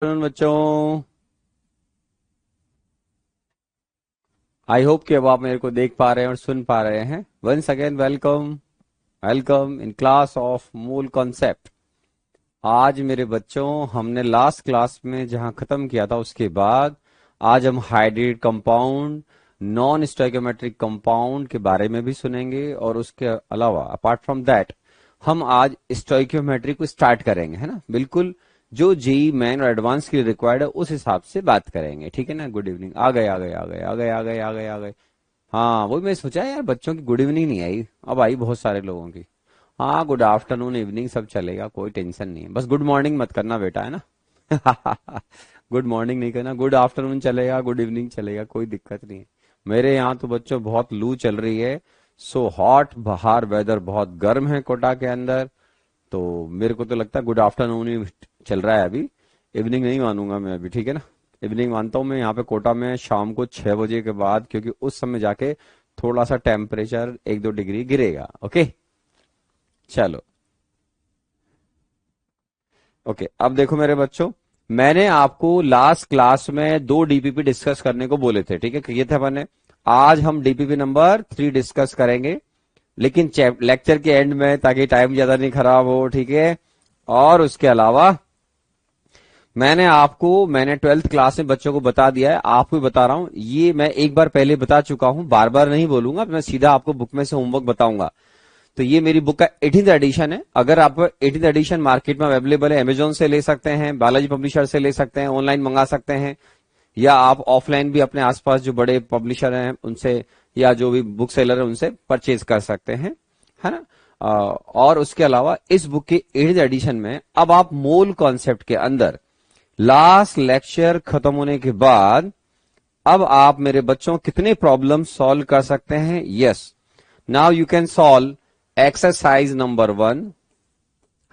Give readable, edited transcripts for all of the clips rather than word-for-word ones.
बच्चों, I hope कि अब आप मेरे को देख पा रहे हैं और सुन पा रहे हैं। Once again welcome welcome in class of mole concept. आज मेरे बच्चों, हमने लास्ट क्लास में जहां खत्म किया था उसके बाद आज हम hydrate compound, non stoichiometric compound के बारे में भी सुनेंगे और उसके अलावा अपार्ट फ्रॉम दैट हम आज स्टोइकोमेट्री को स्टार्ट करेंगे, है ना। बिल्कुल जो जेई मेन और एडवांस के लिए रिक्वायर्ड है उस हिसाब से बात करेंगे, ठीक है ना। Good evening. आ गए आ गए आ गए आ गए आ गए आ गए आ गए। हाँ, वही मैं सोचा यार, बच्चों की गुड इवनिंग नहीं आई, अब आई बहुत सारे लोगों की। हाँ, गुड आफ्टरनून इवनिंग सब चलेगा, कोई टेंशन नहीं है। बस गुड मॉर्निंग मत करना बेटा, है ना। गुड मॉर्निंग नहीं करना, गुड आफ्टरनून चलेगा, गुड इवनिंग चलेगा, कोई दिक्कत नहीं है। मेरे यहाँ तो बच्चों बहुत लू चल रही है। सो हॉट, बाहर वेदर बहुत गर्म है कोटा के अंदर। तो मेरे को तो लगता है गुड आफ्टरनून ही चल रहा है अभी। इवनिंग नहीं मानूंगा मैं अभी, ठीक है ना। इवनिंग मानता हूँ मैं यहाँ पे कोटा में शाम को 6 बजे के बाद, क्योंकि उस समय जाके थोड़ा सा टेम्परेचर 1-2 डिग्री गिरेगा। ओके, चलो। ओके, अब देखो मेरे बच्चों, मैंने आपको लास्ट क्लास में 2 डीपीपी डिस्कस करने को बोले थे, ठीक है, किए थे मैंने। आज हम डीपीपी नंबर 3 डिस्कस करेंगे, लेकिन लेक्चर के एंड में, ताकि टाइम ज्यादा नहीं खराब हो, ठीक है। और उसके अलावा मैंने 12th क्लास में बच्चों को बता दिया है, आपको भी बता रहा हूं। ये मैं एक बार पहले बता चुका हूं, बार बार नहीं बोलूंगा, मैं सीधा आपको बुक में से होमवर्क बताऊंगा। तो ये मेरी बुक का 18th एडिशन है। अगर आप 18th एडिशन मार्केट में अवेलेबल है, अमेजोन से ले सकते हैं, बालाजी पब्लिशर से ले सकते हैं, ऑनलाइन मंगा सकते हैं, या आप ऑफलाइन भी अपने आसपास जो बड़े पब्लिशर हैं उनसे, या जो भी बुक सेलर है उनसे परचेज कर सकते हैं, है ना। और उसके अलावा इस बुक के 8th एडिशन में अब आप मोल कॉन्सेप्ट के अंदर लास्ट लेक्चर खत्म होने के बाद अब आप मेरे बच्चों कितने प्रॉब्लम सॉल्व कर सकते हैं। Yes, now you can solve exercise number 1,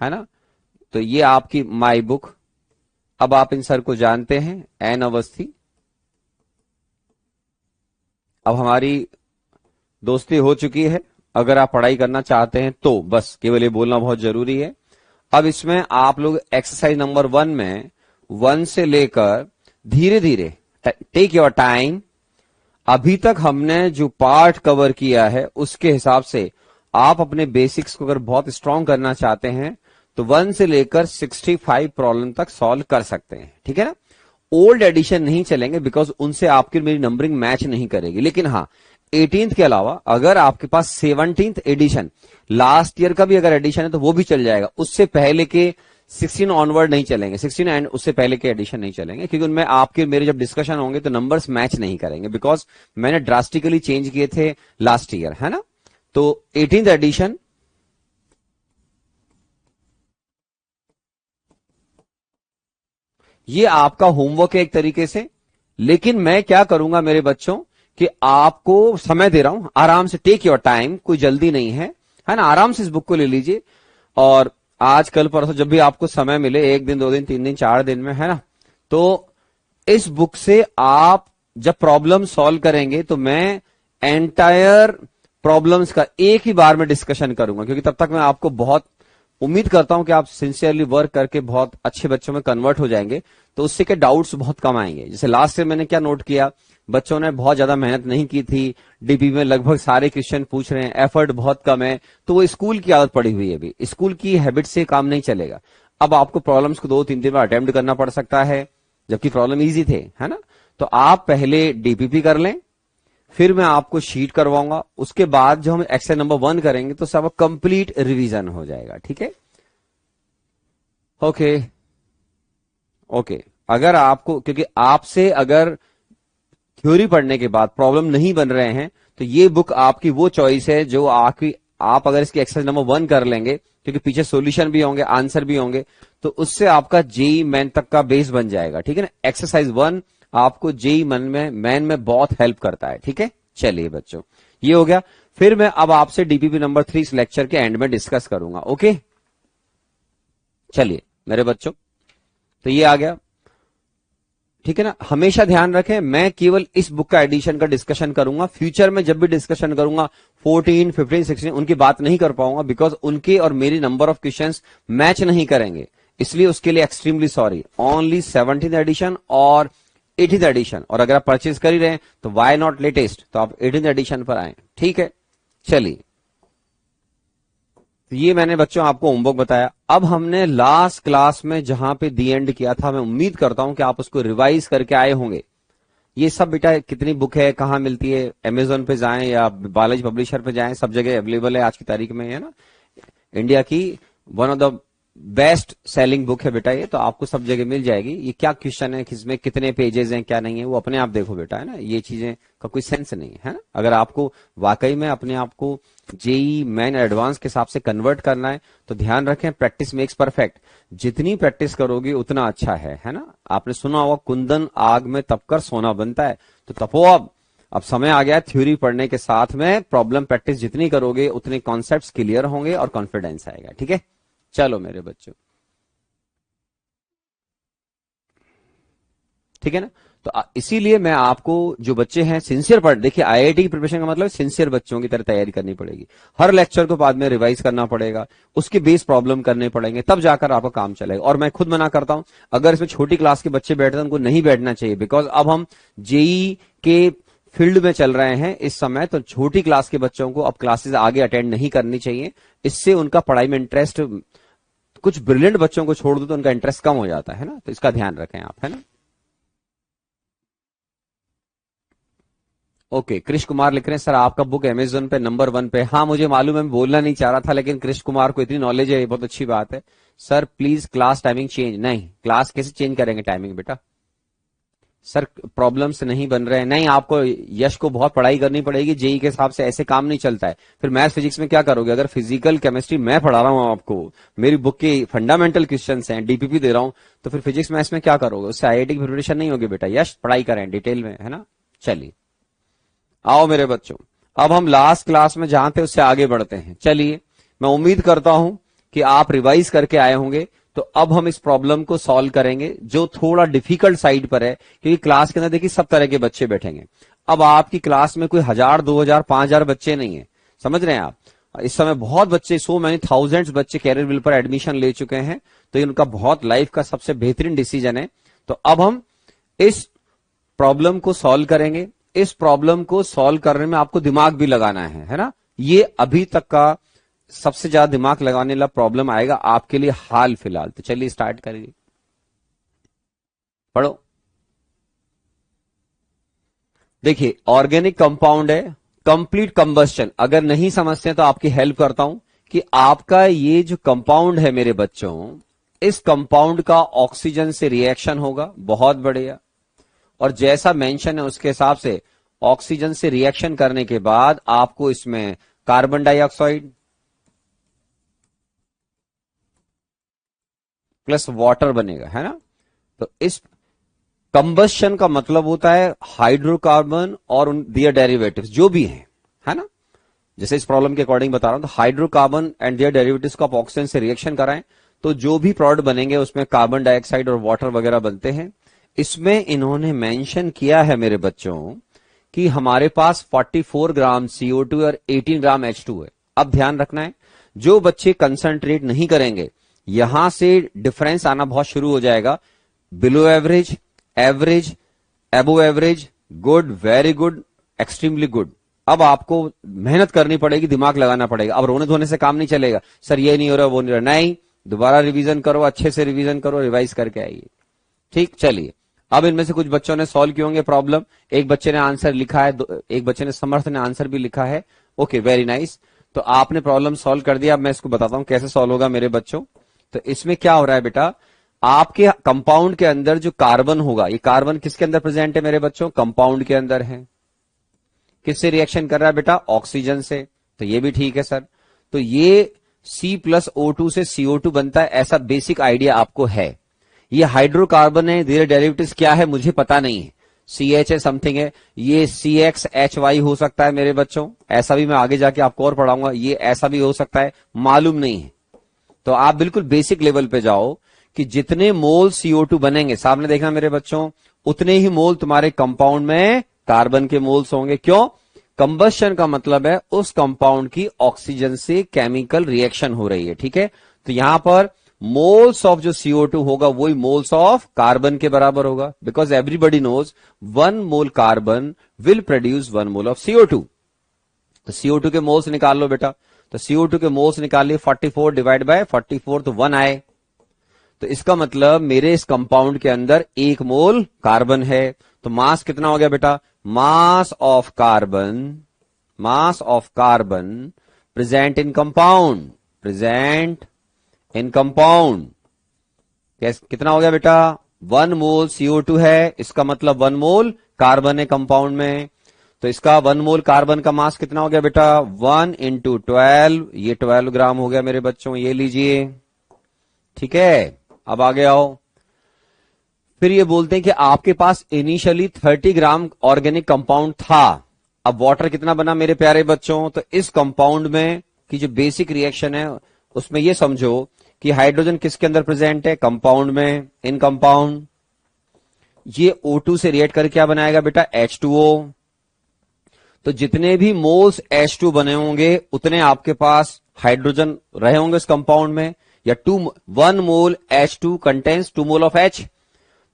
है ना। तो ये आपकी माई बुक। अब आप इन सर को जानते हैं, एन अवस्थी। अब हमारी दोस्ती हो चुकी है। अगर आप पढ़ाई करना चाहते हैं तो बस केवल ये बोलना बहुत जरूरी है। अब इसमें आप लोग एक्सरसाइज नंबर 1 में 1 से लेकर धीरे धीरे, टेक योर टाइम, अभी तक हमने जो पार्ट कवर किया है उसके हिसाब से आप अपने बेसिक्स को अगर बहुत स्ट्रांग करना चाहते हैं तो 1 से लेकर 65 प्रॉब्लम तक सॉल्व कर सकते हैं, ठीक है ना। ओल्ड एडिशन नहीं चलेंगे, बिकॉज उनसे आपकी मेरी नंबरिंग मैच नहीं करेगी। लेकिन हाँ, 18th के अलावा अगर आपके पास 17th एडिशन, लास्ट ईयर का भी अगर एडिशन है तो वो भी चल जाएगा। उससे पहले के 16 ऑनवर्ड नहीं चलेंगे, 16 एंड उससे पहले के एडिशन नहीं चलेंगे, क्योंकि उनमें आपके मेरे जब डिस्कशन होंगे तो नंबर्स मैच नहीं करेंगे, बिकॉज मैंने ड्रास्टिकली चेंज किए थे लास्ट ईयर, है ना। तो 18th एडिशन, ये आपका होमवर्क है एक तरीके से। लेकिन मैं क्या करूंगा मेरे बच्चों, कि आपको समय दे रहा हूं, आराम से, टेक योर टाइम, कोई जल्दी नहीं है ना। आराम से इस बुक को ले लीजिए, और आज कल परसों जब भी आपको समय मिले, 1 दिन 2 दिन 3 दिन 4 दिन में, है ना, तो इस बुक से आप जब प्रॉब्लम सॉल्व करेंगे तो मैं एंटायर प्रॉब्लम्स का एक ही बार में डिस्कशन करूंगा, क्योंकि तब तक मैं आपको बहुत उम्मीद करता हूं कि आप सिंसियरली वर्क करके बहुत अच्छे बच्चों में कन्वर्ट हो जाएंगे। तो उससे के डाउट्स बहुत कम आएंगे। जैसे लास्ट ईयर मैंने क्या नोट किया, बच्चों ने बहुत ज्यादा मेहनत नहीं की थी, डीपी में लगभग सारे क्वेश्चन पूछ रहे हैं, एफर्ट बहुत कम है, तो वो स्कूल की आदत पड़ी हुई है। अभी स्कूल की हैबिट से काम नहीं चलेगा। अब आपको प्रॉब्लम्स को 2-3 दिन में अटेम्प्ट करना पड़ सकता है, जबकि प्रॉब्लम इजी थे, है ना। तो आप पहले डीपीपी कर लें, फिर मैं आपको शीट करवाऊंगा। उसके बाद जो हम एक्सरसाइज नंबर 1 करेंगे तो सब कंप्लीट रिवीजन हो जाएगा, ठीक है। Okay okay. अगर आपको, क्योंकि आपसे अगर थ्योरी पढ़ने के बाद प्रॉब्लम नहीं बन रहे हैं तो ये बुक आपकी वो चॉइस है जो आपकी, आप अगर इसकी एक्सरसाइज नंबर 1 कर लेंगे, क्योंकि पीछे सॉल्यूशन भी होंगे, आंसर भी होंगे, तो उससे आपका जेई मैन तक का बेस बन जाएगा, ठीक है ना। एक्सरसाइज 1 आपको जेई मैन में बहुत हेल्प करता है, ठीक है। चलिए बच्चों, ये हो गया। फिर मैं अब आपसे डीपीपी नंबर 3 इस लेक्चर के एंड में डिस्कस करूंगा। ओके, चलिए मेरे बच्चों, तो ये आ गया, ठीक है ना। हमेशा ध्यान रखें, मैं केवल इस बुक का एडिशन का डिस्कशन करूंगा। फ्यूचर में जब भी डिस्कशन करूंगा 14, 15, 16 उनकी बात नहीं कर पाऊंगा, बिकॉज उनके और मेरी नंबर ऑफ क्वेश्चंस मैच नहीं करेंगे। इसलिए उसके लिए extremely sorry, only 17th addition और 18th एडिशन। और अगर आप परचेज कर ही रहे हैं तो वाई नॉट लेटेस्ट, तो आप 18th एडिशन पर आए, ठीक है। चलिए, तो ये मैंने बच्चों आपको होमवर्क बताया। अब हमने लास्ट क्लास में जहां पे दी एंड किया था, मैं उम्मीद करता हूं कि आप उसको रिवाइज करके आए होंगे। ये सब बेटा कितनी बुक है, कहाँ मिलती है, अमेजोन पे जाएं या बालाजी पब्लिशर पे जाएं, सब जगह अवेलेबल है आज की तारीख में, है ना। इंडिया की one of the best selling book है बेटा ये, तो आपको सब जगह मिल जाएगी। ये क्या क्वेश्चन है, किसमें कितने पेजेस हैं, क्या नहीं है, वो अपने आप देखो बेटा, है ना। ये चीजें का कोई सेंस नहीं है ना। अगर आपको वाकई में अपने आप को जेई मेन एडवांस के हिसाब से कन्वर्ट करना है तो ध्यान रखें, प्रैक्टिस मेक्स परफेक्ट। जितनी प्रैक्टिस करोगे उतना अच्छा है ना। आपने सुना होगा कुंदन आग में तपकर सोना बनता है, तो तपो अब समय आ गया थ्योरी पढ़ने के साथ में प्रॉब्लम प्रैक्टिस जितनी करोगे उतने कॉन्सेप्ट्स क्लियर होंगे और कॉन्फिडेंस आएगा, ठीक है। चलो मेरे बच्चों, ठीक है ना। तो इसीलिए मैं आपको, जो बच्चे हैं सिंसियर पढ़, देखिए आईआईटी की प्रिपरेशन का मतलब सिंसियर बच्चों की तरह तैयारी करनी पड़ेगी। हर लेक्चर को बाद में रिवाइज करना पड़ेगा, उसके बेस प्रॉब्लम करने पड़ेंगे, तब जाकर आपका काम चलेगा। और मैं खुद मना करता हूं, अगर इसमें छोटी क्लास के बच्चे बैठते हैं उनको नहीं बैठना चाहिए, बिकॉज अब हम जेई के फील्ड में चल रहे हैं इस समय। तो छोटी क्लास के बच्चों को अब क्लासेस आगे अटेंड नहीं करनी चाहिए, इससे उनका पढ़ाई में इंटरेस्ट, कुछ ब्रिलियंट बच्चों को छोड़ दो तो उनका इंटरेस्ट कम हो जाता है ना। तो इसका ध्यान रखें आप, है ना। ओके, कृष कुमार लिख रहे हैं सर आपका बुक अमेजोन पे नंबर 1 पे। हाँ मुझे मालूम है, मैं बोलना नहीं चाह रहा था, लेकिन कृष कुमार को इतनी नॉलेज है, ये बहुत अच्छी बात है। Sir please class timing change, नहीं क्लास कैसे चेंज करेंगे टाइमिंग बेटा। सर प्रॉब्लम्स नहीं बन रहे हैं, नहीं आपको यश को बहुत पढ़ाई करनी पड़ेगी, जेई के हिसाब से ऐसे काम नहीं चलता है। फिर मैथ्स फिजिक्स में क्या करोगे, अगर फिजिकल केमिस्ट्री मैं पढ़ा रहा हूं आपको, मेरी बुक के फंडामेंटल क्वेश्चंस हैं, डीपीपी दे रहा हूं, तो फिर फिजिक्स मैथ्स में क्या करोगे, उससे आईआईटी की प्रिपरेशन नहीं होगी बेटा। यश पढ़ाई करें डिटेल में, है ना। चलिए आओ मेरे बच्चों, अब हम लास्ट क्लास में जहां थे उससे आगे बढ़ते हैं। चलिए, मैं उम्मीद करता हूं कि आप रिवाइज करके आए होंगे। तो अब हम इस प्रॉब्लम को सॉल्व करेंगे जो थोड़ा डिफिकल्ट साइड पर है, क्योंकि क्लास के अंदर देखिए सब तरह के बच्चे बैठेंगे। अब आपकी क्लास में कोई 1000, 2000, 5000 बच्चे नहीं है, समझ रहे हैं आप। इस समय बहुत बच्चे, सो मैनी थाउजेंड्स बच्चे कैरियर विल पर एडमिशन ले चुके हैं, तो इनका बहुत लाइफ का सबसे बेहतरीन डिसीजन है। तो अब हम इस प्रॉब्लम को सॉल्व करेंगे। इस प्रॉब्लम को सॉल्व करने में आपको दिमाग भी लगाना है ना। ये अभी तक का सबसे ज्यादा दिमाग लगाने वाला प्रॉब्लम आएगा आपके लिए हाल फिलहाल। तो चलिए स्टार्ट करिए, पढ़ो। देखिए ऑर्गेनिक कंपाउंड है, कंप्लीट कंबस्शन। अगर नहीं समझते तो आपकी हेल्प करता हूं कि आपका ये जो कंपाउंड है मेरे बच्चों, इस कंपाउंड का ऑक्सीजन से रिएक्शन होगा, बहुत बढ़िया। और जैसा मेंशन है उसके हिसाब से ऑक्सीजन से रिएक्शन करने के बाद आपको इसमें कार्बन डाइऑक्साइड प्लस वाटर बनेगा, है ना। तो इस कंबस्शन का मतलब होता है हाइड्रोकार्बन और उन दियर डेरिवेटिव्स जो भी हैं, है ना। जैसे इस प्रॉब्लम के अकॉर्डिंग बता रहा हूं, तो हाइड्रोकार्बन एंड दियर डेरिवेटिव्स को आप ऑक्सीजन से रिएक्शन कराएं तो जो भी प्रोडक्ट बनेंगे उसमें कार्बन डाइऑक्साइड और वाटर वगैरह बनते हैं। इसमें इन्होंने मेंशन किया है मेरे बच्चों कि हमारे पास 44 ग्राम CO2 और 18 ग्राम H2 है। अब ध्यान रखना है, जो बच्चे कंसंट्रेट नहीं करेंगे यहां से डिफरेंस आना बहुत शुरू हो जाएगा। बिलो एवरेज, एवरेज, एबो average, good, very good, extremely good. अब आपको मेहनत करनी पड़ेगी, दिमाग लगाना पड़ेगा। अब रोने धोने से काम नहीं चलेगा, सर ये नहीं हो रहा वो नहीं हो रहा, नहीं, दोबारा रिवीजन करो, अच्छे से रिवीजन करो, रिवाइज करके आइए, ठीक। चलिए, अब इनमें से कुछ बच्चों ने सॉल्व किए होंगे प्रॉब्लम। एक बच्चे ने आंसर लिखा है, एक बच्चे ने समर्थ ने आंसर भी लिखा है। Okay, very nice. तो आपने प्रॉब्लम सॉल्व कर दिया। अब मैं इसको बताता हूं कैसे सॉल्व होगा मेरे बच्चों। तो इसमें क्या हो रहा है बेटा, आपके कंपाउंड के अंदर जो कार्बन होगा, ये कार्बन किसके अंदर प्रेजेंट है मेरे बच्चों, कंपाउंड के अंदर है। किससे रिएक्शन कर रहा है बेटा, ऑक्सीजन से। तो ये भी ठीक है सर। तो ये C+O2 से CO2 बनता है, ऐसा बेसिक आइडिया आपको है। ये हाइड्रोकार्बन है, धीरे डेरिवेटिव्स क्या है मुझे पता नहीं है, CH है समथिंग है, ये CXHY हो सकता है मेरे बच्चों, ऐसा भी मैं आगे जाके आपको और पढ़ाऊंगा, ये ऐसा भी हो सकता है, मालूम नहीं है। तो आप बिल्कुल बेसिक लेवल पे जाओ कि जितने मोल CO2 बनेंगे, सामने देखना मेरे बच्चों, उतने ही मोल तुम्हारे कंपाउंड में कार्बन के मोल्स होंगे। क्यों, कंबस्शन का मतलब है उस कंपाउंड की ऑक्सीजन से केमिकल रिएक्शन हो रही है, ठीक है। तो यहां पर मोल्स ऑफ जो CO2 होगा वही मोल्स ऑफ कार्बन के बराबर होगा, because everybody knows 1 mole carbon will produce 1 mole of CO2। तो CO2 के मोल्स निकाल लो बेटा। तो CO2 के मोल्स निकालिए, 44 डिवाइड बाय 44 तो 1 आए। तो इसका मतलब मेरे इस कंपाउंड के अंदर 1 मोल कार्बन है। तो मास कितना हो गया बेटा? Mass of carbon present in compound, कितना हो गया बेटा? 1 मोल CO2 है, इसका मतलब 1 मोल कार्बन है कंपाउंड में। तो इसका 1 मोल कार्बन का मास कितना हो गया बेटा? 1 इंटू 12, ये 12 ग्राम हो गया मेरे बच्चों, ये लीजिए। ठीक है, अब आगे आओ। फिर ये बोलते हैं कि आपके पास इनिशियली 30 ग्राम ऑर्गेनिक कंपाउंड था। अब वाटर कितना बना मेरे प्यारे बच्चों? तो इस कंपाउंड में की जो बेसिक रिएक्शन है उसमें ये समझो कि हाइड्रोजन किसके अंदर प्रेजेंट है? कंपाउंड में, इन कंपाउंड। ये O2 से रिएक्ट करके क्या बनाएगा बेटा? H2O। तो जितने भी मोल्स H2 बने होंगे उतने आपके पास हाइड्रोजन रहे होंगे उस कंपाउंड में, या 1 मोल H2 contains 2 mole of H।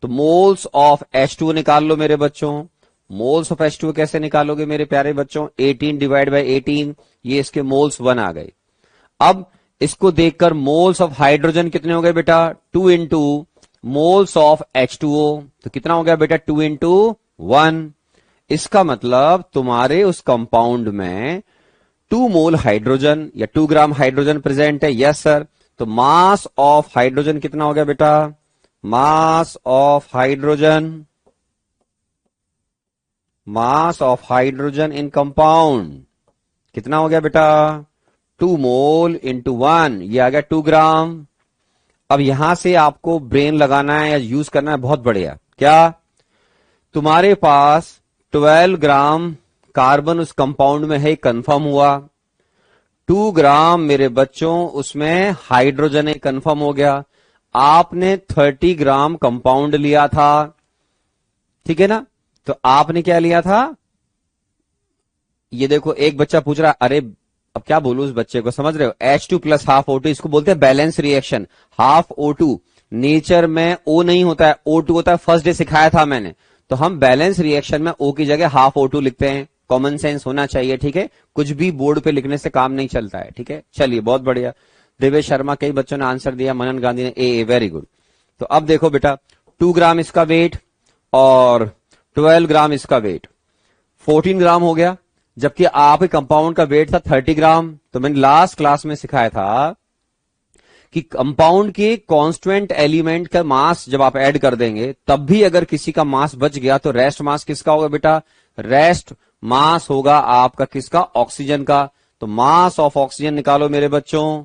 तो मोल्स ऑफ H2 निकाल लो मेरे बच्चों। मोल्स ऑफ H2 कैसे निकालोगे मेरे प्यारे बच्चों? 18 डिवाइड बाय 18, ये इसके मोल्स 1 आ गए। अब इसको देखकर मोल्स ऑफ हाइड्रोजन कितने हो गए बेटा? 2 इंटू मोल्स ऑफ H2O। तो कितना हो गया बेटा? 2 इंटू 1। इसका मतलब तुम्हारे उस कंपाउंड में 2 मोल हाइड्रोजन या 2 ग्राम हाइड्रोजन प्रेजेंट है। Yes sir. तो मास ऑफ हाइड्रोजन कितना हो गया बेटा? Mass of hydrogen in compound कितना हो गया बेटा? 2 मोल इंटू 1, ये आ गया 2 ग्राम। अब यहां से आपको ब्रेन लगाना है या यूज करना है, बहुत बढ़िया। क्या तुम्हारे पास 12 ग्राम कार्बन उस कंपाउंड में है, कंफर्म हुआ। 2 ग्राम मेरे बच्चों उसमें हाइड्रोजन है, कंफर्म हो गया। आपने 30 ग्राम कंपाउंड लिया था, ठीक है ना? तो आपने क्या लिया था? ये देखो, एक बच्चा पूछ रहा, अरे अब क्या बोलूं उस बच्चे को, समझ रहे हो? H2 प्लस हाफ O2, इसको बोलते हैं balance reaction. Half O2 nature में O नहीं होता है, O2 होता है, फर्स्ट डे सिखाया था मैंने। तो हम बैलेंस रिएक्शन में O की जगह हाफ O2 लिखते हैं। कॉमन सेंस होना चाहिए, ठीक है? कुछ भी बोर्ड पे लिखने से काम नहीं चलता है, ठीक है? चलिए, बहुत बढ़िया। देवेश शर्मा, कई बच्चों ने आंसर दिया, मनन गांधी ने ए, वेरी गुड। तो अब देखो बेटा, 2 ग्राम इसका वेट और 12 ग्राम इसका वेट, 14 ग्राम हो गया। जबकि आपके कंपाउंड का वेट था 30 ग्राम। तो मैंने लास्ट क्लास में सिखाया था कि कंपाउंड के कांस्टेंट एलिमेंट का मास जब आप ऐड कर देंगे, तब भी अगर किसी का मास बच गया तो रेस्ट मास किसका होगा बेटा? रेस्ट मास होगा आपका किसका? ऑक्सीजन का। तो मास ऑफ ऑक्सीजन निकालो मेरे बच्चों।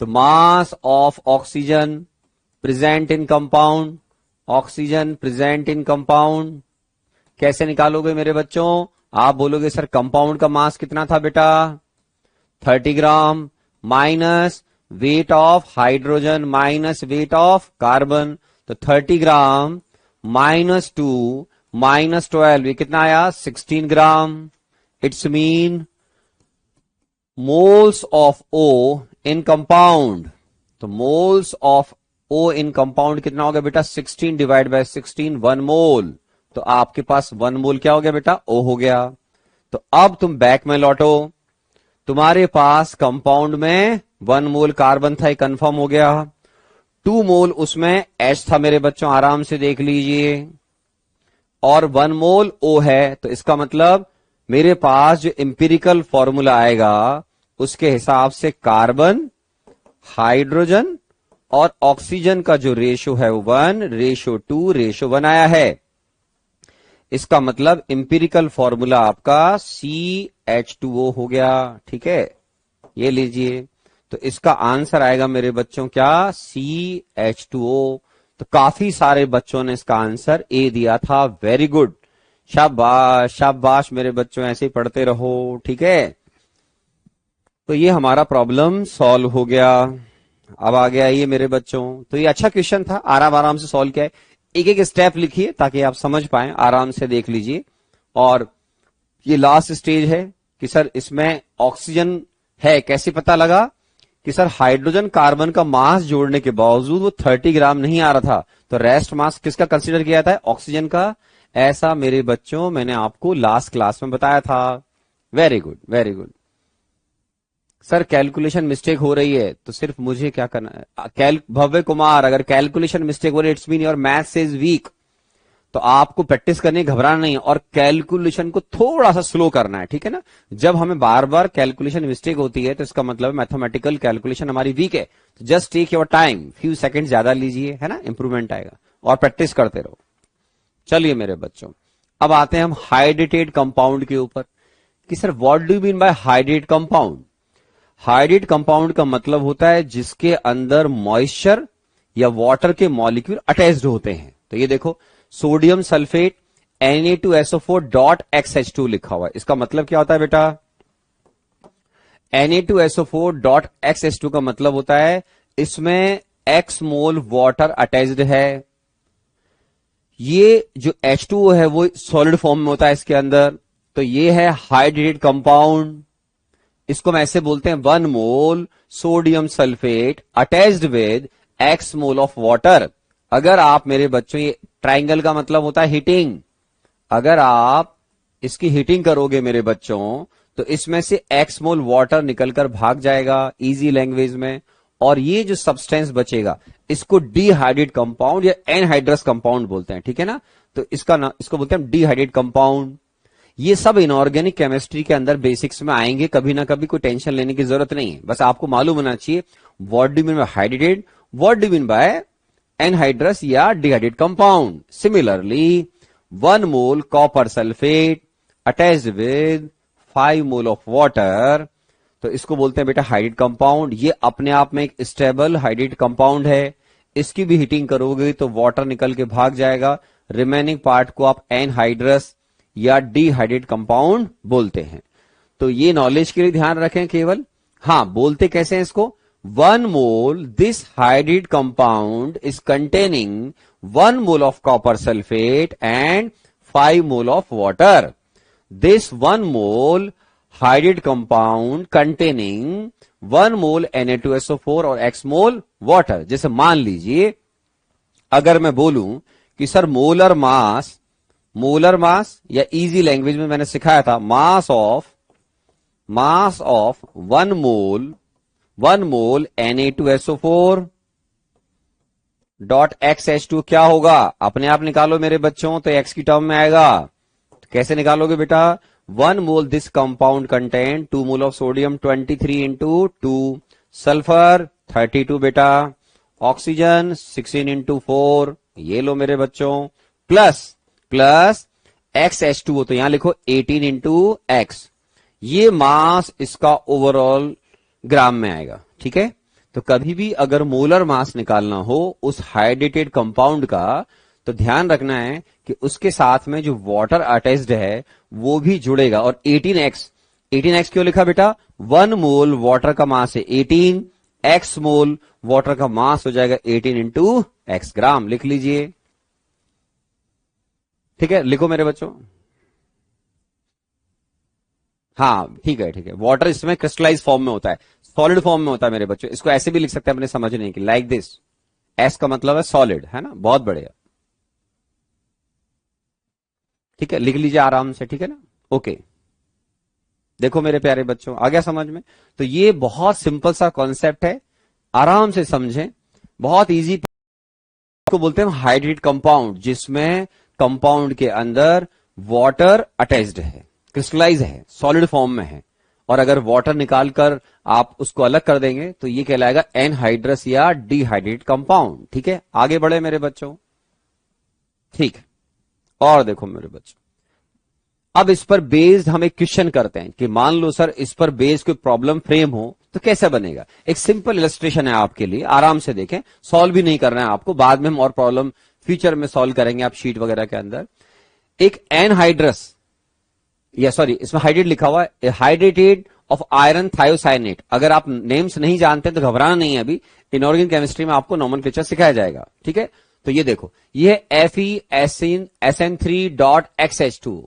तो mass of oxygen present in compound, oxygen present in compound कैसे निकालोगे मेरे बच्चों? आप बोलोगे सर कंपाउंड का मास कितना था बेटा? 30 gram minus weight of hydrogen minus weight of carbon. तो 30 ग्राम माइनस 2 माइनस 12, ये कितना आया? 16 gram. It's mean moles of O in compound. तो moles of O in compound कितना हो गया बेटा? 16 डिवाइड बाय 16, 1 मोल। तो आपके पास 1 मोल क्या हो गया बेटा? O हो गया। तो अब तुम बैक में लौटो, तुम्हारे पास कंपाउंड में 1 मोल कार्बन था, कंफर्म हो गया। 2 मोल उसमें H था मेरे बच्चों, आराम से देख लीजिए, और 1 मोल O है। तो इसका मतलब मेरे पास जो एम्पिरिकल फॉर्मूला आएगा उसके हिसाब से कार्बन, हाइड्रोजन और ऑक्सीजन का जो रेशो है वो 1:2:1 आया है। इसका मतलब एम्पिरिकल फॉर्मूला आपका CH2O हो गया, ठीक है? ये लीजिए, तो इसका आंसर आएगा मेरे बच्चों क्या? CH2O। तो काफी सारे बच्चों ने इसका आंसर ए दिया था, वेरी गुड, शाबाश शाबाश मेरे बच्चों, ऐसे ही पढ़ते रहो, ठीक है? तो ये हमारा प्रॉब्लम सॉल्व हो गया। अब आ गया ये मेरे बच्चों, तो ये अच्छा क्वेश्चन था, आराम से सॉल्व किया है। एक एक स्टेप लिखिए ताकि आप समझ पाए, आराम से देख लीजिए। और ये लास्ट स्टेज है कि सर इसमें ऑक्सीजन है, कैसे पता लगा कि सर हाइड्रोजन कार्बन का मास जोड़ने के बावजूद वो 30 ग्राम नहीं आ रहा था, तो रेस्ट मास किसका कंसीडर किया था? ऑक्सीजन का। ऐसा मेरे बच्चों मैंने आपको लास्ट क्लास में बताया था। Very good, very good. Sir calculation mistake हो रही है तो सिर्फ मुझे क्या करना है? भव्य कुमार, अगर कैलकुलेशन मिस्टेक हो रही है it's mean your maths is weak, तो आपको प्रैक्टिस करनी, घबराना नहीं है और कैलकुलेशन को थोड़ा सा स्लो करना है, ठीक है ना। जब हमें बार बार कैलकुलेशन मिस्टेक होती है तो इसका मतलब मैथमेटिकल कैलकुलेशन हमारी वीक है। Just take your time, few second ज्यादा लीजिए, है ना, इंप्रूवमेंट आएगा और प्रैक्टिस करते रहो। चलिए मेरे बच्चों, अब आते हैं हम हाइड्रेटेड कंपाउंड के ऊपर कि sir what do you mean by hydrated compound. Hydrated compound का मतलब होता है जिसके अंदर मॉइस्चर या वाटर के मॉलिक्यूल अटैच्ड होते हैं। तो ये देखो, सोडियम सल्फेट Na2SO4.XH2 लिखा हुआ है। इसका मतलब क्या होता है बेटा? Na2SO4.XH2 का मतलब होता है इसमें X मोल वाटर अटैच्ड है। ये जो H2O है वो सॉलिड फॉर्म में होता है इसके अंदर, तो ये है हाइड्रेटेड कंपाउंड। इसको हम ऐसे बोलते हैं 1 मोल sodium sulphate attached with X mole of water. अगर आप मेरे बच्चों, ये ट्राइंगल का मतलब होता है हीटिंग, अगर आप इसकी हीटिंग करोगे मेरे बच्चों तो इसमें से X मोल वाटर निकलकर भाग जाएगा इजी लैंग्वेज में, और ये जो सब्सटेंस बचेगा इसको डिहाइड्रेट कंपाउंड या एनहाइड्रस कंपाउंड बोलते हैं, ठीक है ना। तो इसको बोलते हैं डिहाइड्रेट कंपाउंड। ये सब इनऑर्गेनिक केमिस्ट्री के अंदर बेसिक्स में आएंगे, कभी ना कभी कोई टेंशन लेने की जरूरत नहीं है, बस आपको मालूम होना चाहिए what do you mean by hydrated, what do you mean by anhydrous या dehydrate compound. Similarly 1 mole copper sulphate attached with 5 mole of water, तो इसको बोलते हैं बेटा हाइड्रेट कंपाउंड। ये अपने आप में एक स्टेबल हाइड्रेट कंपाउंड है। इसकी भी हीटिंग करोगे तो वाटर निकल के भाग जाएगा, रिमेनिंग पार्ट को आप एनहाइड्रस या डिहाइड्रेट कंपाउंड बोलते हैं। तो ये नॉलेज के लिए ध्यान रखें केवल। हाँ, बोलते कैसे हैं इसको? 1 mole this hydrate compound is containing 1 mole of copper sulphate and 5 mole of water. This 1 mole hydrate compound containing 1 mole Na2SO4 और X मोल वाटर। जैसे मान लीजिए अगर मैं बोलूं कि सर मोलर मास या इजी लैंग्वेज में मैंने सिखाया था मास ऑफ 1 मोल Na2SO4.XH2 क्या होगा? अपने आप निकालो मेरे बच्चों, तो X की टर्म में आएगा। तो कैसे निकालोगे बेटा? 1 mole this compound contain 2 mole of sodium 23 into 2, sulphur 32 बेटा, ऑक्सीजन 16 इंटू 4, ये लो मेरे बच्चों, प्लस XH2O, तो यहां लिखो 18 इंटू एक्स। ये मास इसका ओवरऑल ग्राम में आएगा, ठीक है। तो कभी भी अगर मोलर मास निकालना हो उस हाइड्रेटेड कंपाउंड का, तो ध्यान रखना है कि उसके साथ में जो वाटर अटैच्ड है वो भी जुड़ेगा। और 18x क्यों लिखा बेटा? 1 मोल वाटर का मास है 18, x मोल वाटर का मास हो जाएगा 18 इंटू एक्स ग्राम। लिख लीजिए, ठीक है, लिखो मेरे बच्चों। हाँ ठीक है। वाटर इसमें क्रिस्टलाइज फॉर्म में होता है, सॉलिड फॉर्म में होता है मेरे बच्चों। इसको ऐसे भी लिख सकते हैं अपने समझने के, लाइक दिस। एस का मतलब है सॉलिड, है ना, बहुत बढ़िया। ठीक है, लिख लीजिए आराम से, ठीक है ना। ओके, देखो मेरे प्यारे बच्चों, आ गया समझ में? तो ये बहुत सिंपल सा कॉन्सेप्ट है, आराम से समझें, बहुत इजी। को बोलते हैं हाइड्रेटेड कंपाउंड, जिसमें कंपाउंड के अंदर वाटर अटैच्ड है, क्रिस्टलाइज है, सॉलिड फॉर्म में है, और अगर वाटर निकालकर आप उसको अलग कर देंगे तो ये कहलाएगा एनहाइड्रस या डिहाइड्रेटेड कंपाउंड। ठीक है, आगे बढ़े मेरे बच्चों। ठीक, और देखो मेरे बच्चों, अब इस पर बेस्ड हम एक क्वेश्चन करते हैं कि मान लो सर इस पर बेस्ड कोई प्रॉब्लम फ्रेम हो तो कैसे बनेगा। एक सिंपल इलस्ट्रेशन है आपके लिए, आराम से देखें, सॉल्व भी नहीं करना है आपको, बाद में हम और प्रॉब्लम फ्यूचर में सॉल्व करेंगे आप शीट वगैरह के अंदर। एक एनहाइड्रस, या सॉरी इसमें हाइड्रेट लिखा हुआ है, हाइड्रेटेड ऑफ आयरन थायोसाइनेट। अगर आप नेम्स नहीं जानते तो घबराना नहीं है, अभी इनऑर्गेनिक केमिस्ट्री में आपको नॉमेनक्लेचर सिखाया जाएगा। ठीक है, तो ये देखो, ये FeSN3.XH2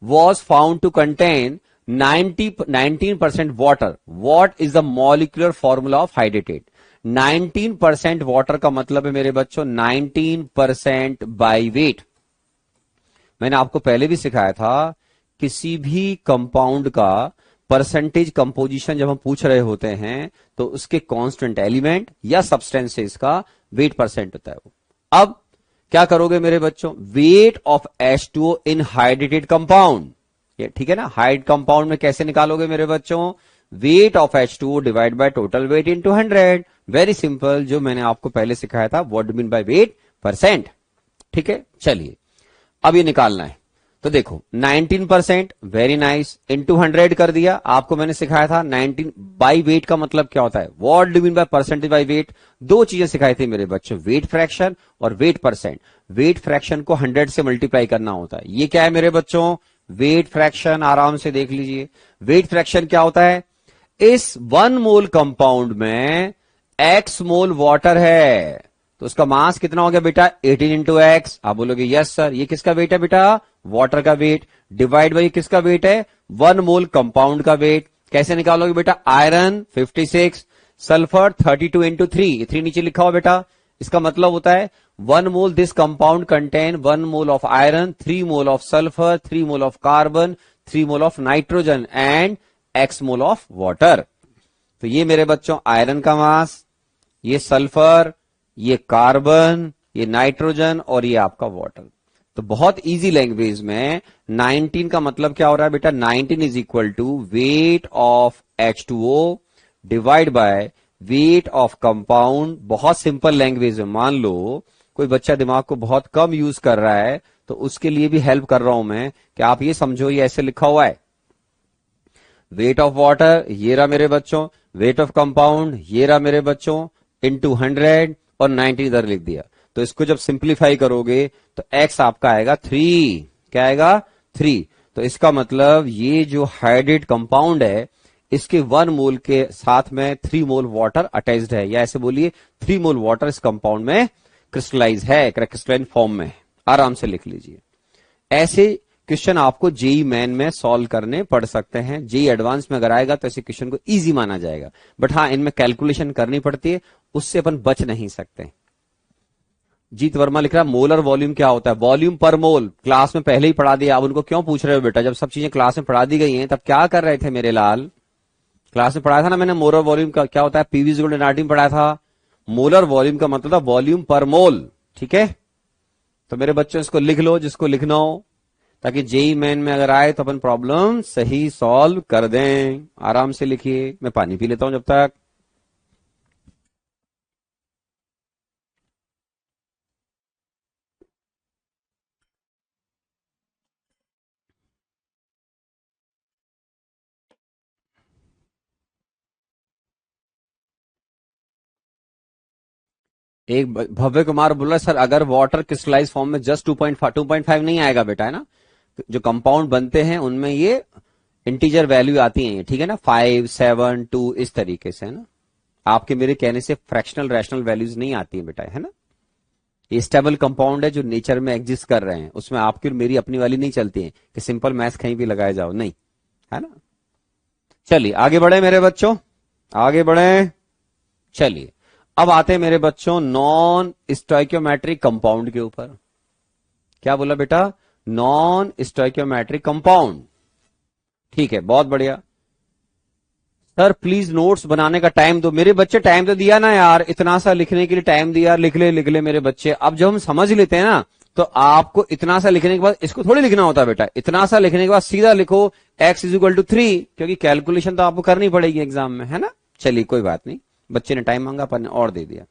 was found to contain 19% water, what is the molecular formula of hydrated? 19% water का मतलब है मेरे बच्चों 19% बाय वेट। मैंने आपको पहले भी सिखाया था, किसी भी कंपाउंड का परसेंटेज कंपोजिशन जब हम पूछ रहे होते हैं तो उसके कांस्टेंट एलिमेंट या सब्सटेंसेस का वेट परसेंट होता है वो। अब क्या करोगे मेरे बच्चों? Wait of H2O in hydrated compound, ये ठीक है ना। हाइड कंपाउंड में कैसे निकालोगे मेरे बच्चों? Wait of H2O divide by total weight into 100। Very simple, जो मैंने आपको पहले सिखाया था, what do mean by weight percent. ठीक है, चलिए अब ये निकालना है। तो देखो 19%, वेरी नाइस, इनटू 100 कर दिया। आपको मैंने सिखाया था 19 बाई वेट का मतलब क्या होता है, what do mean by percentage by wait. दो चीजें सिखाई थी मेरे बच्चों, वेट फ्रैक्शन और वेट परसेंट। वेट फ्रैक्शन को 100 से मल्टीप्लाई करना होता है। ये क्या है मेरे बच्चों? Weight fraction. आराम से देख लीजिए, वेट फ्रैक्शन क्या होता है? इस 1 मोल कंपाउंड में x मोल वाटर है, तो उसका मास कितना हो गया बेटा? 18 इंटू एक्स। आप बोलोगे यस सर, ये किसका वेट है बेटा? वाटर का वेट। डिवाइड बाई किसका वेट है? 1 मोल कंपाउंड का वेट। कैसे निकालोगे बेटा? आयरन 56, सल्फर 32 इंटू 3, 3 नीचे लिखा हो बेटा। इसका मतलब होता है 1 mole this compound contain 1 mole of iron, 3 mole of sulphur, 3 mole of carbon, 3 mole of nitrogen and x mole of water. तो ये मेरे बच्चों आयरन का मास, ये सल्फर, ये कार्बन, ये नाइट्रोजन और ये आपका वाटर। तो बहुत इजी लैंग्वेज में 19 का मतलब क्या हो रहा है बेटा? 19 is equal to weight of H2O divide by weight of compound. बहुत सिंपल लैंग्वेज में, मान लो कोई बच्चा दिमाग को बहुत कम यूज कर रहा है तो उसके लिए भी हेल्प कर रहा हूं मैं कि आप ये समझो, ये ऐसे लिखा हुआ है, वेट ऑफ वाटर ये रहा मेरे बच्चों, वेट ऑफ कंपाउंड ये रहा मेरे बच्चों, इंटू 100 और 90 इधर लिख दिया। तो इसको जब सिंप्लीफाई करोगे तो x आपका आएगा 3। क्या आएगा? 3। तो इसका मतलब ये जो हाइड्रेट कंपाउंड है, इसके 1 मोल के साथ में 3 मोल वाटर अटैच्ड है, या ऐसे बोलिए 3 मोल वाटर इस कंपाउंड में क्रिस्टलाइज है, क्रिस्टलाइन फॉर्म में। आराम से लिख लीजिए। ऐसे क्वेश्चन आपको जेई मेन में सॉल्व करने पड़ सकते हैं। जेई एडवांस में अगर आएगा तो ऐसे क्वेश्चन को इजी माना जाएगा, बट हाँ इनमें कैलकुलेशन करनी पड़ती है, उससे अपन बच नहीं सकते। जीत वर्मा लिख रहा है मोलर वॉल्यूम क्या होता है? वॉल्यूम पर मोल क्लास में पहले ही पढ़ा दिया, अब उनको क्यों पूछ रहे हो बेटा? जब सब चीजें क्लास में पढ़ा दी गई हैं तब क्या कर रहे थे मेरे लाल? क्लास में पढ़ाया था ना मैंने, मोलर वॉल्यूम का क्या होता है, पीवी इक्वल टू एनआरटी में पढ़ाया था। मोलर वॉल्यूम का मतलब था वॉल्यूम पर मोल। ठीक है, तो मेरे बच्चों इसको लिख लो जिसको लिखना हो, ताकि जेई मेन में अगर आए तो अपन प्रॉब्लम सही सॉल्व कर दें। आराम से लिखिए, मैं पानी पी लेता हूं जब तक। एक भव्य कुमार बोल रहा है सर, अगर वाटर क्रिस्टलाइज फॉर्म में जस्ट 2.5 नहीं आएगा बेटा, है ना। जो कंपाउंड बनते हैं उनमें ये इंटीजर वैल्यू आती है, ठीक है ना, 5, 7, 2 इस तरीके से, है ना। आपके मेरे कहने से फ्रैक्शनल रैशनल वैल्यूज नहीं आती है बेटा, है ना। ये स्टेबल कंपाउंड है जो नेचर में एग्जिस्ट कर रहे हैं, उसमें आपकी और मेरी अपनी वाली नहीं चलती है कि सिंपल मैथ्स कहीं भी लगाए जाओ, नहीं, है ना। चलिए आगे बढ़े मेरे बच्चों, आगे बढ़े। चलिए अब आते हैं मेरे बच्चों नॉन स्टोइकियोमेट्रिक कंपाउंड के ऊपर। क्या बोला बेटा? Non stoichiometric compound. ठीक है, बहुत बढ़िया। सर प्लीज नोट्स बनाने का टाइम दो। मेरे बच्चे टाइम तो दिया ना यार, इतना सा लिखने के लिए टाइम दिया, लिख ले मेरे बच्चे। अब जब हम समझ लेते हैं ना तो आपको इतना सा लिखने के बाद इसको थोड़ी लिखना होता है बेटा। इतना सा लिखने के बाद सीधा लिखो x इज इक्वल टू 3, क्योंकि कैलकुलेशन तो आपको करनी पड़ेगी एग्जाम में, है ना। चलिए कोई बात नहीं, बच्चे ने टाइम मांगा, अपन ने और दे दिया।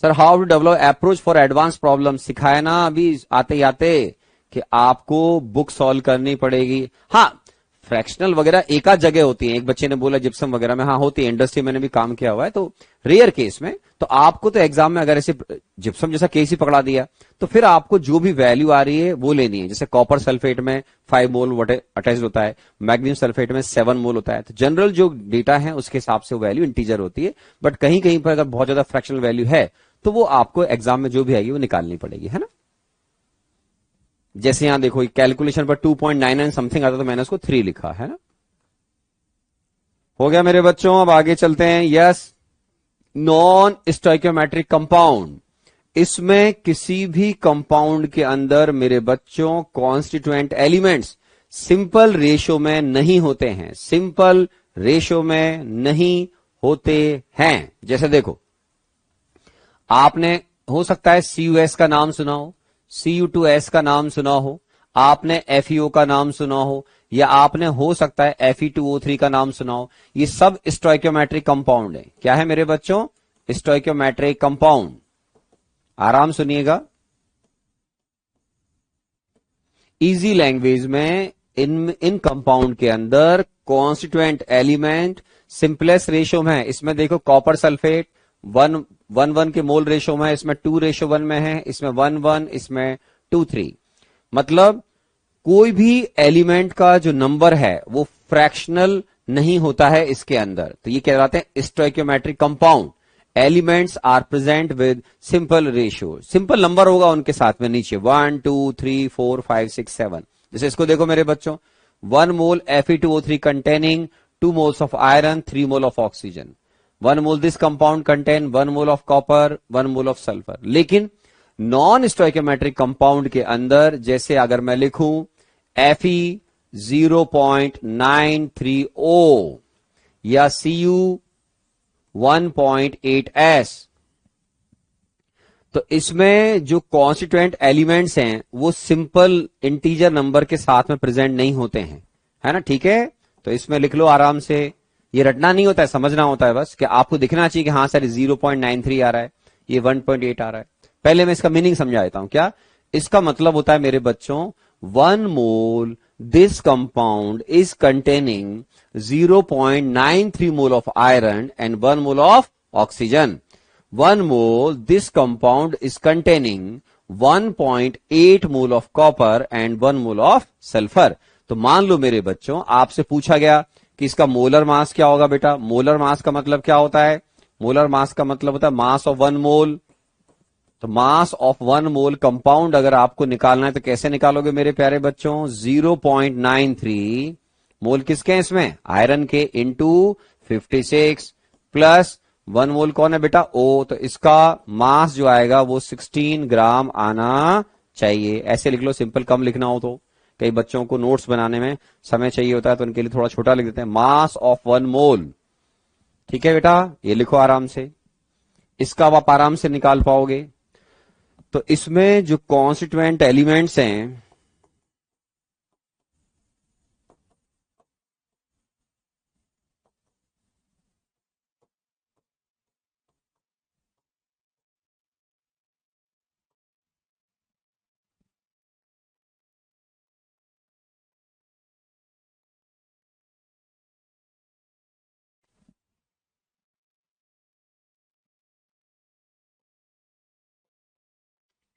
Sir how to develop approach for advance problem, सिखाया ना अभी आते ही आते कि आपको बुक सॉल्व करनी पड़ेगी। हाँ फ्रैक्शनल वगैरह एक आध जगह होती है, एक बच्चे ने बोला जिप्सम वगैरह में, हाँ होती है, इंडस्ट्री मैंने भी काम किया हुआ है, तो रेयर केस में। तो आपको तो एग्जाम में अगर ऐसे जिप्सम जैसा केस ही पकड़ा दिया तो फिर आपको जो भी वैल्यू आ रही है वो लेनी है। जैसे कॉपर सल्फेट में 5 मोल अटैच होता है, मैग्नीशियम सल्फेट में 7 मोल होता है, तो जनरल जो डेटा है उसके हिसाब से वैल्यू इंटीजर होती है। बट कहीं कहीं पर अगर बहुत ज्यादा फ्रैक्शनल वैल्यू है तो वो आपको एग्जाम में जो भी आएगी वो निकालनी पड़ेगी, है ना। जैसे यहां देखो कैलकुलेशन पर 2.99 समथिंग आता तो मैंने उसको 3 लिखा है ना। हो गया मेरे बच्चों, अब आगे चलते हैं। यस, नॉन स्टोइकियोमेट्रिक कंपाउंड, इसमें किसी भी कंपाउंड के अंदर मेरे बच्चों कॉन्स्टिट्यूएंट एलिमेंट्स सिंपल रेशो में नहीं होते हैं, सिंपल रेशो में नहीं होते हैं। जैसे देखो, आपने हो सकता है CuS का नाम सुना हो, Cu2S का नाम सुना हो, आपने FeO का नाम सुना हो, या आपने हो सकता है Fe2O3 का नाम सुना हो। ये सब स्टोइकियोमेट्रिक कंपाउंड है। क्या है मेरे बच्चों? Stoichiometric compound. आराम सुनिएगा, इजी लैंग्वेज में इन कंपाउंड के अंदर कॉन्स्टिट्यूएंट एलिमेंट सिंपलेस्ट रेशो में है। इसमें देखो कॉपर सल्फेट 1:1 के मोल रेशो में है, इसमें 2:1 में है, इसमें 1:1, इसमें 2:3। मतलब कोई भी एलिमेंट का जो नंबर है वो फ्रैक्शनल नहीं होता है इसके अंदर, तो ये कहलाते हैं stoichiometric compound. Elements are present with simple ratio, simple number होगा उनके साथ में नीचे 1 2 3 4 5 6 7। जैसे इसको देखो मेरे बच्चों, 1 मोल Fe2O3 containing 2 moles of iron, 3 mole of oxygen। 1 mole this compound contain 1 mole of copper, 1 mole of sulfur। लेकिन नॉन स्टोइकियोमेट्रिक कंपाउंड के अंदर जैसे अगर मैं लिखूं Fe 0.930 या Cu 1.8s, तो इसमें जो कॉन्स्टिट्यूएंट एलिमेंट्स हैं वो सिंपल इंटीजर नंबर के साथ में प्रेजेंट नहीं होते हैं, है ना। ठीक है, तो इसमें लिख लो आराम से। ये रटना नहीं होता है, समझना होता है बस, कि आपको दिखना चाहिए कि हाँ सर 0.93 आ रहा है, ये 1.8 आ रहा है। पहले मैं इसका मीनिंग समझा देता हूं। क्या इसका मतलब होता है मेरे बच्चों? 1 mole this compound is containing 0.93 mole of iron and 1 mole of oxygen. 1 mole this compound is containing 1.8 mole of copper and 1 mole of sulfur। तो मान लो मेरे बच्चों आपसे पूछा गया कि इसका मोलर मास क्या होगा। बेटा मोलर मास का मतलब क्या होता है? मोलर मास का मतलब होता है मास ऑफ 1 मोल। तो मास ऑफ 1 मोल कंपाउंड अगर आपको निकालना है तो कैसे निकालोगे मेरे प्यारे बच्चों? 0.93 मोल किसके हैं इसमें? आयरन के, इंटू 56 प्लस 1 मोल कौन है बेटा? O। तो इसका मास जो आएगा वो 16 ग्राम आना चाहिए। ऐसे लिख लो, सिंपल कम लिखना हो तो। कई बच्चों को नोट्स बनाने में समय चाहिए होता है तो उनके लिए थोड़ा छोटा लिख देते हैं, मास ऑफ 1 मोल। ठीक है बेटा, ये लिखो आराम से, इसका आप आराम से निकाल पाओगे। तो इसमें जो कॉन्स्टिट्यूएंट एलिमेंट्स हैं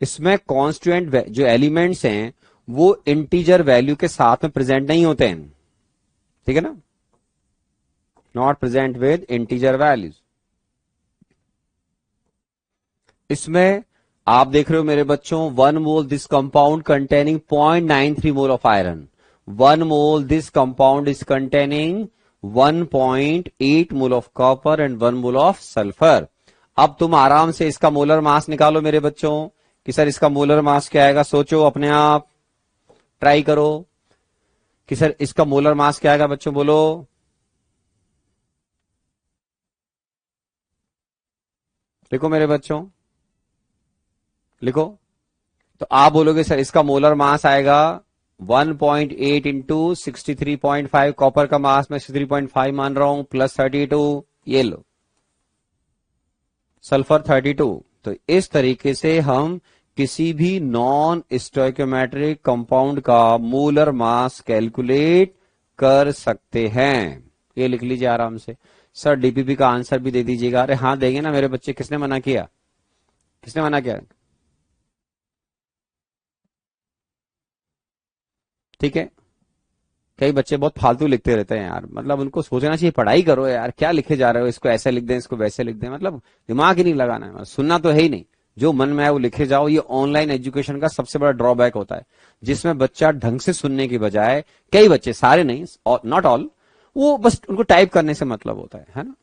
इसमें कॉन्स्टिट्यूएंट जो एलिमेंट्स हैं वो इंटीजर वैल्यू के साथ में प्रेजेंट नहीं होते हैं। ठीक है ना, not present with integer values. इसमें आप देख रहे हो मेरे बच्चों 1 mole this compound containing 0.93 mole of iron, 1 mole this compound is containing 1.8 mole of copper and 1 mole of sulphur. अब तुम आराम से इसका मोलर मास निकालो मेरे बच्चों कि सर इसका मोलर मास क्या आएगा। सोचो अपने आप, ट्राई करो कि सर इसका मोलर मास क्या आएगा। बच्चों बोलो, लिखो मेरे बच्चों, लिखो। तो आप बोलोगे सर इसका मोलर मास आएगा 1.8 इंटू 63.5, कॉपर का मास मैं 63.5 मान रहा हूं, प्लस 32, ये लो सल्फर 32। तो इस तरीके से हम किसी भी नॉन स्टोइकियोमेट्रिक कंपाउंड का मोलर मास कैलकुलेट कर सकते हैं। ये लिख लीजिए आराम से। सर डीपीपी का आंसर भी दे दीजिएगा। अरे हाँ देंगे ना मेरे बच्चे, किसने मना किया? किसने मना किया? ठीक है, कई बच्चे बहुत फालतू लिखते रहते हैं यार, मतलब उनको सोचना चाहिए पढ़ाई करो यार, क्या लिखे जा रहे हो, इसको ऐसे लिख दें, इसको वैसे लिख दें, मतलब दिमाग ही नहीं लगाना है, सुनना तो है ही नहीं। जो मन में आए वो लिखे जाओ। ये ऑनलाइन एजुकेशन का सबसे बड़ा ड्रॉबैक होता है, जिसमें बच्चा ढंग से सुनने की बजाय, कई बच्चे, सारे नहीं, नॉट ऑल, वो बस उनको टाइप करने से मतलब होता है ना।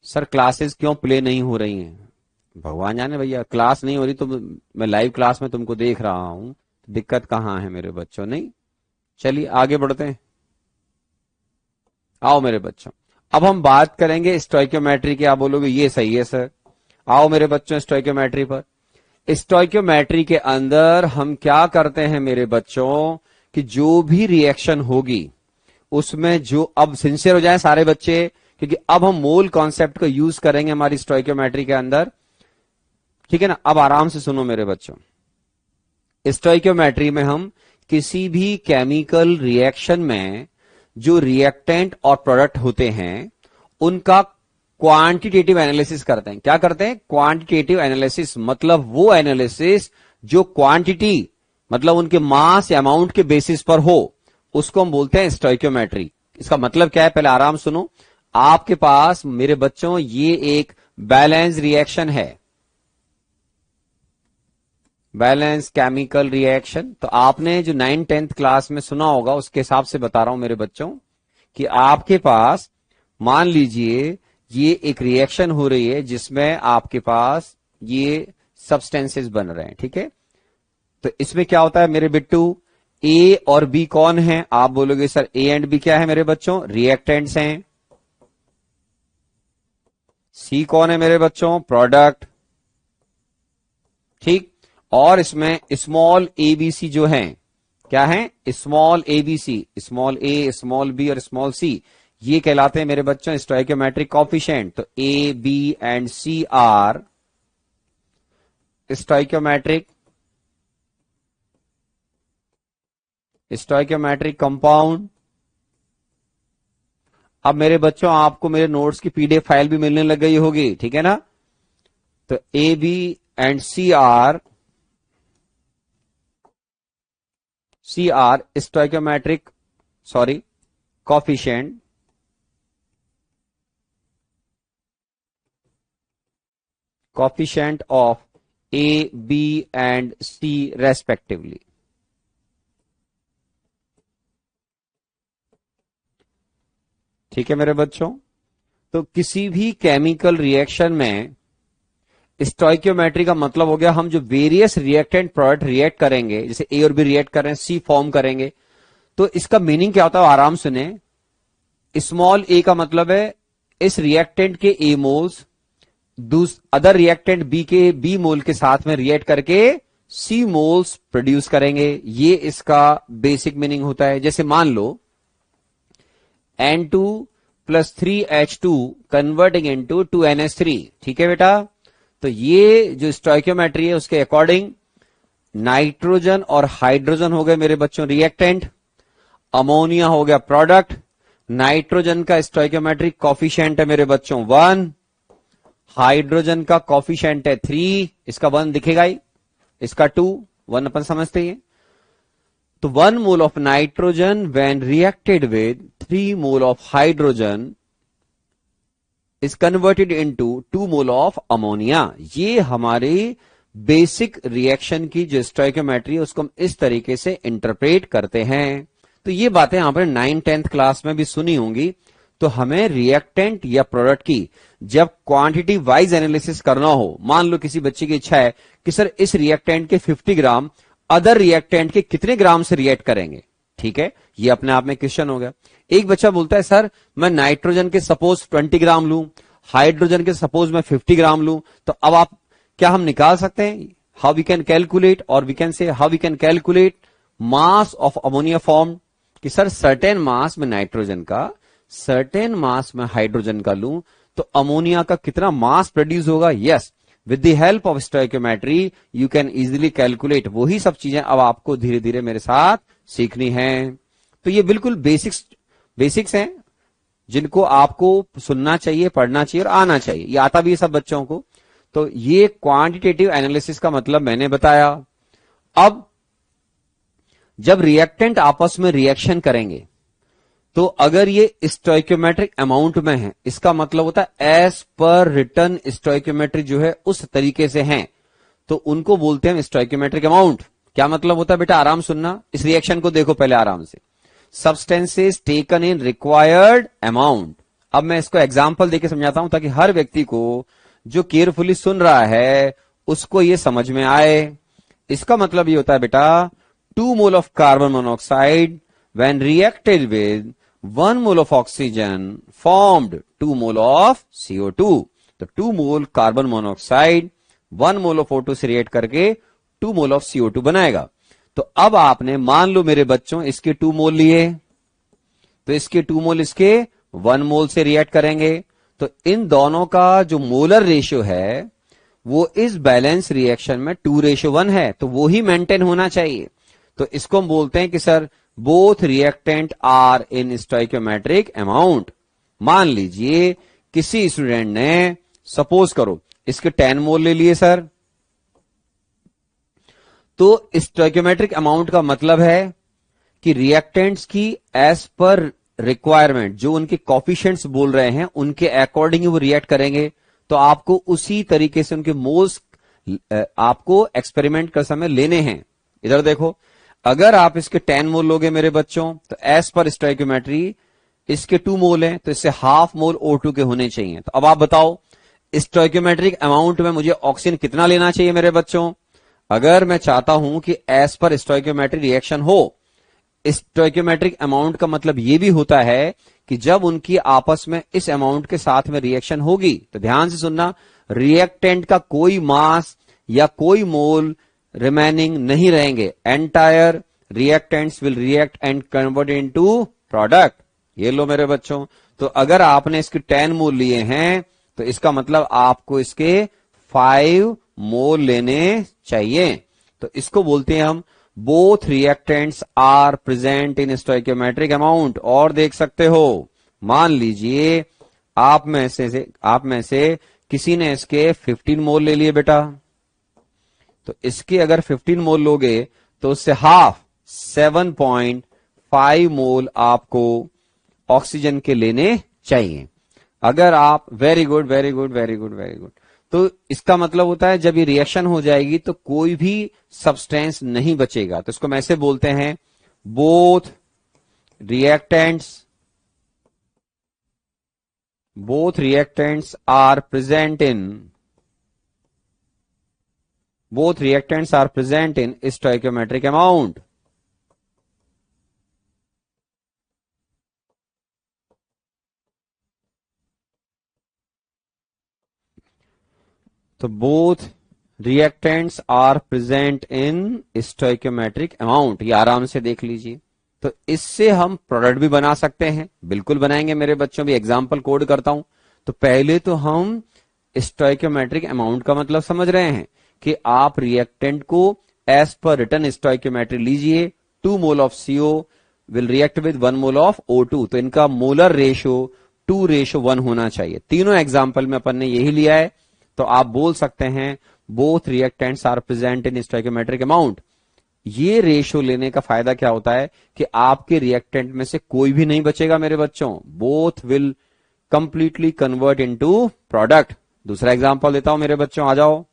सर क्लासेस क्यों प्ले नहीं हो रही हैं? भगवान जाने भैया, क्लास नहीं हो रही तो मैं लाइव क्लास में तुमको देख रहा हूं, दिक्कत कहाँ है मेरे बच्चों? नहीं, चलिए आगे बढ़ते हैं। आओ मेरे बच्चों, अब हम बात करेंगे स्टोइकियोमेट्री की। आप बोलोगे ये सही है सर। आओ मेरे बच्चों स्टोइकियोमेट्री पर। स्टोइकियोमेट्री के अंदर हम क्या करते हैं मेरे बच्चों, कि जो भी रिएक्शन होगी उसमें जो, अब सिंसियर हो जाए सारे बच्चे, क्योंकि अब हम मोल कॉन्सेप्ट को यूज करेंगे हमारी स्टोइकियोमेट्री के अंदर, ठीक है ना। अब आराम से सुनो मेरे बच्चों, स्टोइकियोमेट्री में हम किसी भी केमिकल रिएक्शन में जो रिएक्टेंट और प्रोडक्ट होते हैं उनका क्वांटिटेटिव एनालिसिस करते हैं। क्या करते हैं? क्वांटिटेटिव एनालिसिस, मतलब वो एनालिसिस जो क्वांटिटी, मतलब उनके मास या अमाउंट के बेसिस पर हो, उसको हम बोलते हैं स्टोइकियोमेट्री। इसका मतलब क्या है, पहले आराम सुनो। आपके पास मेरे बच्चों ये एक बैलेंस रिएक्शन है, बैलेंस केमिकल रिएक्शन। तो आपने जो 9th-10th क्लास में सुना होगा उसके हिसाब से बता रहा हूं मेरे बच्चों, कि आपके पास मान लीजिए ये एक रिएक्शन हो रही है जिसमें आपके पास ये सब्सटेंसेस बन रहे हैं, ठीक है। तो इसमें क्या होता है मेरे बिट्टू, ए और बी कौन है? आप बोलोगे सर ए एंड बी क्या है मेरे बच्चों? रिएक्टेंट्स हैं। सी कौन है मेरे बच्चों? प्रोडक्ट, ठीक। और इसमें स्मॉल ए बी सी जो है, क्या है? Small a b c, small a, small b और स्मॉल सी, ये कहलाते हैं मेरे बच्चों स्टोइकियोमेट्रिक कोएफिशिएंट। तो a b and c are stoichiometric compound. अब मेरे बच्चों आपको मेरे नोट्स की पीडीएफ फाइल भी मिलने लग गई होगी, ठीक है ना। तो a b and c are stoichiometric, sorry, coefficient of a b and c respectively. ठीक है मेरे बच्चों। तो किसी भी केमिकल रिएक्शन में स्टोइकियोमेट्री का मतलब हो गया, हम जो वेरियस रिएक्टेंट प्रोडक्ट रिएक्ट करेंगे, जैसे ए और बी रिएक्ट कर रहे हैं, सी फॉर्म करेंगे, तो इसका मीनिंग क्या होता है? आराम सुने। स्मॉल ए का मतलब है इस रिएक्टेंट के ए मोल्स अदर रिएक्टेंट बी के बी मोल के साथ में रिएक्ट करके सी मोल्स प्रोड्यूस करेंगे। ये इसका बेसिक मीनिंग होता है। जैसे मान लो N2 plus 3H2 converting into 2NH3, ठीक है बेटा। तो ये जो स्टोइकियोमेट्री है उसके अकॉर्डिंग नाइट्रोजन और हाइड्रोजन हो गए मेरे बच्चों रिएक्टेंट, अमोनिया हो गया प्रोडक्ट। नाइट्रोजन का स्टोइकियोमेट्रिक कोएफिशिएंट है मेरे बच्चों 1, हाइड्रोजन का कोएफिशिएंट है 3, इसका 1 दिखेगा ही, इसका 2, 1 अपन समझते हैं। तो 1 mole of nitrogen when reacted with 3 mole of hydrogen is converted into 2 mole of ammonia. ये हमारी बेसिक रिएक्शन की जो स्टोइकियोमेट्री है उसको हम इस तरीके से इंटरप्रेट करते हैं। तो ये बातें यहां पर 9th-10th क्लास में भी सुनी होंगी। तो हमें रिएक्टेंट या प्रोडक्ट की जब क्वांटिटी वाइज एनालिसिस करना हो, मान लो किसी बच्चे की इच्छा है कि सर इस रिएक्टेंट के 50 ग्राम अदर रिएक्टेंट के कितने ग्राम से रिएक्ट करेंगे, ठीक है, ये अपने आप में क्वेश्चन हो गया। एक बच्चा बोलता है सर मैं नाइट्रोजन के सपोज 20 ग्राम लूं, हाइड्रोजन के सपोज मैं 50 ग्राम लूं, तो अब आप क्या हम निकाल सकते हैं हाउ वी कैन कैलकुलेट, और we can say how we can calculate mass of ammonia form, कि सर सर्टेन मास में नाइट्रोजन का, सर्टेन मास में हाइड्रोजन का लूं तो अमोनिया का कितना मास प्रोड्यूस होगा। Yes, with the help of stoichiometry you can easily calculate. वही सब चीजें अब आपको धीरे धीरे मेरे साथ सीखनी है। तो ये बिल्कुल बेसिक्स हैं जिनको आपको सुनना चाहिए, पढ़ना चाहिए और आना चाहिए। ये आता भी है सब बच्चों को। तो ये क्वांटिटेटिव एनालिसिस का मतलब मैंने बताया। अब जब रिएक्टेंट आपस में रिएक्शन करेंगे तो अगर ये स्टोइकोमेट्रिक अमाउंट में है, इसका मतलब होता है एज पर रिटर्न स्टोइकोमेट्री जो है उस तरीके से है, तो उनको बोलते हैं स्टोइकोमेट्रिक अमाउंट। क्या मतलब होता है बेटा, आराम सुनना, इस रिएक्शन को देखो पहले आराम से। Substances taken in required amount. अब मैं इसको एग्जांपल देके समझाता हूं ताकि हर व्यक्ति को जो केयरफुली सुन रहा है उसको ये समझ में आए। इसका मतलब ये होता है बेटा, 2 mole of carbon monoxide when reacted with 1 mole of oxygen formed 2 mole of CO2। तो 2 mole carbon monoxide 1 mole of O2 से रिएक्ट करके 2 मोल ऑफ CO2 बनाएगा। तो अब आपने मान लो मेरे बच्चों इसके 2 मोल लिए, तो इसके 2 मोल इसके 1 मोल से रिएक्ट करेंगे, तो इन दोनों का जो मोलर रेशियो है वो इस बैलेंस रिएक्शन में 2:1 है, तो वो ही मेंटेन होना चाहिए। तो इसको हम बोलते हैं कि sir both reactant are in stoichiometric amount. मान लीजिए किसी स्टूडेंट ने सपोज करो इसके 10 मोल ले लिए सर, तो स्टोइकोमेट्रिक अमाउंट का मतलब है कि रिएक्टेंट्स की एज पर रिक्वायरमेंट जो उनके कॉफिशिएंट्स बोल रहे हैं उनके अकॉर्डिंग वो रिएक्ट करेंगे, तो आपको उसी तरीके से उनके मोल्स आपको एक्सपेरिमेंट कर समय लेने हैं। इधर देखो, अगर आप इसके 10 मोल लोगे मेरे बच्चों, तो एज पर स्टोइकोमेट्री इसके 2 मोल हैं, तो इससे हाफ मोल O2 के होने चाहिए। तो अब आप बताओ स्टोइकोमेट्रिक अमाउंट में मुझे ऑक्सीजन कितना लेना चाहिए मेरे बच्चों। अगर मैं चाहता हूं कि एज पर स्टोइकोमेट्रिक रिएक्शन हो, स्टोइकोमेट्रिक अमाउंट का मतलब यह भी होता है कि जब उनकी आपस में इस अमाउंट के साथ में रिएक्शन होगी, तो ध्यान से सुनना, रिएक्टेंट का कोई मास या कोई मोल रिमेनिंग नहीं रहेंगे। Entire reactants will react and convert into product. ये लो मेरे बच्चों, तो अगर आपने इसके 10 मोल लिए हैं तो इसका मतलब आपको इसके 5 मोल लेने चाहिए। तो इसको बोलते हैं हम both reactants are present in stoichiometric amount. और देख सकते हो, मान लीजिए आप में से किसी ने इसके 15 मोल ले लिए बेटा, तो इसके अगर 15 मोल लोगे तो उससे हाफ 7.5 मोल आपको ऑक्सीजन के लेने चाहिए। अगर आप very good very good very good very good, तो इसका मतलब होता है जब ये रिएक्शन हो जाएगी तो कोई भी सब्सटेंस नहीं बचेगा। तो इसको हम ऐसे बोलते हैं both reactants are present in stoichiometric amount. तो both reactants are present in stoichiometric amount, ये आराम से देख लीजिए। तो इससे हम प्रोडक्ट भी बना सकते हैं, बिल्कुल बनाएंगे मेरे बच्चों, भी एग्जांपल कोड करता हूं। तो पहले तो हम स्टोइकोमेट्रिक अमाउंट का मतलब समझ रहे हैं कि आप रिएक्टेंट को एज पर रिटर्न स्टोइकोमेट्री लीजिए। 2 mole of CO will react with 1 mole of O2, तो इनका मोलर रेशियो 2:1 होना चाहिए। तीनों एग्जाम्पल में अपन ने यही लिया है, तो आप बोल सकते हैं both reactants are present in stoichiometric amount. ये रेशियो लेने का फायदा क्या होता है कि आपके रिएक्टेंट में से कोई भी नहीं बचेगा मेरे बच्चों, both will completely convert into product. दूसरा एग्जांपल देता हूं मेरे बच्चों, आ जाओ।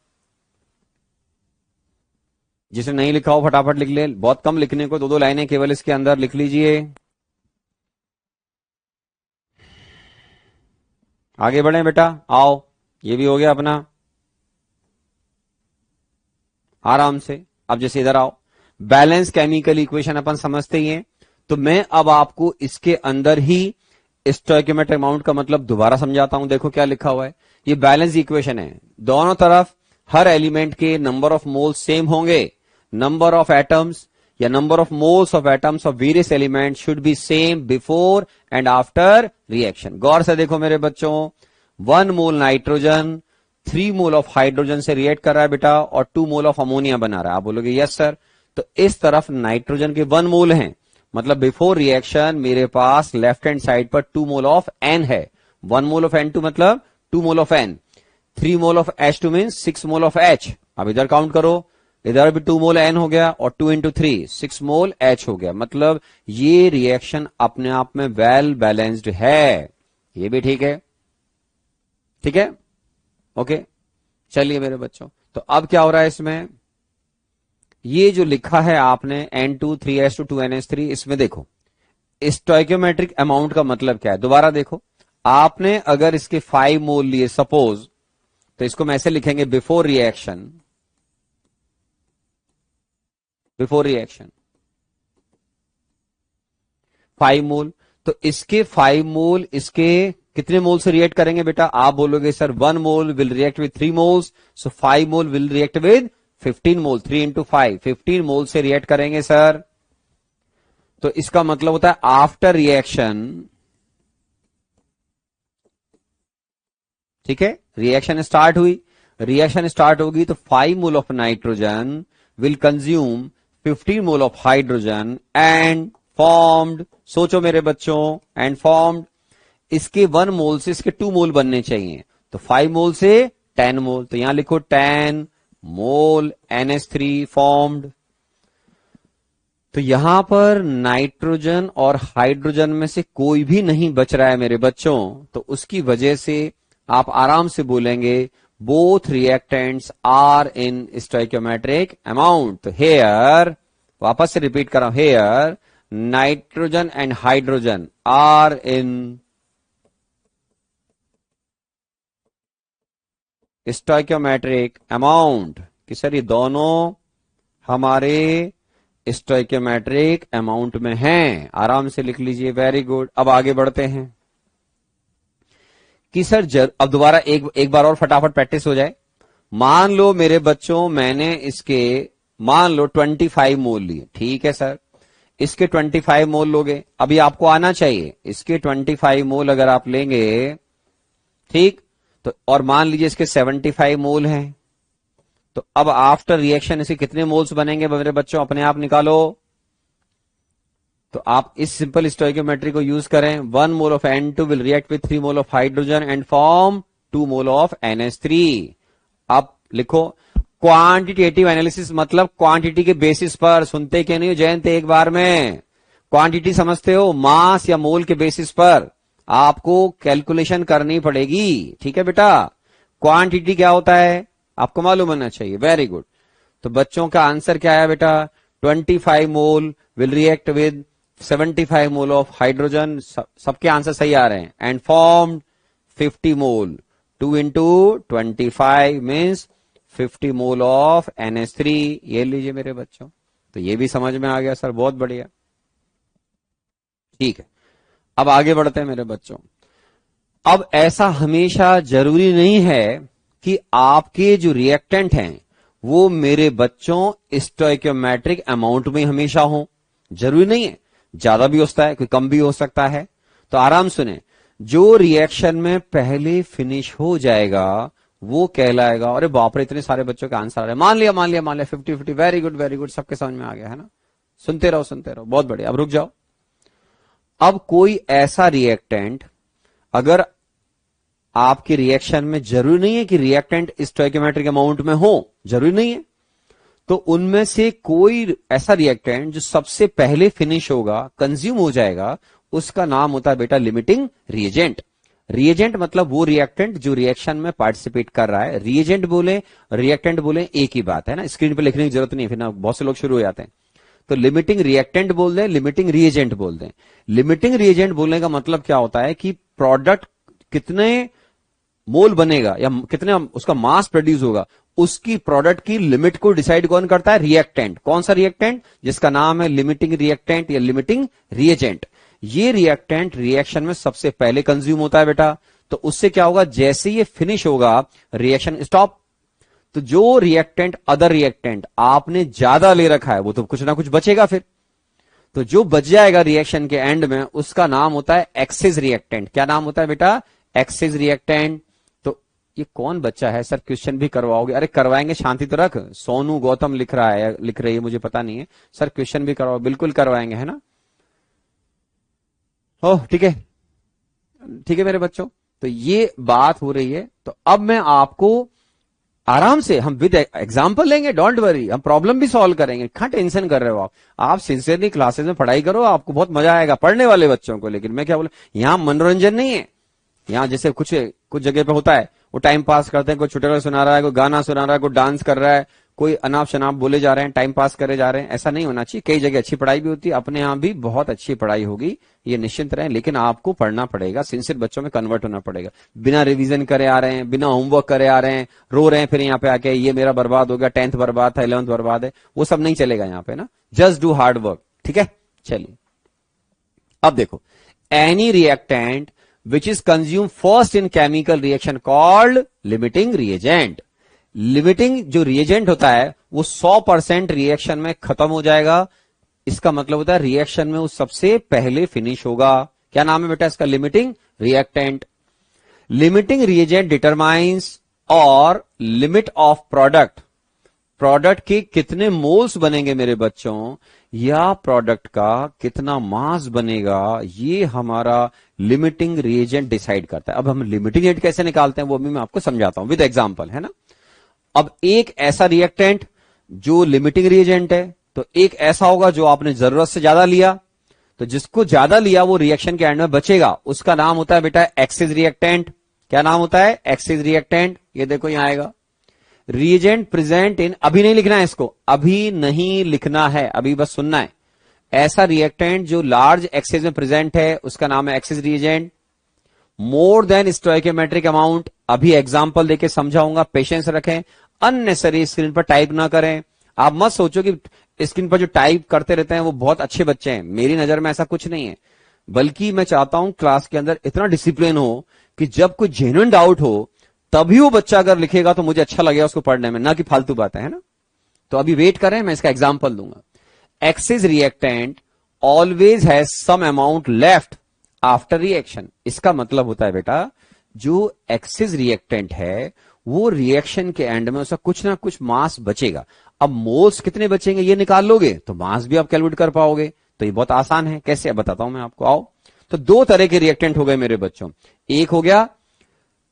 जिसे नहीं लिखा हो फटाफट लिख ले, बहुत कम लिखने को, 2-2 लाइनें केवल इसके अंदर लिख लीजिए। आगे बढ़े बेटा, आओ, ये भी हो गया अपना, आराम से। अब जैसे इधर आओ, बैलेंस केमिकल इक्वेशन अपन समझते ही हैं, तो मैं अब आपको इसके अंदर ही स्टोइकोमेट्रिक अमाउंट का मतलब दोबारा समझाता हूं। देखो क्या लिखा हुआ है, ये बैलेंस इक्वेशन है, दोनों तरफ हर एलिमेंट के नंबर ऑफ मोल्स सेम होंगे, नंबर ऑफ एटम्स या number of moles of atoms of various element should be same before and after reaction. गौर से देखो मेरे बच्चों, 1 mole nitrogen 3 mole of hydrogen से रिएक्ट कर रहा है बेटा और 2 मोल ऑफ अमोनिया बना रहा है। आप बोलोगे यस सर, तो इस तरफ नाइट्रोजन के 1 मोल हैं, मतलब बिफोर रिएक्शन मेरे पास लेफ्ट हैंड साइड पर 2 मोल ऑफ N है। 1 मोल ऑफ N2 मतलब 2 mole of N, 3 mole of H2 mean 6 mole of H। अब इधर काउंट करो, इधर भी 2 मोल N हो गया और 2 इंटू 3 6 मोल H हो गया। मतलब ये रिएक्शन अपने आप में वेल बैलेंस्ड है। ये भी ठीक है, ठीक है, ओके। चलिए मेरे बच्चों, तो अब क्या हो रहा है इसमें, ये जो लिखा है आपने N2 3s2 2ns3, इसमें देखो स्टोइकोमेट्रिक अमाउंट का मतलब क्या है, दोबारा देखो। आपने अगर इसके 5 मोल लिए सपोज, तो इसको हम ऐसे लिखेंगे बिफोर रिएक्शन, बिफोर रिएक्शन 5 मोल। तो इसके 5 मोल इसके कितने मोल से रिएक्ट करेंगे बेटा, आप बोलोगे sir 1 mole will react with 3 moles, so 5 mole will react with 15 mole, 3 into 5 15 मोल से रिएक्ट करेंगे सर। तो इसका मतलब होता है आफ्टर रिएक्शन, ठीक है, रिएक्शन स्टार्ट हुई, रिएक्शन स्टार्ट होगी तो 5 mole of nitrogen will consume 15 mole of hydrogen and formed, सोचो मेरे बच्चों, एंड फॉर्म्ड, इसके 1 मोल से इसके 2 मोल बनने चाहिए, तो 5 मोल से 10 मोल, तो यहां लिखो 10 मोल NH3 फॉर्म्ड। तो यहां पर नाइट्रोजन और हाइड्रोजन में से कोई भी नहीं बच रहा है मेरे बच्चों, तो उसकी वजह से आप आराम से बोलेंगे both reactants are in stoichiometric amount. तो हेयर, वापस से रिपीट कर रहा हूं, here nitrogen and hydrogen are in stoichiometric amount, कि सर ये दोनों हमारे स्टोइकोमेट्रिक अमाउंट में हैं, आराम से लिख लीजिए, वेरी गुड। अब आगे बढ़ते हैं कि सर अब दोबारा एक बार और फटाफट प्रैक्टिस हो जाए। मान लो मेरे बच्चों मैंने इसके मान लो 25 मोल लिए, ठीक है सर, इसके 25 मोल लोगे, अभी आपको आना चाहिए इसके 25 मोल अगर आप लेंगे, ठीक, तो और मान लीजिए इसके 75 मोल हैं, तो अब आफ्टर रिएक्शन इसके कितने मोल्स बनेंगे मेरे बच्चों, अपने आप निकालो। तो आप इस सिंपल स्टोइकोमेट्री को यूज करें, 1 mole of N2 will react with 3 mole of hydrogen and form 2 mole of NH3। अब लिखो क्वांटिटेटिव एनालिसिस, मतलब क्वांटिटी के बेसिस पर, सुनते क्यों नहीं हो जयंत एक बार में, क्वांटिटी समझते हो, मास या मोल के बेसिस पर आपको कैलकुलेशन करनी पड़ेगी, ठीक है बेटा। क्वांटिटी क्या होता है आपको मालूम होना चाहिए, वेरी गुड। तो बच्चों का आंसर क्या है बेटा, 25 mole will react with 75 mole of hydrogen, सबके आंसर सही आ रहे हैं, and form 50 mole, 2 into 25 means 50 mole of NH3। ये लीजिए मेरे बच्चों, तो ये भी समझ में आ गया सर, बहुत बढ़िया, ठीक है। अब आगे बढ़ते हैं मेरे बच्चों। अब ऐसा हमेशा जरूरी नहीं है कि आपके जो रिएक्टेंट हैं वो मेरे बच्चों स्टोइकोमेट्रिक अमाउंट में हमेशा हो, जरूरी नहीं है, ज्यादा भी हो सकता है, कोई कम भी हो सकता है। तो आराम सुने, जो रिएक्शन में पहले फिनिश हो जाएगा वो कहलाएगा, अरे बाप रे इतने सारे बच्चों के आंसर आ रहे हैं, मान लिया मान लिया मान लिया, 50-50, वेरी गुड वेरी गुड, सबके समझ में आ गया है ना, सुनते रहो, बहुत बढ़िया। अब रुक जाओ, अब कोई ऐसा रिएक्टेंट अगर आपके रिएक्शन में, जरूरी नहीं है कि रिएक्टेंट स्टोइकोमेट्रिक अमाउंट में हो, जरूरी नहीं है, तो उनमें से कोई ऐसा रिएक्टेंट जो सबसे पहले फिनिश होगा, कंज्यूम हो जाएगा, उसका नाम होता है बेटा लिमिटिंग रिएजेंट। रिएजेंट मतलब वो रिएक्टेंट जो रिएक्शन में पार्टिसिपेट कर रहा है, रिएजेंट बोले रिएक्टेंट बोले एक ही बात है ना, स्क्रीन पे लिखने की जरूरत नहीं है, फिर ना बहुत से लोग शुरू हो जाते हैं। तो लिमिटिंग रिएक्टेंट बोल दें, लिमिटिंग रिएजेंट बोल दें। लिमिटिंग रिएजेंट बोलने का मतलब क्या होता है कि प्रोडक्ट कितने मोल बनेगा या कितने उसका मास प्रोड्यूस होगा, उसकी प्रोडक्ट की लिमिट को डिसाइड कौन करता है, रिएक्टेंट। कौन सा रिएक्टेंट, जिसका नाम है लिमिटिंग रिएक्टेंट या लिमिटिंग रिएजेंट। ये रिएक्टेंट रिएक्शन में सबसे पहले कंज्यूम होता है बेटा, तो उससे क्या होगा, जैसे ये फिनिश होगा रिएक्शन स्टॉप। तो जो रिएक्टेंट अदर रिएक्टेंट आपने ज्यादा ले रखा है वो तो कुछ ना कुछ बचेगा फिर, तो जो बच जाएगा रिएक्शन के एंड में उसका नाम होता है एक्सेस रिएक्टेंट। क्या नाम होता है बेटा, एक्सेस रिएक्टेंट। तो ये कौन बच्चा है सर, क्वेश्चन भी करवाओगे, अरे करवाएंगे, शांति तो रख, सोनू गौतम लिख रहा है, लिख रही है, मुझे पता नहीं है सर, क्वेश्चन भी करवाओ, बिल्कुल करवाएंगे, है ना। ओह ठीक है, ठीक है मेरे बच्चों, तो ये बात हो रही है। तो अब मैं आपको आराम से हम विद एग्जाम्पल लेंगे, डोंट वरी, हम प्रॉब्लम भी सॉल्व करेंगे। कहाँ टेंशन कर रहे हो आप सिंसियरली क्लासेस में पढ़ाई करो, आपको बहुत मजा आएगा पढ़ने वाले बच्चों को। लेकिन मैं क्या बोला, यहाँ मनोरंजन नहीं है। यहाँ जैसे कुछ कुछ जगह पे होता है, वो टाइम पास करते हैं, कोई चुटकुला सुना रहा है, कोई गाना सुना रहा है, कोई डांस कर रहा है, कोई अनाप शनाप बोले जा रहे हैं, टाइम पास करे जा रहे हैं। ऐसा नहीं होना चाहिए। कई जगह अच्छी पढ़ाई भी होती है, अपने यहाँ भी बहुत अच्छी पढ़ाई होगी, ये निश्चिंत रहें। लेकिन आपको पढ़ना पड़ेगा, सिंसियर बच्चों में कन्वर्ट होना पड़ेगा। बिना रिवीजन करे आ रहे हैं, बिना होमवर्क करे आ रहे हैं, रो रहे हैं फिर यहाँ पे आके ये मेरा बर्बाद हो गया, 10th बर्बाद था, 11th बर्बाद है, वो सब नहीं चलेगा यहाँ पे ना। जस्ट डू हार्ड वर्क, ठीक है। चलिए अब देखो, any reactant which is consumed first in chemical reaction called limiting reagent। Limiting जो रिएजेंट होता है वो 100% रिएक्शन में खत्म हो जाएगा। इसका मतलब होता है रिएक्शन में वो सबसे पहले फिनिश होगा। क्या नाम है बेटा इसका? Limiting reactant. Limiting reagent determines और लिमिट ऑफ प्रोडक्ट। प्रोडक्ट के कितने मोल्स बनेंगे मेरे बच्चों, या प्रोडक्ट का कितना मास बनेगा, ये हमारा लिमिटिंग रिएजेंट डिसाइड करता है। अब हम लिमिटिंग रेट कैसे निकालते हैं वो भी मैं आपको समझाता हूं विद एग्जांपल, है ना। अब एक ऐसा रिएक्टेंट जो लिमिटिंग रिएजेंट है, तो एक ऐसा होगा जो आपने जरूरत से ज्यादा लिया, तो जिसको ज्यादा लिया वो रिएक्शन के एंड में बचेगा, उसका नाम होता है बेटा एक्सिस रिएक्टेंट। क्या नाम होता है? Axis reactant. ये देखो यहां आएगा रिएजेंट प्रेजेंट इन, अभी नहीं लिखना है इसको, अभी नहीं लिखना है, अभी बस सुनना है। ऐसा रिएक्टेंट जो लार्ज एक्सिस में प्रेजेंट है उसका नाम है axis reagent. More than stoichiometric amount, अभी एग्जांपल देके समझाऊंगा, पेशेंस रखें। अननेसेसरी स्क्रीन पर टाइप ना करें। आप मत सोचो कि स्क्रीन पर जो टाइप करते रहते हैं वो बहुत अच्छे बच्चे हैं, मेरी नजर में ऐसा कुछ नहीं है। बल्कि मैं चाहता हूं क्लास के अंदर इतना डिसिप्लिन हो कि जब कोई जेन्युइन डाउट हो तभी वो बच्चा अगर लिखेगा तो मुझे अच्छा लगेगा उसको पढ़ने में, ना कि फालतू बातें, है ना। तो अभी वेट करें, मैं इसका एग्जांपल दूंगा। Excess reactant always has some amount left after reaction. इसका मतलब होता है बेटा जो एक्सिस रिएक्टेंट है वो रिएक्शन के एंड में उसका कुछ ना कुछ मास बचेगा। अब मोल्स कितने बचेंगे ये निकाल लोगे तो मास भी आप कैलकुलेट कर पाओगे। तो ये बहुत आसान है, कैसे अब बताता हूं मैं आपको, आओ। तो दो तरह के रिएक्टेंट हो गए मेरे बच्चों, एक हो गया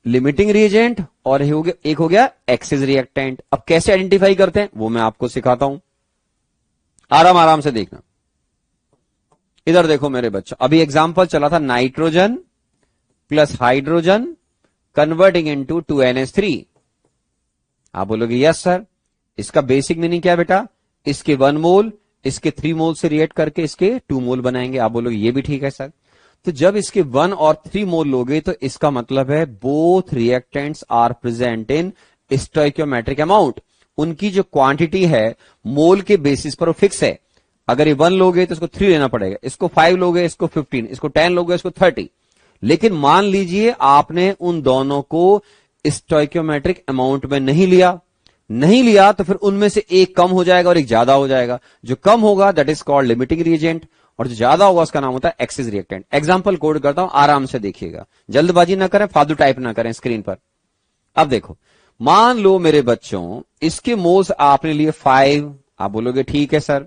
लिमिटिंग रिएजेंट और एक हो गया एक्सिस रिएक्टेंट। अब कैसे आइडेंटिफाई करते हैं वो मैं आपको सिखाता हूं, आराम आराम से देखना। इधर देखो मेरे बच्चों, अभी एग्जांपल चला था nitrogen plus hydrogen converting into 2NH3। आप बोलोगे यस सर, इसका बेसिक मीनिंग क्या है बेटा? इसके 1 मोल इसके 3 मोल से रिएक्ट करके इसके 2 मोल बनाएंगे। आप बोलोगे ये भी ठीक है सर। तो जब इसके 1 और 3 मोल लोगे तो इसका मतलब है both reactants are present in stoichiometric amount. उनकी जो क्वांटिटी है मोल के बेसिस पर वो फिक्स है। अगर ये 1 लोगे तो इसको 3 लेना पड़ेगा, इसको 5 लोगे इसको 15, इसको 10 लोगे इसको 30। लेकिन मान लीजिए आपने उन दोनों को स्टोइकियोमेट्रिक अमाउंट में नहीं लिया तो फिर उनमें से एक कम हो जाएगा और एक ज्यादा हो जाएगा। जो कम होगा that is called limiting reagent और जो ज्यादा होगा उसका नाम होता है एक्सिस रिएक्टेंट। एग्जांपल कोड करता हूं, आराम से देखिएगा, जल्दबाजी ना करें, फालतू टाइप ना करें स्क्रीन पर। अब देखो, मान लो मेरे बच्चों इसके मोल्स आपने लिए 5, आप बोलोगे ठीक है सर।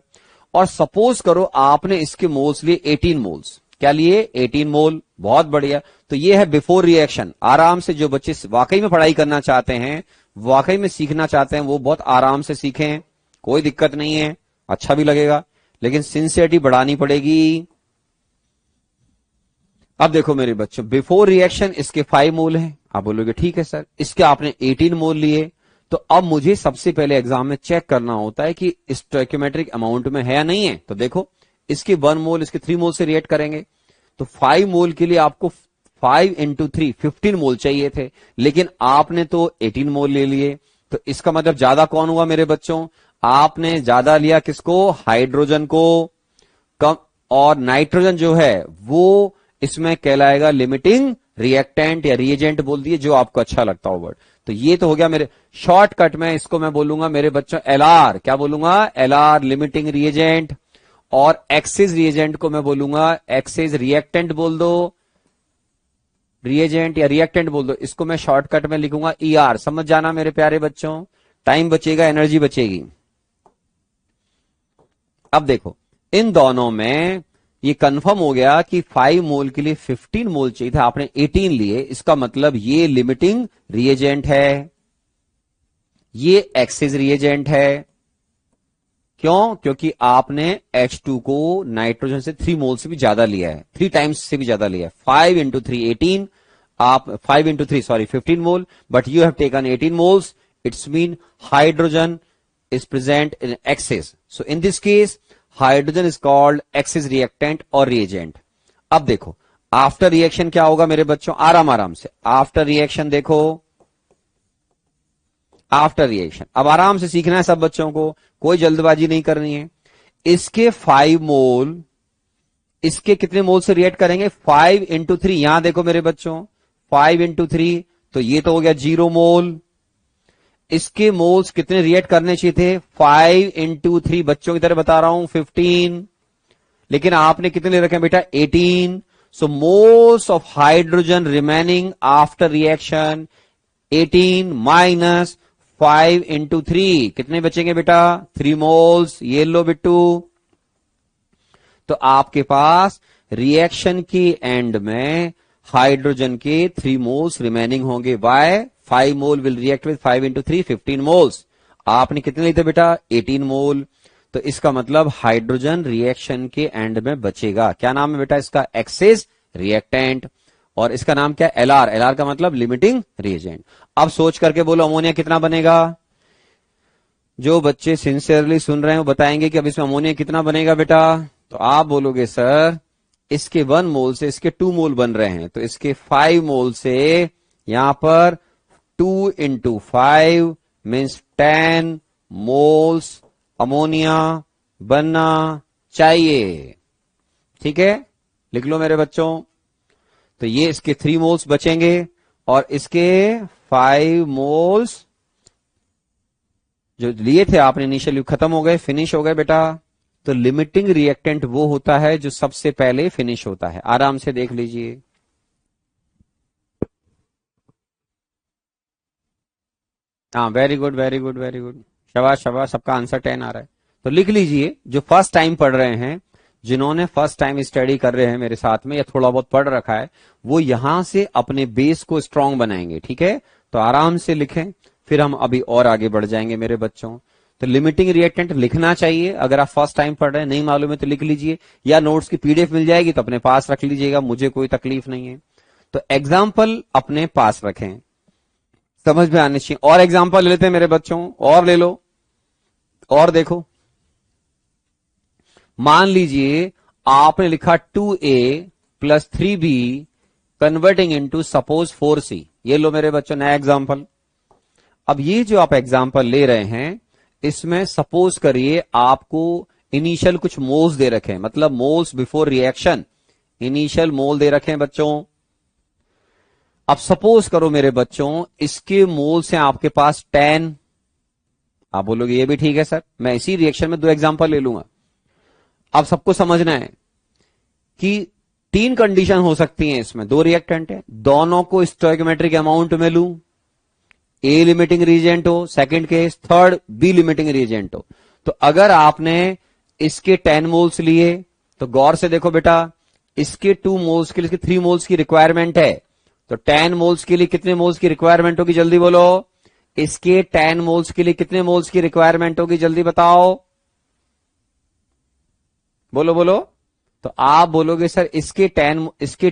और सपोज करो आपने इसके मोल्स लिए 18 मोल्स। क्या लिए? 18 मोल। बहुत बढ़िया। तो ये है बिफोर रिएक्शन। आराम से जो बच्चे वाकई में पढ़ाई करना चाहते हैं, वाकई में सीखना चाहते हैं, वो बहुत आराम से सीखें, कोई दिक्कत नहीं है, अच्छा भी लगेगा, लेकिन सिंसियरिटी बढ़ानी पड़ेगी। अब देखो मेरे बच्चों, बिफोर रिएक्शन इसके 5 मोल हैं। आप बोलोगे ठीक है सर। इसके आपने 18 मोल लिए, तो अब मुझे सबसे पहले एग्जाम में चेक करना होता है कि स्टोइकियोमेट्रिक अमाउंट में है या नहीं है। तो देखो इसके 1 मोल इसके 3 मोल से रिएक्ट करेंगे, तो 5 मोल के लिए आपको 5 इंटू 3 15 मोल चाहिए थे, लेकिन आपने तो 18 मोल ले लिए। तो इसका मतलब ज्यादा कौन हुआ मेरे बच्चों? आपने ज्यादा लिया किसको? हाइड्रोजन को कम, और नाइट्रोजन जो है वो इसमें कहलाएगा लिमिटिंग रिएक्टेंट या रिएजेंट बोल दिए, जो आपको अच्छा लगता हो वर्ड। तो ये तो हो गया मेरे शॉर्टकट में, इसको मैं बोलूंगा मेरे बच्चों LR। क्या बोलूंगा? LR limiting reagent. और एक्सिस रिएजेंट को मैं बोलूंगा एक्सिस रिएक्टेंट बोल दो, रिएजेंट या रिएक्टेंट बोल दो। इसको मैं शॉर्टकट में लिखूंगा ER। समझ जाना मेरे प्यारे बच्चों, टाइम बचेगा, एनर्जी बचेगी। अब देखो इन दोनों में ये कंफर्म हो गया कि 5 मोल के लिए 15 मोल चाहिए था, आपने 18 लिए। इसका मतलब ये लिमिटिंग रिएजेंट है। ये एक्सेस रिएजेंट है। क्यों? क्योंकि आपने H2 को नाइट्रोजन से 3 मोल से भी ज्यादा लिया है, 3 टाइम्स से भी ज्यादा लिया है। 5 इंटू 3 18, आप 5 into 3 sorry 15 mole, but you have taken 18 moles, it's mean hydrogen is present in excess. So in this case, hydrogen is called excess reactant or reagent. अब देखो आफ्टर रिएक्शन क्या होगा मेरे बच्चों, आराम आराम से आफ्टर रिएक्शन देखो। आफ्टर रिएक्शन अब आराम से सीखना है सब बच्चों को, कोई जल्दबाजी नहीं करनी है। इसके 5 मोल, इसके कितने मोल से रिएक्ट करेंगे, 5 इंटू 3। यहां देखो मेरे बच्चों 5 इंटू 3, तो ये तो हो गया 0 मोल। इसके मोल्स कितने रिएक्ट करने चाहिए थे, 5 इंटू 3, बच्चों की तरह बता रहा हूं 15, लेकिन आपने कितने ले रखे हैं बेटा 18। So moles of hydrogen remaining after reaction 18 minus 5 into 3, कितने बचेंगे बेटा 3 मोल्स। ये लो बिट्टू, तो आपके पास रिएक्शन के एंड में हाइड्रोजन के 3 मोल्स रिमेनिंग होंगे। By 5 mole will react with 5 into 3 15 moles. आपने कितने लिए थे बेटा 18 मोल, तो इसका मतलब हाइड्रोजन रिएक्शन के एंड में बचेगा। क्या नाम है बेटा इसका, एक्सेस रिएक्टेंट, और इसका नाम क्या है एलआर। एलआर का मतलब लिमिटिंग रिएजेंट। अब सोच करके बोलो अमोनिया कितना बनेगा। जो बच्चे सिंसियरली सुन रहे हैं वो बताएंगे कि अब इसमें अमोनिया कितना बनेगा बेटा, तो आप बोलोगे सर इसके 1 मोल से इसके 2 मोल बन रहे हैं, तो इसके 5 मोल से यहां पर 2 इंटू 5 मीन्स 10 मोल्स अमोनिया बनना चाहिए। ठीक है, लिख लो मेरे बच्चों। तो ये इसके 3 मोल्स बचेंगे और इसके 5 मोल्स जो लिए थे आपने इनिशियली खत्म हो गए, फिनिश हो गए बेटा। तो लिमिटिंग रिएक्टेंट वो होता है जो सबसे पहले फिनिश होता है। आराम से देख लीजिए। हाँ very good very good very good, शाबाश शाबाश, सबका आंसर 10 आ रहा है। तो लिख लीजिए, जो फर्स्ट टाइम पढ़ रहे हैं, जिन्होंने फर्स्ट टाइम स्टडी कर रहे हैं मेरे साथ में या थोड़ा बहुत पढ़ रखा है, वो यहां से अपने बेस को स्ट्रांग बनाएंगे। ठीक है, तो आराम से लिखें, फिर हम अभी और आगे बढ़ जाएंगे मेरे बच्चों। तो लिमिटिंग रिएक्टेंट लिखना चाहिए। अगर आप फर्स्ट टाइम पढ़ रहे हैं, नहीं मालूम है तो लिख लीजिए, या नोट्स की पीडीएफ मिल जाएगी तो अपने पास रख लीजिएगा, मुझे कोई तकलीफ नहीं है। तो एग्जाम्पल अपने पास रखें, समझ में आने चाहिए। और एग्जाम्पल ले लेते हैं मेरे बच्चों, और ले लो और देखो। मान लीजिए आपने लिखा 2a plus 3b converting into suppose 4c। ये लो मेरे बच्चों नया एग्जाम्पल। अब ये जो आप एग्जाम्पल ले रहे हैं, इसमें सपोज करिए आपको इनिशियल कुछ मोल्स दे रखे हैं, मतलब moles before reaction, initial mole दे रखे हैं बच्चों। अब सपोज करो मेरे बच्चों इसके मोल्स हैं आपके पास 10। आप बोलोगे ये भी ठीक है सर, मैं इसी रिएक्शन में 2 एग्जाम्पल ले लूंगा। अब सबको समझना है कि 3 कंडीशन हो सकती हैं इसमें, 2 रिएक्टेंट है, दोनों को स्टोइकोमेट्रिक अमाउंट में लूं, ए लिमिटिंग रिएजेंट हो, second case, third b limiting reagent हो। तो अगर आपने इसके 10 मोल्स लिए तो गौर से देखो बेटा, इसके 2 मोल्स के लिए 3 मोल्स की रिक्वायरमेंट है, तो 10 मोल्स के लिए कितने मोल्स की रिक्वायरमेंट होगी जल्दी बोलो। इसके 10 मोल्स के लिए कितने मोल्स की रिक्वायरमेंट होगी जल्दी बताओ, बोलो बोलो। तो आप बोलोगे सर इसके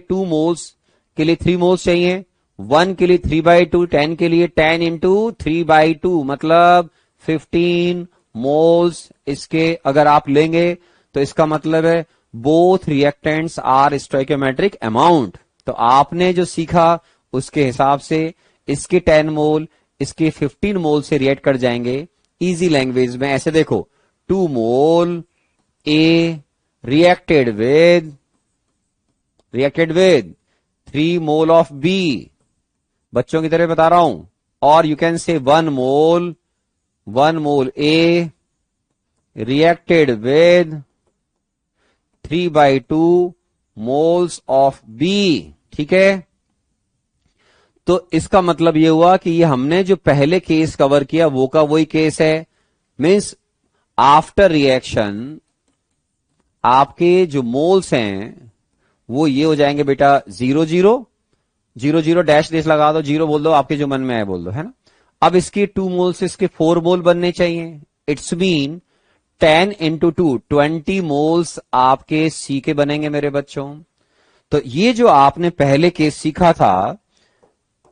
2 मोल्स के लिए 3 मोल्स चाहिए, 1 के लिए 3/2, 10 के लिए 10 इंटू 3/2 मतलब 15 मोल्स इसके अगर आप लेंगे, तो इसका मतलब है both reactants are stoichiometric amount. तो आपने जो सीखा उसके हिसाब से इसके 10 मोल इसके 15 मोल से रिएक्ट कर जाएंगे। इजी लैंग्वेज में ऐसे देखो, 2 mole a reacted with 3 mole of b, बच्चों की तरह बता रहा हूं। और you can say 1 mole a reacted with 3/2 moles of b. ठीक है, तो इसका मतलब ये हुआ कि ये हमने जो पहले केस कवर किया वो का वही केस है। मीन्स आफ्टर रिएक्शन आपके जो मोल्स हैं वो ये हो जाएंगे बेटा 0 0 0 0 डैश डैश लगा दो, 0 बोल दो, आपके जो मन में आए बोल दो, है ना। अब इसके 2 मोल से इसके 4 मोल बनने चाहिए। इट्स मीन 10 इंटू 2 20 मोल्स आपके सी के बनेंगे मेरे बच्चों। तो ये जो आपने पहले केस सीखा था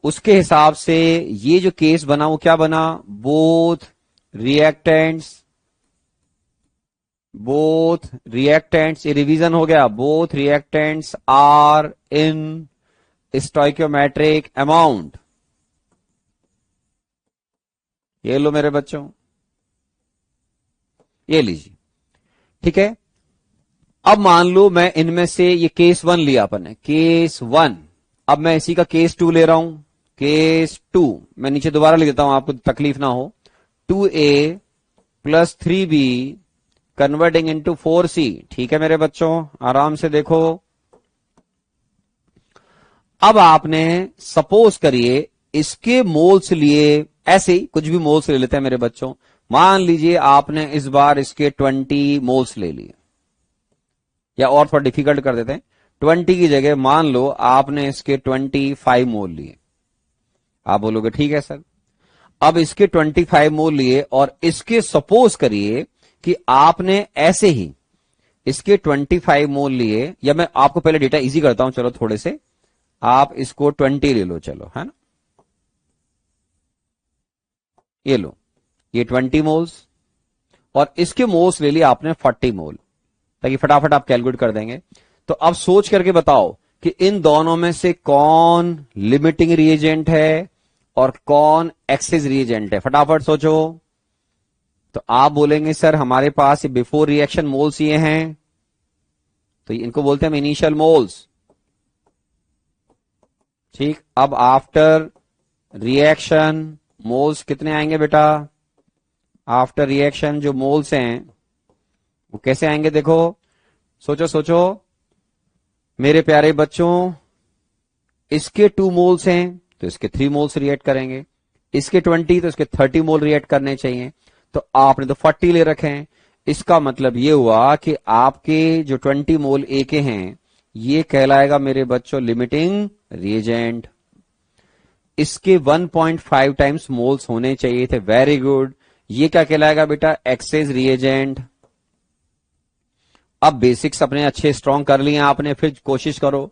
उसके हिसाब से ये जो केस बना वो क्या बना, बोथ रिएक्टेंट्स, ये रिवीजन हो गया, both reactants are in stoichiometric amount. ये लो मेरे बच्चों, ये लीजिए, ठीक है। अब मान लो मैं इनमें से ये केस 1 लिया अपन ने, केस 1, अब मैं इसी का केस 2 ले रहा हूं, केस 2 मैं नीचे दोबारा लिख देता हूं आपको तकलीफ ना हो, 2a plus 3b converting into 4c। ठीक है मेरे बच्चों, आराम से देखो। अब आपने सपोज करिए इसके मोल्स लिए, ऐसे ही कुछ भी मोल्स ले लेते हैं मेरे बच्चों। मान लीजिए आपने इस बार इसके 20 मोल्स ले लिए, या और थोड़ा डिफिकल्ट कर देते हैं, 20 की जगह मान लो आपने इसके 25 मोल लिए। आप बोलोगे ठीक है सर। अब इसके 25 मोल लिए और इसके सपोज करिए कि आपने ऐसे ही इसके 25 मोल लिए, या मैं आपको पहले डेटा इजी करता हूं, चलो थोड़े से, आप इसको 20 ले लो, चलो, है ना, ये लो, ये 20 मोल्स, और इसके मोल्स ले लिए आपने 40 मोल, ताकि फटाफट आप कैलकुलेट कर देंगे। तो अब सोच करके बताओ कि इन दोनों में से कौन लिमिटिंग रिएजेंट है और कौन एक्सेस रिएजेंट है, फटाफट सोचो। तो आप बोलेंगे सर हमारे पास ये बिफोर रिएक्शन मोल्स ये हैं, तो इनको बोलते हैं हम इनिशियल मोल्स, ठीक। अब आफ्टर रिएक्शन मोल्स कितने आएंगे बेटा, आफ्टर रिएक्शन जो मोल्स हैं वो कैसे आएंगे, देखो, सोचो सोचो मेरे प्यारे बच्चों। इसके 2 मोल्स हैं तो इसके 3 मोल्स रिएक्ट करेंगे, इसके 20 तो इसके 30 मोल रिएक्ट करने चाहिए। तो आपने तो 40 ले रखे हैं, इसका मतलब ये हुआ कि आपके जो 20 मोल ए के हैं ये कहलाएगा मेरे बच्चों लिमिटिंग रिएजेंट। इसके 1.5 टाइम्स मोल्स होने चाहिए थे, वेरी गुड। ये क्या कहलाएगा बेटा, एक्सेस रिएजेंट। अब बेसिक्स अपने अच्छे स्ट्रॉन्ग कर लिए आपने, फिर कोशिश करो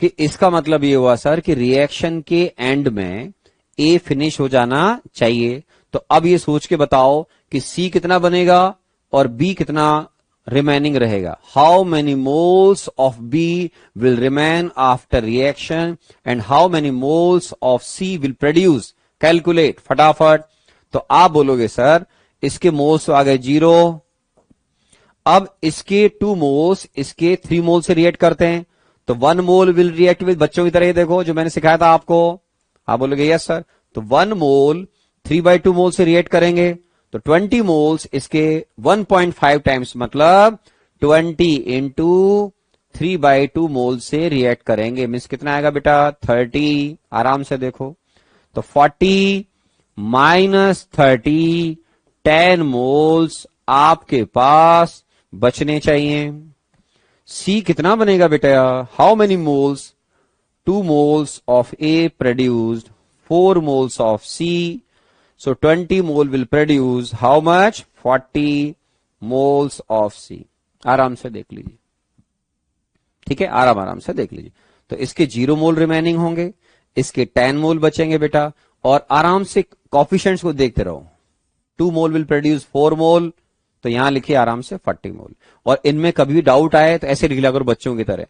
कि इसका मतलब ये हुआ सर कि रिएक्शन के एंड में ए फिनिश हो जाना चाहिए। तो अब ये सोच के बताओ कि सी कितना बनेगा और बी कितना रिमेनिंग रहेगा। How many moles of b will remain after reaction and how many moles of c will produce, calculate फटाफट। तो आप बोलोगे सर इसके मोल्स आ गए 0, अब इसके 2 मोल्स इसके 3 मोल से रिएक्ट करते हैं, तो 1 मोल विल रिएक्ट विद, बच्चों की तरह ये देखो जो मैंने सिखाया था आपको, आप बोलोगे यस सर। तो 1 मोल 3/2 मोल से रिएक्ट करेंगे, तो 20 मोल्स इसके 1.5 टाइम्स, मतलब 20 इंटू 3/2 मोल से रिएक्ट करेंगे। मीन्स कितना आएगा बेटा, 30। आराम से देखो, तो 40 माइनस 30, 10 मोल्स आपके पास बचने चाहिए। सी कितना बनेगा बेटा, how many moles, 2 moles of a produced 4 moles of c, so 20 mole will produce how much, 40 moles of C। आराम से देख लीजिए, ठीक है, आराम से देख लीजिए। तो इसके 0 मोल रिमेनिंग होंगे, इसके 10 मोल बचेंगे बेटा, और आराम से कॉफिशिएंट्स को देखते रहो। 2 मोल विल प्रोड्यूस 4 मोल, तो यहां लिखिए आराम से 40 मोल। और इनमें कभी भी डाउट आए तो ऐसे लिख लिया करो बच्चों की तरह,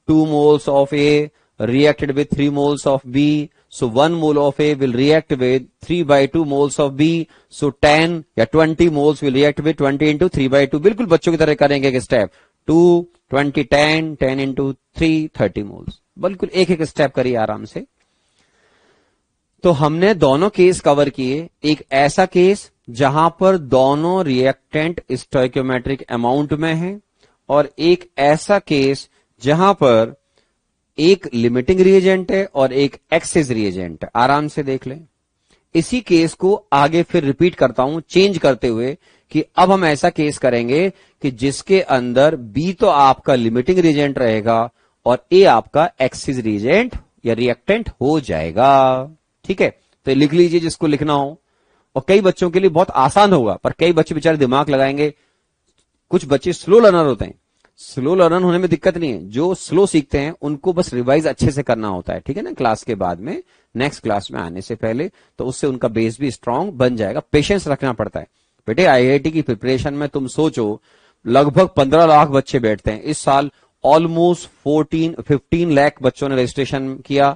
2 moles of A reacted with 3 moles of B, so 1 mole of A will react with 3/2 moles of B, so 10 या 20 moles will react with 20 into 3/2। बिल्कुल बच्चों की तरह करेंगे एक स्टेप, 2 20 10 10 into 3 30 moles, बिल्कुल एक एक स्टेप करिए आराम से। तो हमने दोनों केस कवर किए, एक ऐसा केस जहां पर दोनों रिएक्टेंट स्टोइकियोमेट्रिक अमाउंट में है, और एक ऐसा केस जहां पर एक लिमिटिंग रिएजेंट है और एक एक्सेस रिएजेंट है। आराम से देख लें। इसी केस को आगे फिर रिपीट करता हूं चेंज करते हुए, कि अब हम ऐसा केस करेंगे कि जिसके अंदर बी तो आपका लिमिटिंग रिएजेंट रहेगा और ए आपका एक्सेस रिएजेंट या रिएक्टेंट हो जाएगा। ठीक है, तो लिख लीजिए जिसको लिखना हो। और कई बच्चों के लिए बहुत आसान होगा, पर कई बच्चे बेचारे दिमाग लगाएंगे। कुछ बच्चे स्लो लर्नर होते हैं, स्लो लर्नर होने में दिक्कत नहीं है, जो स्लो सीखते हैं उनको बस रिवाइज अच्छे से करना होता है, ठीक है ना, क्लास के बाद में, नेक्स्ट क्लास में आने से पहले, तो उससे उनका बेस भी स्ट्रांग बन जाएगा। पेशेंस रखना पड़ता है बेटे। आईआईटी की प्रिपरेशन में तुम सोचो, लगभग 15 लाख बच्चे बैठते हैं इस साल। ऑलमोस्ट 15 लाख बच्चों ने रजिस्ट्रेशन किया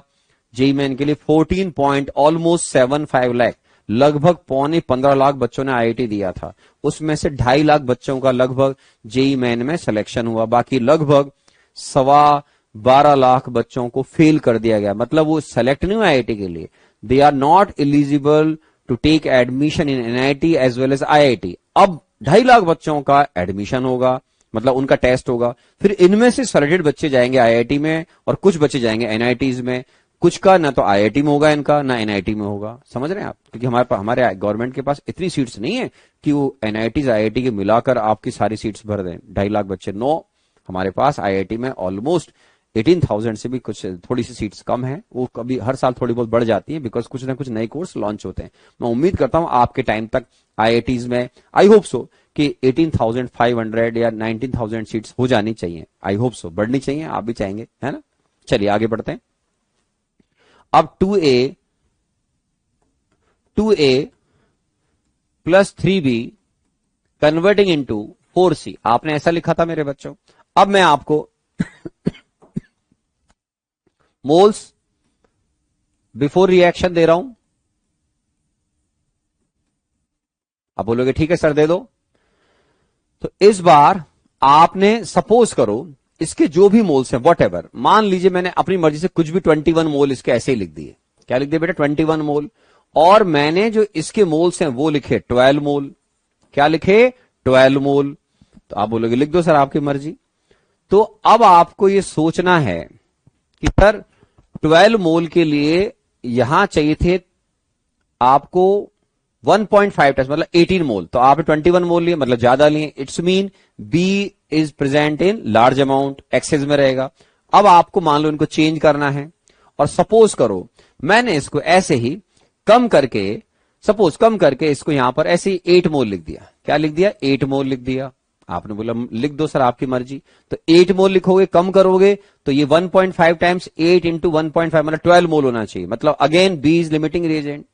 जेई मेन के लिए। 14.75 लाख, लगभग 15.25 लाख बच्चों ने आईआईटी दिया था। उसमें से 2.5 लाख बच्चों का लगभग जेई मेन में सिलेक्शन हुआ, बाकी लगभग 12.25 लाख बच्चों को फेल कर दिया गया। मतलब वो सेलेक्ट नहीं हुए आईआईटी के लिए, they are not eligible to take admission in NIT as well as IIT. अब 2.5 लाख बच्चों का एडमिशन होगा, मतलब उनका टेस्ट होगा, फिर इनमें से सेलेक्टेड बच्चे जाएंगे आईआईटी में और कुछ बच्चे जाएंगे एनआईटीज में। कुछ का ना तो आईआईटी में होगा इनका, ना एनआईटी में होगा, समझ रहे हैं आप, क्योंकि हमारे गवर्नमेंट के पास इतनी सीट्स नहीं है कि वो एनआईटीज आईआईटी के मिलाकर आपकी सारी सीट्स भर दें 2.5 लाख बच्चे। नो, हमारे पास आईआईटी में ऑलमोस्ट 18,000 से भी कुछ थोड़ी सी सीट्स कम है, वो कभी हर साल थोड़ी बहुत बढ़ जाती है, बिकॉज कुछ ना कुछ नए कोर्स लॉन्च होते हैं। मैं उम्मीद करता हूं आपके टाइम तक आईआईटीज में, आई होप सो, कि 18,500 या 19,000 सीट्स हो जानी चाहिए। आई होप सो, बढ़नी चाहिए, आप भी चाहेंगे, है ना। चलिए आगे बढ़ते हैं। अब 2a plus 3b converting into 4c, आपने ऐसा लिखा था मेरे बच्चों। अब मैं आपको मोल्स बिफोर रिएक्शन दे रहा हूं। आप बोलोगे ठीक है सर दे दो। तो इस बार आपने सपोज करो इसके जो भी मोल्स हैं वॉट एवर, मान लीजिए मैंने अपनी मर्जी से कुछ भी 21 मोल इसके ऐसे ही लिख दिए। क्या लिख दिए बेटा? 21 मोल। और मैंने जो इसके मोल्स हैं वो लिखे 12 मोल। क्या लिखे? 12 मोल। तो आप बोलोगे लिख दो सर आपकी मर्जी। तो अब आपको ये सोचना है कि सर 12 मोल के लिए यहां चाहिए थे आपको 1.5 टाइम्स, मतलब 18 मोल। तो आपने 21 मोल लिए, मतलब ज्यादा लिए। It's mean b is present in large amount, excess में रहेगा। अब आपको मान लो इनको चेंज करना है, और सपोज करो मैंने इसको ऐसे ही कम करके इसको यहां पर ऐसे ही 8 मोल लिख दिया। क्या लिख दिया? 8 मोल लिख दिया। आपने बोला लिख दो सर आपकी मर्जी। तो 8 मोल लिखोगे, कम करोगे तो ये 1.5 टाइम्स 8 इंटू 1.5 मतलब 12 मोल होना चाहिए। मतलब again b is limiting reagent,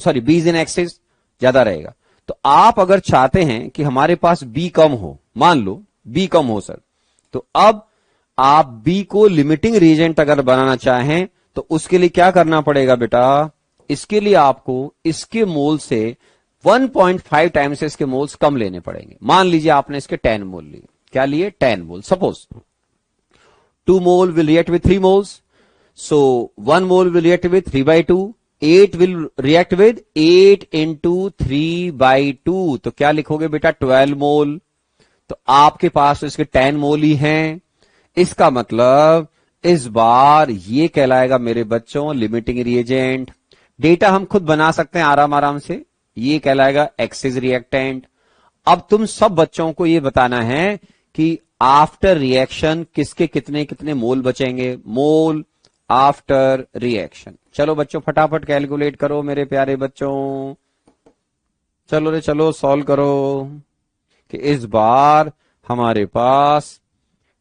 sorry b is in excess, ज्यादा रहेगा। तो आप अगर चाहते हैं कि हमारे पास बी कम हो, मान लो बी कम हो सर, तो अब आप बी को लिमिटिंग रिएजेंट अगर बनाना चाहें तो उसके लिए क्या करना पड़ेगा बेटा? इसके लिए आपको इसके मोल से 1.5 टाइम्स से इसके मोल्स कम लेने पड़ेंगे। मान लीजिए आपने इसके 10 मोल लिए। क्या लिए? 10 mole. Suppose 2 mole will react with 3 moles, so 1 mole will react with 3/2, 8 will react with 8 into 3/2। तो क्या लिखोगे बेटा? 12 मोल। तो आपके पास तो इसके 10 मोल ही हैं। इसका मतलब इस बार ये कहलाएगा मेरे बच्चों लिमिटिंग रिएजेंट। डेटा हम खुद बना सकते हैं आराम आराम से। ये कहलाएगा एक्सेस रिएक्टेंट। अब तुम सब बच्चों को ये बताना है कि आफ्टर रिएक्शन किसके कितने कितने मोल बचेंगे, मोल आफ्टर रिएक्शन। चलो बच्चों फटाफट कैलकुलेट करो मेरे प्यारे बच्चों, चलो रे चलो सॉल्व करो कि इस बार हमारे पास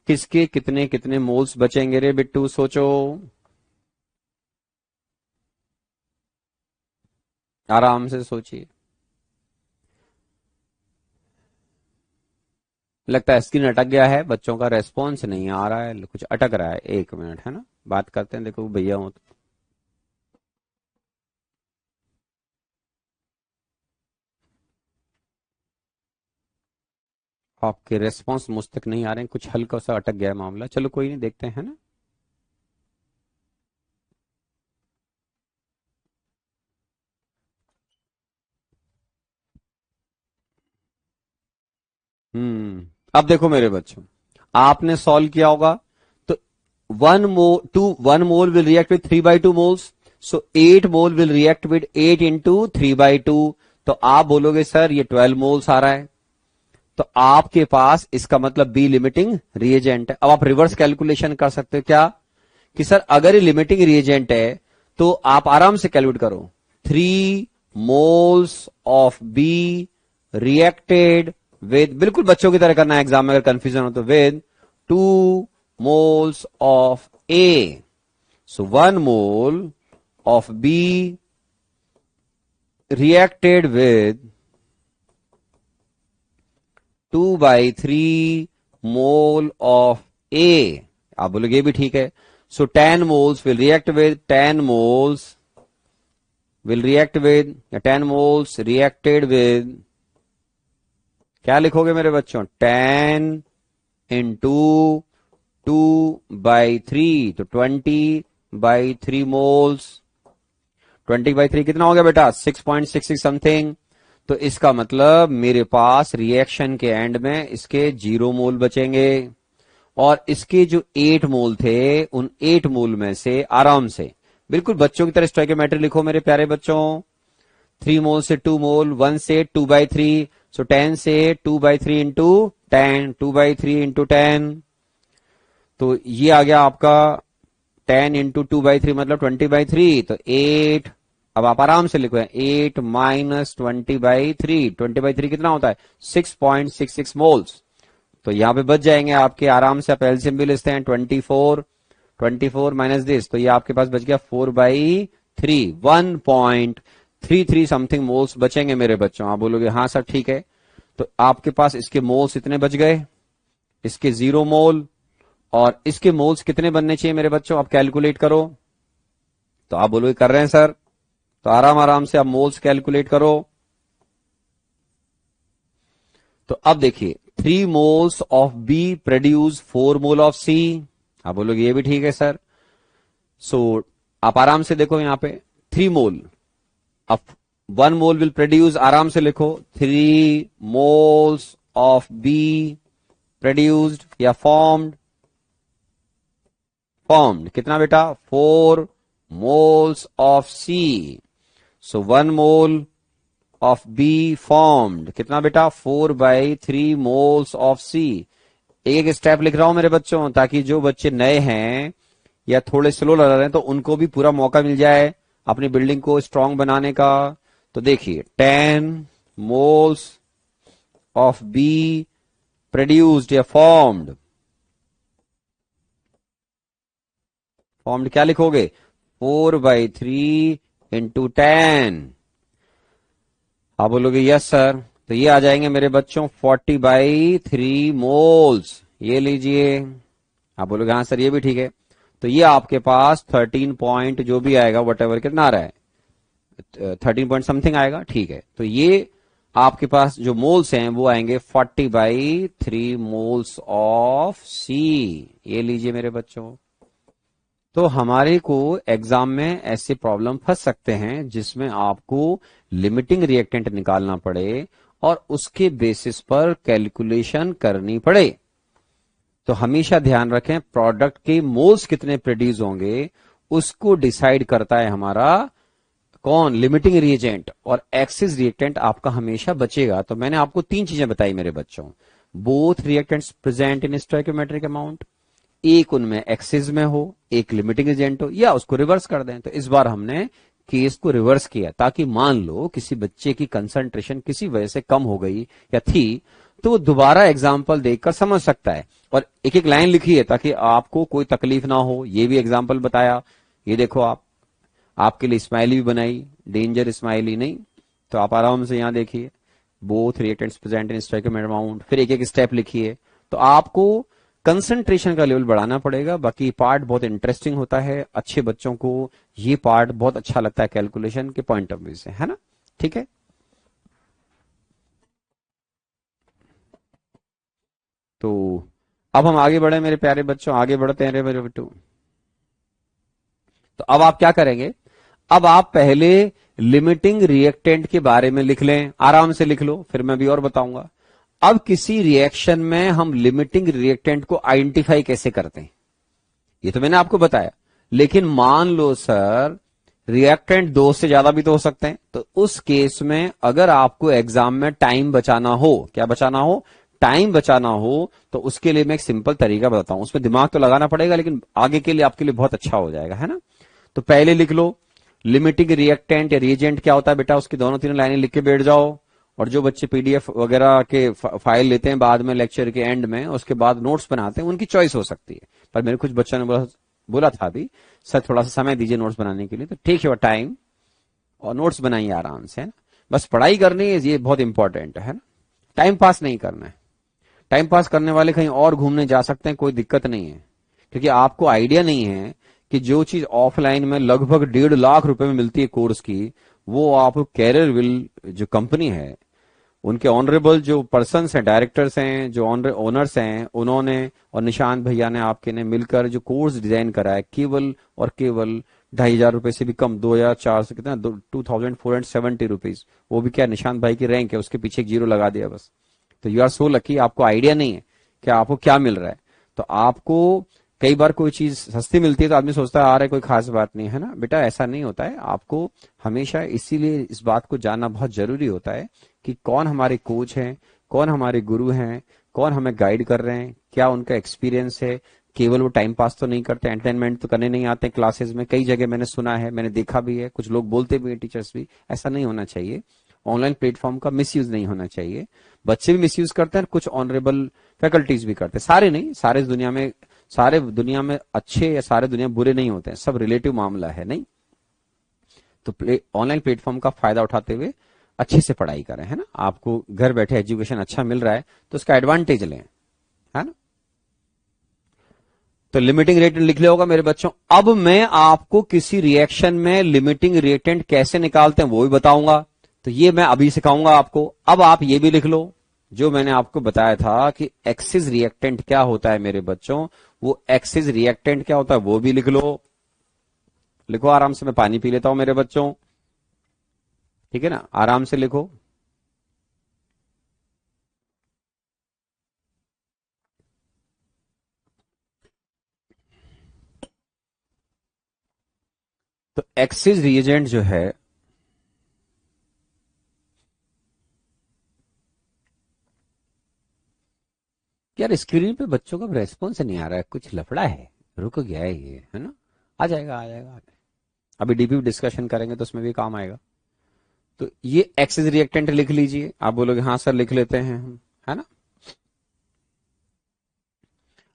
किसके कितने कितने मोल्स बचेंगे रे बिट्टू, सोचो आराम से सोचिए। लगता है स्क्रीन अटक गया है, बच्चों का रेस्पॉन्स नहीं आ रहा है, कुछ अटक रहा है। 1 मिनट, है ना, बात करते हैं। देखो भैया हो तो आपके रेस्पॉन्स मुझ तक नहीं आ रहे हैं, कुछ हल्का सा अटक गया है मामला। चलो कोई नहीं, देखते हैं ना। अब देखो मेरे बच्चों, आपने सॉल्व किया होगा तो 1 mole will react with 3/2 moles, so 8 mole will react with 8 into 3/2। तो आप बोलोगे सर ये 12 मोल्स आ रहा है। तो आपके पास इसका मतलब बी लिमिटिंग रिएजेंट है। अब आप रिवर्स कैलकुलेशन कर सकते हो क्या कि सर अगर ये लिमिटिंग रिएजेंट है तो आप आराम से कैलकुलेट करो 3 moles of B reacted with, बिल्कुल बच्चों की तरह करना है एग्जाम में अगर कंफ्यूजन हो तो, with 2 moles of A. So 1 mole of B reacted with 2/3 mole of A. आप बोलोगे ये भी ठीक है. So 10 moles will react with 10 moles या 10 moles reacted with, क्या लिखोगे मेरे बच्चों, 10 into 2/3, तो 20/3 moles. 20/3 कितना हो गया बेटा, 6.66 समथिंग. तो इसका मतलब मेरे पास रिएक्शन के एंड में इसके 0 मोल बचेंगे, और इसके जो 8 मोल थे उन 8 मोल में से आराम से बिल्कुल बच्चों की तरह स्टोइकियोमेट्री लिखो मेरे प्यारे बच्चों. 3 मोल से 2 मोल, 1 से 2/3, सो 10 से 2/3 इंटू 10, 2/3 इंटू 10, तो ये आ गया आपका 10 इंटू 2/3 मतलब 20/3. तो 8, अब आप आराम से लिखो 8 माइनस 20/3. 20/3 कितना होता है, 6.66 मोल्स. तो यहां पे बच जाएंगे आपके, आराम से आप एलसीएम भी लिखते हैं, 24 माइनस दिस, तो ये आपके पास बच गया 4/3, 1.33 समथिंग मोल्स बचेंगे मेरे बच्चों. आप बोलोगे हाँ सर ठीक है. तो आपके पास इसके मोल्स इतने बच गए, इसके 0 मोल, और इसके मोल्स कितने बनने चाहिए मेरे बच्चों, आप कैलकुलेट करो. तो आप बोलोगे कर रहे हैं सर, तो आराम से आप मोल्स कैलकुलेट करो. तो अब देखिए 3 moles of B produce 4 mole of C. आप बोलोगे ये भी ठीक है सर. सो आप आराम से देखो यहां पे 3 मोल, अब 1 मोल विल प्रोड्यूस, आराम से लिखो 3 moles of B produced या फॉर्म्ड कितना बेटा, 4 moles of C. So 1 mole of be formed कितना बेटा, 4/3 मोल्स ऑफ सी. एक एक स्टेप लिख रहा हूं मेरे बच्चों, ताकि जो बच्चे नए हैं या थोड़े स्लो लग रहे हैं तो उनको भी पूरा मौका मिल जाए अपनी बिल्डिंग को स्ट्रांग बनाने का. तो देखिए 10 मोल्स ऑफ बी प्रोड्यूस्ड या फॉर्म्ड क्या लिखोगे, 4/3 इंटू 10. आप बोलोगे यस सर, तो ये आ जाएंगे मेरे बच्चों 40/3 मोल्स. ये लीजिए. आप बोलोगे हाँ सर ये भी ठीक है. तो ये आपके पास 13 पॉइंट जो भी आएगा वट कितना आ रहा है, 13 पॉइंट समथिंग आएगा, ठीक है. तो ये आपके पास जो मोल्स हैं वो आएंगे 40/3 मोल्स ऑफ सी. ये लीजिए मेरे बच्चों. तो हमारे को एग्जाम में ऐसे प्रॉब्लम फंस सकते हैं जिसमें आपको लिमिटिंग रिएक्टेंट निकालना पड़े और उसके बेसिस पर कैलकुलेशन करनी पड़े. तो हमेशा ध्यान रखें प्रोडक्ट के मोल्स कितने प्रोड्यूस होंगे उसको डिसाइड करता है हमारा कौन, लिमिटिंग रिएजेंट, और एक्सिस रिएक्टेंट आपका हमेशा बचेगा. तो मैंने आपको 3 चीजें बताई मेरे बच्चों, both reactants present in stoichiometric amount, एक उनमें एक्सिस में हो, एक लिमिटिंग एजेंट हो, या उसको रिवर्स कर दें. तो इस बार हमने केस को रिवर्स किया, ताकि मान लो किसी बच्चे की कंसंट्रेशन किसी वजह से कम हो गई या थी, तो वो दोबारा एग्जाम्पल देखकर समझ सकता है. और एक एक लाइन लिखी है ताकि आपको कोई तकलीफ ना हो. ये भी एग्जाम्पल बताया, ये देखो आपके लिए स्माइली भी बनाई, डेंजर स्माइली नहीं. तो आप आराम से यहां देखिए, both reactants present in stoichiometric amount, फिर एक एक स्टेप लिखिए. तो आपको कंसंट्रेशन का लेवल बढ़ाना पड़ेगा. बाकी पार्ट बहुत इंटरेस्टिंग होता है, अच्छे बच्चों को ये पार्ट बहुत अच्छा लगता है कैलकुलेशन के पॉइंट ऑफ व्यू से, है ना, ठीक है. तो अब हम आगे बढ़े मेरे प्यारे बच्चों, आगे बढ़ते हैं मेरे बच्चों. तो अब आप क्या करेंगे, अब आप पहले लिमिटिंग रिएक्टेंट के बारे में लिख लें, आराम से लिख लो, फिर मैं भी और बताऊंगा. अब किसी रिएक्शन में हम लिमिटिंग रिएक्टेंट को आइडेंटिफाई कैसे करते हैं ये तो मैंने आपको बताया. लेकिन मान लो सर रिएक्टेंट 2 से ज्यादा भी तो हो सकते हैं. तो उस केस में अगर आपको एग्जाम में टाइम बचाना हो, क्या बचाना हो, टाइम बचाना हो, तो उसके लिए मैं एक सिंपल तरीका बताता हूं. उसमें दिमाग तो लगाना पड़ेगा लेकिन आगे के लिए आपके लिए बहुत अच्छा हो जाएगा, है ना. तो पहले लिख लो लिमिटिंग रिएक्टेंट या रिएजेंट क्या होता है बेटा, उसकी दोनों तीनों लाइनें लिख के बैठ जाओ। और जो बच्चे पीडीएफ वगैरह के फाइल लेते हैं बाद में लेक्चर के एंड में, उसके बाद नोट्स बनाते हैं, उनकी चॉइस हो सकती है। पर मेरे कुछ बच्चों ने बोला था अभी सर थोड़ा सा समय दीजिए नोट्स बनाने के लिए, तो टेक योर टाइम और नोट्स बनाइए आराम से, है ना। बस पढ़ाई करनी है, ये बहुत इंपॉर्टेंट है ना। टाइम पास नहीं करना है। टाइम पास करने वाले कहीं और घूमने जा सकते हैं, कोई दिक्कत नहीं है, क्योंकि आपको आइडिया नहीं है कि जो चीज ऑफलाइन में लगभग 1.5 लाख रुपए में मिलती है कोर्स की, वो आप कैरियर विल जो कंपनी है, उनके ऑनरेबल जो पर्सन्स हैं, डायरेक्टर्स हैं, जो ओनर्स हैं, उन्होंने और निशांत भैया ने आपके ने मिलकर जो कोर्स डिजाइन करा है, केवल और केवल 2,500 रुपए से भी कम, 2,400 कितना, 2,470 रुपीज। वो भी क्या, निशांत भाई की रैंक है, उसके पीछे एक जीरो लगा दिया बस। तो यू आर सो लकी, आपको आइडिया नहीं है कि आपको क्या मिल रहा है। तो आपको कई बार कोई चीज सस्ती मिलती है तो आदमी सोचता है आ रहा है कोई खास बात नहीं है ना, बेटा ऐसा नहीं होता है। आपको हमेशा इसीलिए इस बात को जानना बहुत जरूरी होता है कि कौन हमारे कोच हैं, कौन हमारे गुरु हैं, कौन हमें गाइड कर रहे हैं, क्या उनका एक्सपीरियंस है। केवल वो टाइम पास तो नहीं करते, एंटरटेनमेंट तो करने नहीं आते क्लासेस में। कई जगह मैंने सुना है, मैंने देखा भी है, कुछ लोग बोलते भी हैं, टीचर्स भी। ऐसा नहीं होना चाहिए। ऑनलाइन प्लेटफॉर्म का मिसयूज नहीं होना चाहिए। बच्चे भी मिसयूज करते हैं, कुछ ऑनरेबल फैकल्टीज भी करते हैं, सारे नहीं, सारे दुनिया में अच्छे या सारे दुनिया में बुरे नहीं होते हैं, सब रिलेटिव मामला है नहीं। तो ऑनलाइन प्लेटफॉर्म का फायदा उठाते हुए अच्छे से पढ़ाई करें, है ना। आपको घर बैठे एजुकेशन अच्छा मिल रहा है तो उसका एडवांटेज लें, है ना। तो लिमिटिंग रिएक्टेंट लिख लिया होगा मेरे बच्चों। अब मैं आपको किसी रिएक्शन में लिमिटिंग रिएक्टेंट कैसे निकालते हैं वो भी बताऊंगा, तो ये मैं अभी सिखाऊंगा आपको। अब आप ये भी लिख लो जो मैंने आपको बताया था कि एक्सिस रिएक्टेंट क्या होता है मेरे बच्चों, वो एक्सिस रिएक्टेंट क्या होता है वो भी लिख लो। लिखो आराम से, मैं पानी पी लेता हूं मेरे बच्चों, ठीक है ना, आराम से लिखो। तो एक्सिस रिएजेंट जो है, यार स्क्रीन पे बच्चों का रेस्पॉन्स नहीं आ रहा है, कुछ लफड़ा है, रुक गया है ये, है ना। आ जाएगा आ जाएगा, अभी डीपी डिस्कशन करेंगे तो उसमें भी काम आएगा। तो ये एक्सिस रिएक्टेंट लिख लीजिए। आप बोलोगे हाँ सर लिख लेते हैं हम, है ना।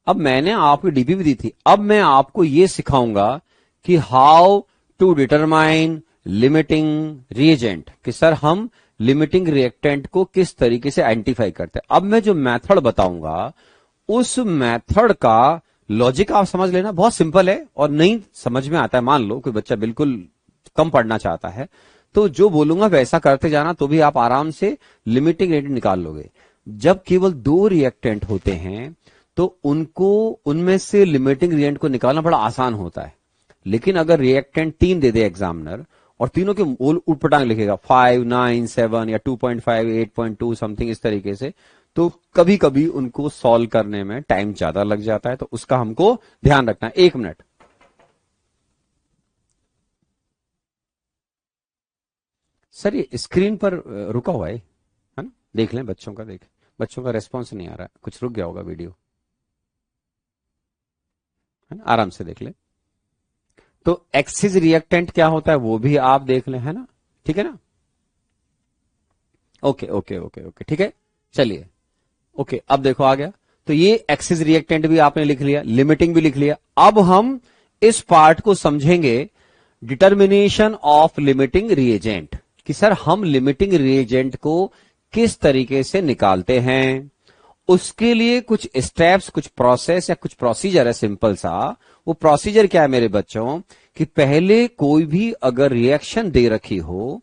अब मैंने आपको डीपी भी दी थी, अब मैं आपको ये सिखाऊंगा कि how to determine limiting reagent, कि सर हम लिमिटिंग रिएक्टेंट को किस तरीके से आइडेंटिफाई करते हैं। अब मैं जो मेथड बताऊंगा उस मेथड का लॉजिक आप समझ लेना, बहुत सिंपल है और नहीं समझ में आता है, मान लो कोई बच्चा बिल्कुल कम पढ़ना चाहता है, तो जो बोलूंगा वैसा करते जाना, तो भी आप आराम से लिमिटिंग रिएक्टेंट निकाल लोगे। जब केवल 2 रिएक्टेंट होते हैं तो उनको उनमें से लिमिटिंग रिएक्टेंट को निकालना बड़ा आसान होता है। लेकिन अगर रिएक्टेंट 3 दे दे एग्जामिनर और तीनों के उटपटांग लिखेगा 5, 9, 7 या 2.5, 8.2 समथिंग इस तरीके से, तो कभी कभी उनको सॉल्व करने में टाइम ज्यादा लग जाता है, तो उसका हमको ध्यान रखना है। 1 मिनट, सर ये स्क्रीन पर रुका हुआ है ना, देख लें बच्चों का, देख बच्चों का रेस्पॉन्स नहीं आ रहा है, कुछ रुक गया होगा वीडियो, है ना, आराम से देख ले। तो एक्सिस रिएक्टेंट क्या होता है वो भी आप देख लें, है ना, ठीक है ना। ओके ओके ओके ओके, ठीक है, चलिए ओके। अब देखो आ गया, तो ये एक्सिस रिएक्टेंट भी आपने लिख लिया, लिमिटिंग भी लिख लिया। अब हम इस पार्ट को समझेंगे, डिटर्मिनेशन ऑफ लिमिटिंग रिएजेंट, कि सर हम लिमिटिंग रिएजेंट को किस तरीके से निकालते हैं। उसके लिए कुछ स्टेप्स, कुछ प्रोसेस या कुछ प्रोसीजर है सिंपल सा। वो प्रोसीजर क्या है मेरे बच्चों, कि पहले कोई भी अगर रिएक्शन दे रखी हो,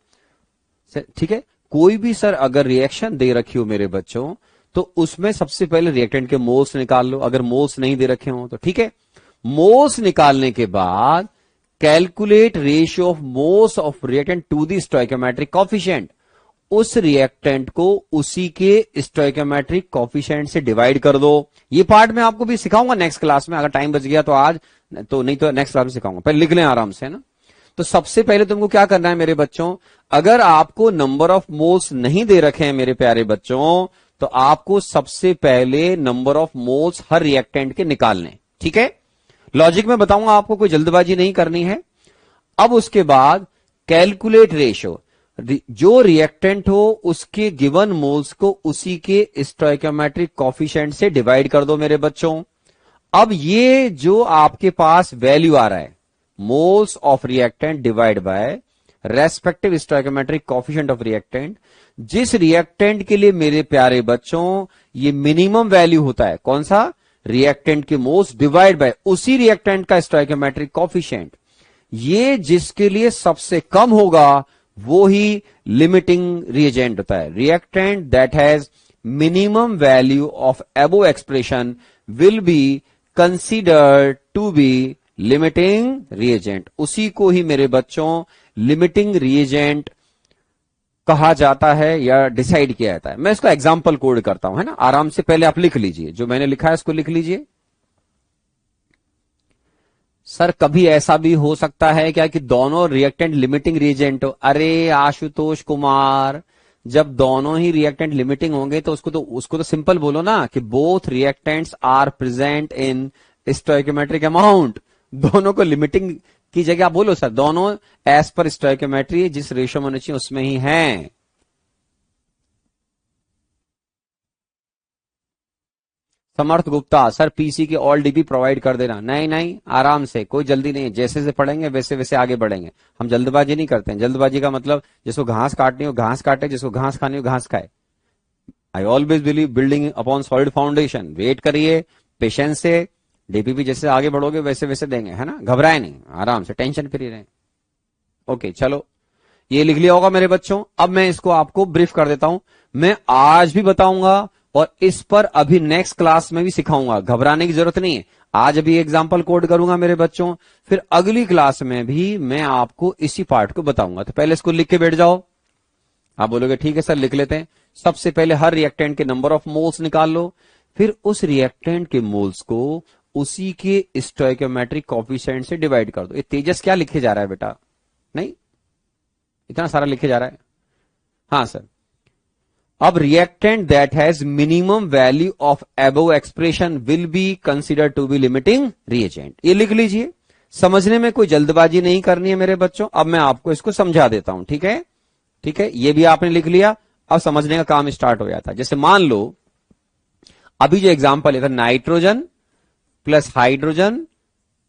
ठीक है, कोई भी सर अगर रिएक्शन दे रखी हो मेरे बच्चों, तो उसमें सबसे पहले रिएक्टेंट के मोल्स निकाल लो। अगर मोल्स नहीं दे रखे हो तो ठीक है, मोल्स निकालने के बाद calculate ratio of moles of reactant to the stoichiometric coefficient. उस रिएक्टेंट को उसी के स्टोइकोमेट्रिक कोफिशिएंट से डिवाइड कर दो। ये पार्ट मैं आपको भी सिखाऊंगा नेक्स्ट क्लास में, अगर टाइम बच गया तो आज, तो नहीं तो नेक्स्ट क्लास में सिखाऊंगा। पहले लिख लें आराम से ना। तो सबसे पहले तुमको क्या करना है मेरे बच्चों, अगर आपको नंबर ऑफ मोल्स नहीं दे रखे हैं मेरे प्यारे बच्चों, तो आपको सबसे पहले number of moles her reactant के निकालने, ठीक है। लॉजिक में बताऊंगा आपको, कोई जल्दबाजी नहीं करनी है। अब उसके बाद कैलकुलेट रेशियो, जो रिएक्टेंट हो उसके गिवन मोल्स को उसी के स्टोइकोमेट्रिक कॉफिशिएंट से डिवाइड कर दो मेरे बच्चों। अब ये जो आपके पास वैल्यू आ रहा है, moles of reactant divide by respective stoichiometric coefficient of reactant, जिस रिएक्टेंट के लिए मेरे प्यारे बच्चों ये मिनिमम वैल्यू होता है, कौन सा, रिएक्टेंट के मोल्स डिवाइड बाय उसी रिएक्टेंट का स्टोइकोमेट्रिक कॉफिशिएंट, ये जिसके लिए सबसे कम होगा वो ही लिमिटिंग रिएजेंट होता है। Reactant that has minimum value of above expression will be considered to be limiting reagent, उसी को ही मेरे बच्चों लिमिटिंग रिएजेंट कहा जाता है या डिसाइड किया जाता है। मैं इसका एग्जांपल कोड करता हूं, है ना, आराम से पहले आप लिख लीजिए, जो मैंने लिखा है इसको लिख लीजिए। सर कभी ऐसा भी हो सकता है क्या कि दोनों रिएक्टेंट लिमिटिंग रिएजेंट हो? अरे आशुतोष कुमार, जब दोनों ही रिएक्टेंट लिमिटिंग होंगे तो उसको तो सिंपल बोलो ना कि both reactants are present in stoichiometric amount. दोनों को लिमिटिंग की जगह बोलो सर दोनों एज पर स्टोइकोमेट्री जिस रेशियो में होनी चाहिए उसमें ही हैं। समर्थ गुप्ता, सर पीसी के ऑल डीबी प्रोवाइड कर देना। नहीं नहीं, आराम से, कोई जल्दी नहीं, जैसे जैसे पढ़ेंगे वैसे वैसे आगे बढ़ेंगे। हम जल्दबाजी नहीं करते हैं। जल्दबाजी का मतलब जिसको घास काटनी हो घास काटे, जिसको घास खानी हो घास खाए। I always believe building upon solid foundation. Wait करिए पेशेंस से, डीपीपी जैसे आगे बढ़ोगे वैसे वैसे देंगे, है ना, घबराए नहीं, आराम से टेंशन फ्री रहें। ओके चलो, ये लिख लिया होगा मेरे बच्चों। अब मैं इसको आपको ब्रीफ कर देता हूं। मैं आज भी बताऊंगा और इस पर अभी नेक्स्ट क्लास में भी सिखाऊंगा, घबराने की जरूरत नहीं है। आज अभी एग्जाम्पल कोड करूंगा मेरे बच्चों, फिर अगली क्लास में भी मैं आपको इसी पार्ट को बताऊंगा। तो पहले इसको लिख के बैठ जाओ। आप बोलोगे ठीक है सर लिख लेते हैं। सबसे पहले हर रिएक्टेंट के नंबर ऑफ मोल्स निकाल लो, फिर उस रिएक्टेंट के मोल्स को उसी के स्टोइकोमेट्रिक कोएफिशिएंट से डिवाइड कर दो। ये तेजस क्या लिखे जा रहा है बेटा? नहीं, इतना सारा लिखे जा रहा है। हाँ सर, अब reactant that has minimum value of above expression will be considered to be limiting reagent. ये लिख लीजिए, समझने में कोई जल्दबाजी नहीं करनी है मेरे बच्चों। अब मैं आपको इसको समझा देता हूं, ठीक है? ठीक है, ये भी आपने लिख लिया। अब समझने का काम स्टार्ट हो जाता है। जैसे मान लो अभी जो एग्जांपल है था, nitrogen plus hydrogen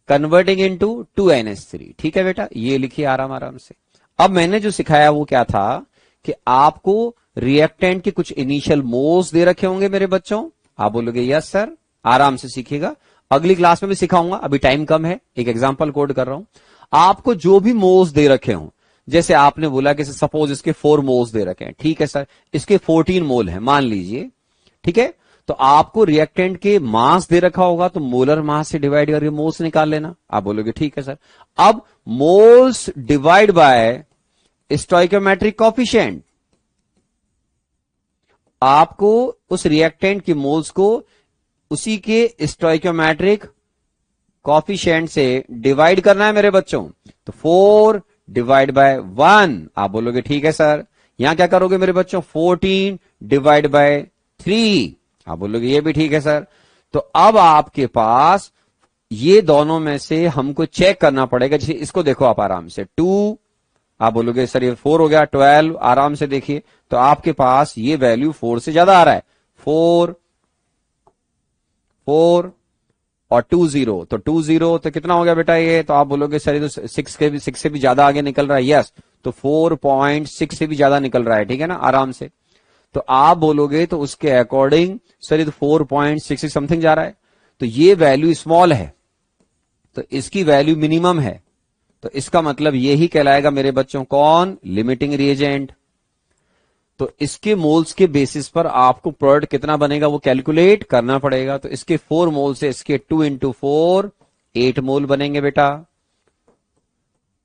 converting into 2NH3। ठीक है बेटा, ये लिखिए आराम आराम से। अब मैंने जो सिखाया वो क्या था कि आपको रिएक्टेंट के कुछ इनिशियल मोल्स दे रखे होंगे मेरे बच्चों। आप बोलोगे यस सर, आराम से सीखिएगा, अगली क्लास में भी सिखाऊंगा, अभी टाइम कम है, एक एग्जांपल कोड कर रहा हूं। आपको जो भी मोल्स दे रखे हों, जैसे आपने बोला कि सपोज इसके 4 मोल्स दे रखे हैं, ठीक है सर, इसके 14 मोल है मान लीजिए, ठीक है, तो आपको रिएक्टेंट के मास दे रखा होगा तो मोलर मास से डिवाइड करके मोल्स निकाल लेना। आप बोलोगे ठीक है सर। अब moles divide by stoichiometric coefficient, आपको उस रिएक्टेंट के मोल्स को उसी के स्टोइकोमेट्रिक कोएफिशिएंट से डिवाइड करना है मेरे बच्चों। तो 4 डिवाइड बाय 1। आप बोलोगे ठीक है सर। यहां क्या करोगे मेरे बच्चों? 14 डिवाइड बाय 3। आप बोलोगे ये भी ठीक है सर। तो अब आपके पास ये दोनों में से हमको चेक करना पड़ेगा। जैसे इसको देखो आप आराम से, 2, आप बोलोगे सर ये 4 हो गया, 12, आराम से देखिए, तो आपके पास ये वैल्यू 4 से ज्यादा आ रहा है। 4 4 और 2 0, तो 2 0 तो कितना हो गया बेटा ये? तो आप बोलोगे सर ये तो 6 से भी ज्यादा आगे निकल रहा है। यस, तो 4.6 से भी ज्यादा निकल रहा है, ठीक है ना, आराम से। तो आप बोलोगे तो उसके अकॉर्डिंग सर ये तो 4.6 समथिंग जा रहा है, तो ये वैल्यू स्मॉल है, तो इसकी वैल्यू मिनिमम है, तो इसका मतलब यही कहलाएगा मेरे बच्चों कौन? Limiting reagent. तो इसके मोल्स के बेसिस पर आपको प्रोडक्ट कितना बनेगा वो कैलकुलेट करना पड़ेगा। तो इसके 4 मोल से इसके 2 into 4 8 मोल बनेंगे बेटा।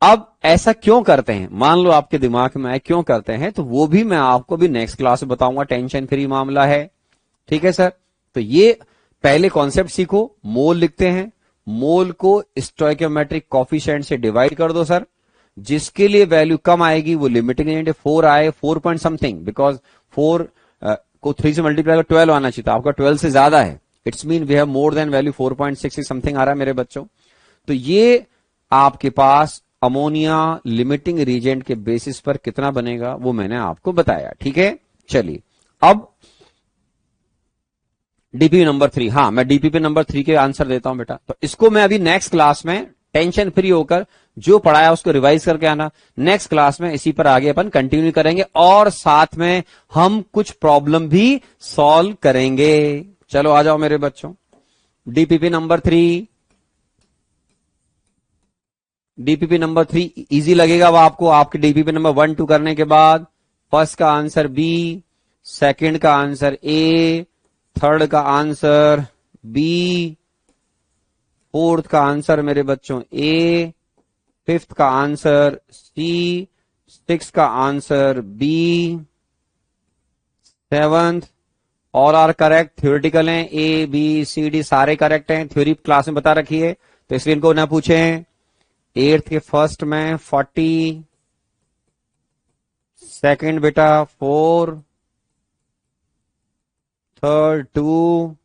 अब ऐसा क्यों करते हैं, मान लो आपके दिमाग में आए क्यों करते हैं, तो वो भी मैं आपको भी नेक्स्ट क्लास में बताऊंगा, टेंशन फ्री मामला है, ठीक है सर। तो ये पहले कॉन्सेप्ट सीखो। मोल लिखते हैं, मोल को स्टोइकोमेट्रिक कोएफिशिएंट से डिवाइड कर दो सर, जिसके लिए वैल्यू कम आएगी वो लिमिटिंग रिएजेंट। 4 आए 4 पॉइंट समथिंग, बिकॉज 4 को 3 से मल्टीप्लाई कर 12 आना चाहिए था, आपका 12 से ज्यादा है, it's mean we have more than value 4.6 something आ रहा है मेरे बच्चों। तो ये आपके पास अमोनिया लिमिटिंग रीजेंट के बेसिस पर कितना बनेगा वो मैंने आपको बताया। ठीक है, चलिए अब डीपीपी नंबर 3। हाँ, मैं डीपीपी नंबर 3 के आंसर देता हूं बेटा। तो इसको मैं अभी नेक्स्ट क्लास में टेंशन फ्री होकर जो पढ़ाया उसको रिवाइज करके आना। नेक्स्ट क्लास में इसी पर आगे अपन कंटिन्यू करेंगे और साथ में हम कुछ प्रॉब्लम भी सॉल्व करेंगे। चलो आ जाओ मेरे बच्चों, DPP number 3। DPP number 3 easy लगेगा वो आपको, आपके डीपीपी नंबर 1 2 करने के बाद। फर्स्ट का आंसर बी, सेकंड का आंसर ए, थर्ड का आंसर बी, फोर्थ का आंसर मेरे बच्चों ए, फिफ्थ का आंसर सी, सिक्स का answer b, seventh all are correct, theoretical हैं, ए बी सी डी सारे करेक्ट हैं, थ्योरी क्लास में बता रखी है तो इसलिए इनको ना पूछें। एट्थ के फर्स्ट में 40, सेकंड बेटा 4, थर्ड 2,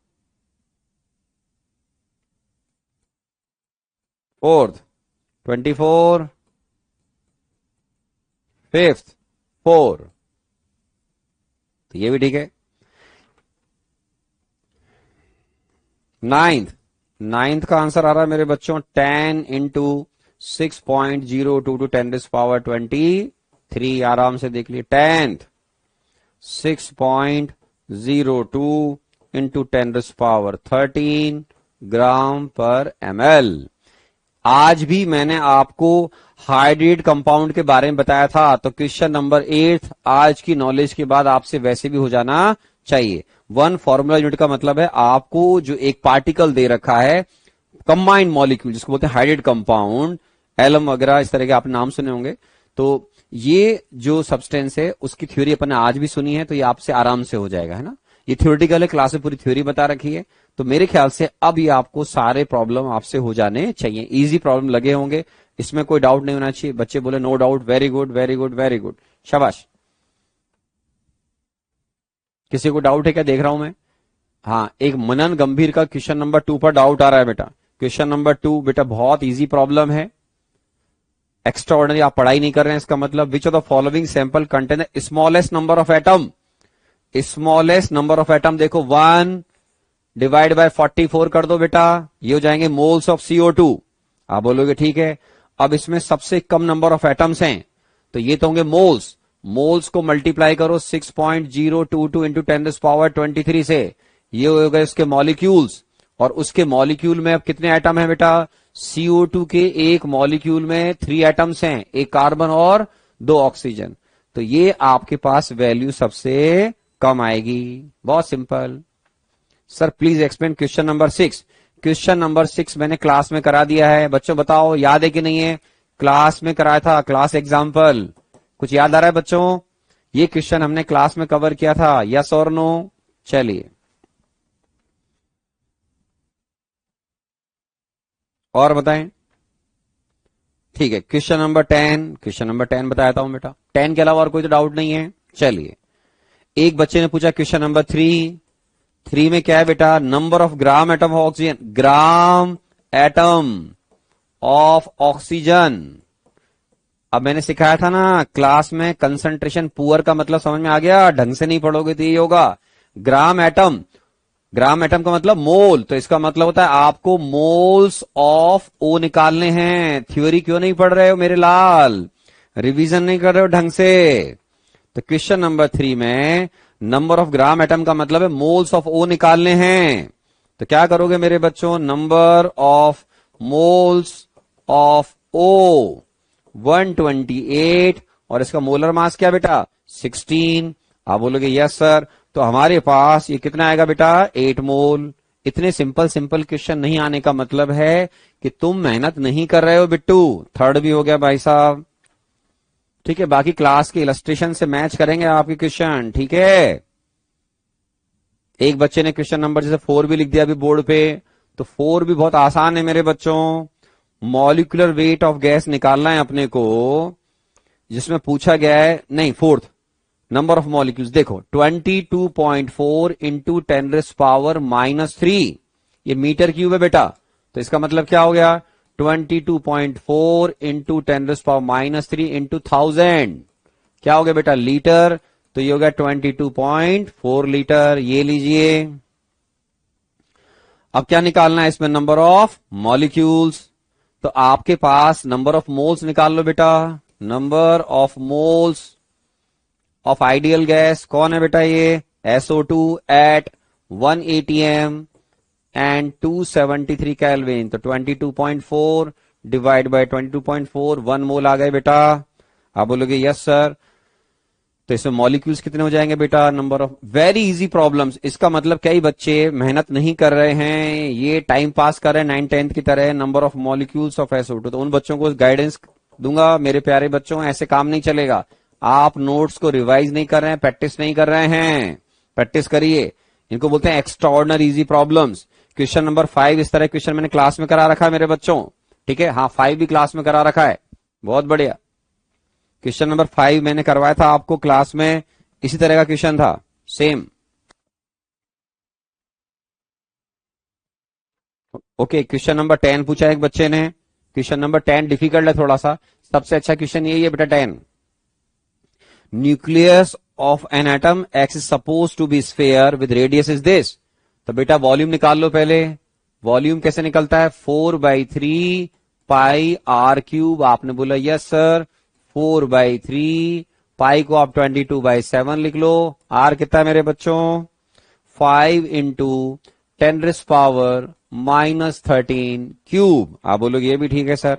फोर्थ 24, फिफ्थ 4। तो ये भी ठीक है। नाइन्थ का आंसर आ रहा है मेरे बच्चों 10 इंटू 6.02 टू 10⁻23। आराम से देख लिए, 10th 6.02 इंटू 10⁻13 ग्राम पर ml। आज भी मैंने आपको हाइड्रेट कंपाउंड के बारे में बताया था, तो क्वेश्चन नंबर 8 आज की नॉलेज के बाद आपसे वैसे भी हो जाना चाहिए। वन फॉर्मूला यूनिट का मतलब है आपको जो एक पार्टिकल दे रखा है, कंबाइंड मॉलिक्यूल जिसको बोलते हैं हाइड्रेट कंपाउंड, एलम वगैरह इस तरह के आपने नाम सुने होंगे। तो ये जो सब्सटेंस है उसकी थ्योरी अपन ने आज भी सुनी है, तो ये आपसे आराम से हो जाएगा, है ना। ये थ्योरेटिकल है, क्लास में पूरी थ्योरी बता रखी है, तो मेरे ख्याल से अब ये आपको सारे प्रॉब्लम आपसे हो जाने चाहिए। इजी प्रॉब्लम लगे होंगे, इसमें कोई डाउट नहीं होना चाहिए। बच्चे बोले no doubt, very good very good very good, शाबाश। किसी को डाउट है क्या, देख रहा हूं मैं। हाँ, एक मनन गंभीर का क्वेश्चन नंबर 2 पर डाउट आ रहा है बेटा। क्वेश्चन नंबर 2 बेटा बहुत इजी प्रॉब्लम है, एक्स्ट्रा ऑर्डिनरी आप पढ़ाई नहीं कर रहे हैं, इसका मतलब which of the following sample contain smallest number of atom. Smallest number of atom देखो 1 डिवाइड बाय 44 कर दो बेटा, ये हो जाएंगे मोल्स ऑफ CO2। आप बोलोगे ठीक है, अब इसमें सबसे कम नंबर ऑफ एटम्स हैं तो ये तो होंगे मोल्स। मोल्स को मल्टीप्लाई करो 6.022 इंटू 10⁻23 से, ये हो गए उसके मॉलिक्यूल्स। और उसके मॉलिक्यूल में अब कितने एटम है बेटा, CO2 के एक मॉलिक्यूल में 3 एटम्स हैं, एक कार्बन और 2 ऑक्सीजन। तो ये आपके पास वैल्यू सबसे कम आएगी। बहुत simple. Sir please explain question number 6। Question number 6 मैंने क्लास में करा दिया है, बच्चों बताओ याद है कि नहीं है। क्लास में कराया था, क्लास एग्जाम्पल कुछ याद आ रहा है बच्चों। ये क्वेश्चन हमने क्लास में कवर किया था, यस और नो। चलिए और बताएं। ठीक है, क्वेश्चन नंबर 10, क्वेश्चन नंबर 10 बताता हूं बेटा। 10 के अलावा और कोई तो डाउट नहीं है। चलिए, एक बच्चे ने पूछा क्वेश्चन नंबर 3 में क्या है बेटा, number of gram atom of oxygen, gram atom of oxygen. अब मैंने सिखाया था ना क्लास में, कंसंट्रेशन पुअर का मतलब समझ में आ गया, ढंग से नहीं पढ़ोगे तो ये होगा ग्राम एटम। ग्राम एटम का मतलब मोल, तो इसका मतलब होता है आपको मोल्स ऑफ ओ निकालने हैं। थ्योरी क्यों नहीं पढ़ रहे हो मेरे लाल, रिवीजन नहीं कर रहे हो ढंग से। तो क्वेश्चन नंबर 3 में नंबर ऑफ ग्राम एटम का मतलब है मोल्स ऑफ ओ निकालने हैं। तो क्या करोगे मेरे बच्चों, number of moles of O 128 और इसका मोलर मास क्या बेटा 16। आप बोलोगे यस सर, तो हमारे पास ये कितना आएगा बेटा 8 मोल। इतने सिंपल सिंपल क्वेश्चन नहीं आने का मतलब है कि तुम मेहनत नहीं कर रहे हो बिट्टू। थर्ड भी हो गया भाई साहब, ठीक है। बाकी क्लास के इलस्ट्रेशन से मैच करेंगे आपके क्वेश्चन, ठीक है। एक बच्चे ने क्वेश्चन नंबर जैसे 4 भी लिख दिया अभी बोर्ड पे, तो 4 भी बहुत आसान है मेरे बच्चों। मॉलिक्यूलर वेट ऑफ गैस निकालना है अपने को, जिसमें पूछा गया है, नहीं फोर्थ नंबर ऑफ मॉलिक्यूल्स देखो 22.4 इंटू 10⁻³ ये मीटर क्यूब है बेटा। तो इसका मतलब क्या हो गया 22.4 इंटू 10⁻³ इंटू 1000 क्या हो गया बेटा लीटर, तो ये हो गया 22.4 लीटर। ये लीजिए। अब क्या निकालना है इसमें, नंबर ऑफ मॉलिक्यूल्स। तो आपके पास नंबर ऑफ मोल्स निकाल लो बेटा। Number of moles of ideal gas कौन है बेटा, ये SO2 eight 180 m and 273 kelvin. तो 22.4 डिवाइड बाय 22.4, 1 मोल आ गए बेटा। आप बोलोगे यस सर। तो इसमें मॉलिक्यूल्स कितने हो जाएंगे बेटा, number of, very easy problems. इसका मतलब कई बच्चे मेहनत नहीं कर रहे हैं, ये टाइम पास कर रहे हैं 9th-10th की तरह। Number of molecules of SO2, तो उन बच्चों को गाइडेंस दूंगा, मेरे प्यारे बच्चों ऐसे काम नहीं चलेगा। आप नोट्स को रिवाइज नहीं कर रहे हैं, प्रैक्टिस नहीं कर रहे हैं, प्रैक्टिस करिए। इनको बोलते हैं extraordinary easy problems. Question number 5 इस तरह क्वेश्चन मैंने क्लास में करा रखा है मेरे बच्चों, ठीक है। हाँ 5 भी क्लास में करा रखा है, बहुत बढ़िया। क्वेश्चन नंबर 5 मैंने करवाया था आपको क्लास में, इसी तरह का क्वेश्चन था सेम। ओके, क्वेश्चन नंबर 10 पूछा एक बच्चे ने। क्वेश्चन नंबर 10 डिफिकल्ट है थोड़ा सा, सबसे अच्छा क्वेश्चन यही है बेटा 10। Nucleus of an atom x is suppose to be sphere with radius is this. तो बेटा वॉल्यूम निकाल लो पहले। वॉल्यूम कैसे निकलता है, 4/3 पाई r³। आपने बोला यस सर। 4/3 पाई को आप 22/7 लिख लो। आर कितना है मेरे बच्चों, 5 इंटू 10⁻³ क्यूब। आप बोलोगे ये भी ठीक है सर।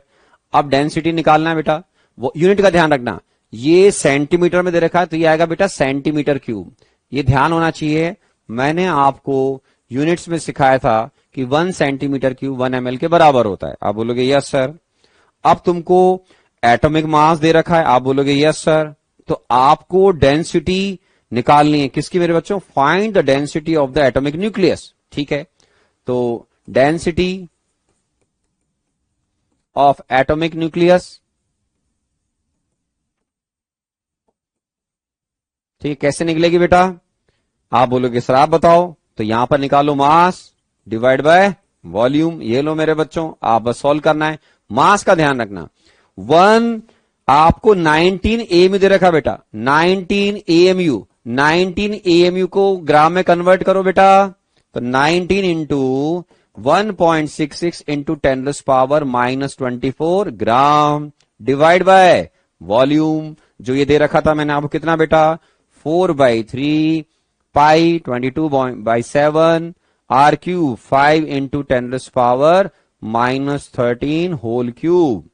अब डेंसिटी निकालना है बेटा, वो यूनिट का ध्यान रखना, ये सेंटीमीटर में दे रखा है तो ये आएगा बेटा सेंटीमीटर क्यूब। ये ध्यान होना चाहिए, मैंने आपको यूनिट्स में सिखाया था कि 1 सेंटीमीटर क्यूब 1 ml के बराबर होता है। आप बोलोगे यस सर। अब तुमको एटॉमिक मास दे रखा है, आप बोलोगे यस सर। तो आपको डेंसिटी निकालनी है किसकी मेरे बच्चों, find the density of the atomic nucleus, ठीक है। तो डेंसिटी ऑफ एटॉमिक न्यूक्लियस, ठीक, कैसे निकलेगी बेटा, आप बोलोगे सर आप बताओ। तो यहां पर निकालो मास डिवाइड बाय वॉल्यूम। ये लो मेरे बच्चों, आप बस सॉल्व करना है। मास का ध्यान रखना, 1 आपको 19 AMU दे रखा बेटा, 19 AMU। 19 AMU को ग्राम में कन्वर्ट करो बेटा। तो 19 into 1.66 into 10⁻⁻24 gram divide by volume. जो ये दे रखा था मैंने आपको कितना बेटा, 4/3 पाई 22/7 r³ 5 इंटू 10⁻⁻13 होल क्यूब।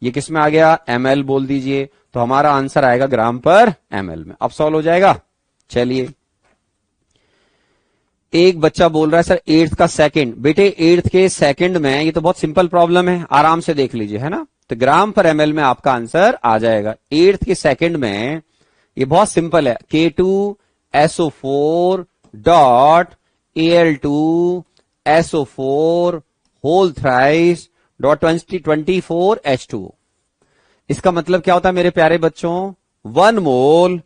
ये किस में आ गया, ml बोल दीजिए। तो हमारा आंसर आएगा ग्राम पर ml में। अब सॉल्व हो जाएगा। चलिए, एक बच्चा बोल रहा है सर 8th का सेकंड। बेटे 8th के सेकंड में, ये तो बहुत सिंपल प्रॉब्लम है, आराम से देख लीजिए, है ना। तो ग्राम पर ml में आपका आंसर आ जाएगा। 8th के सेकंड में ये बहुत सिंपल है, K2SO4 dot Al2SO4 whole thrice dot 24H2O। इसका मतलब क्या होता है मेरे प्यारे बच्चों, 1 मोल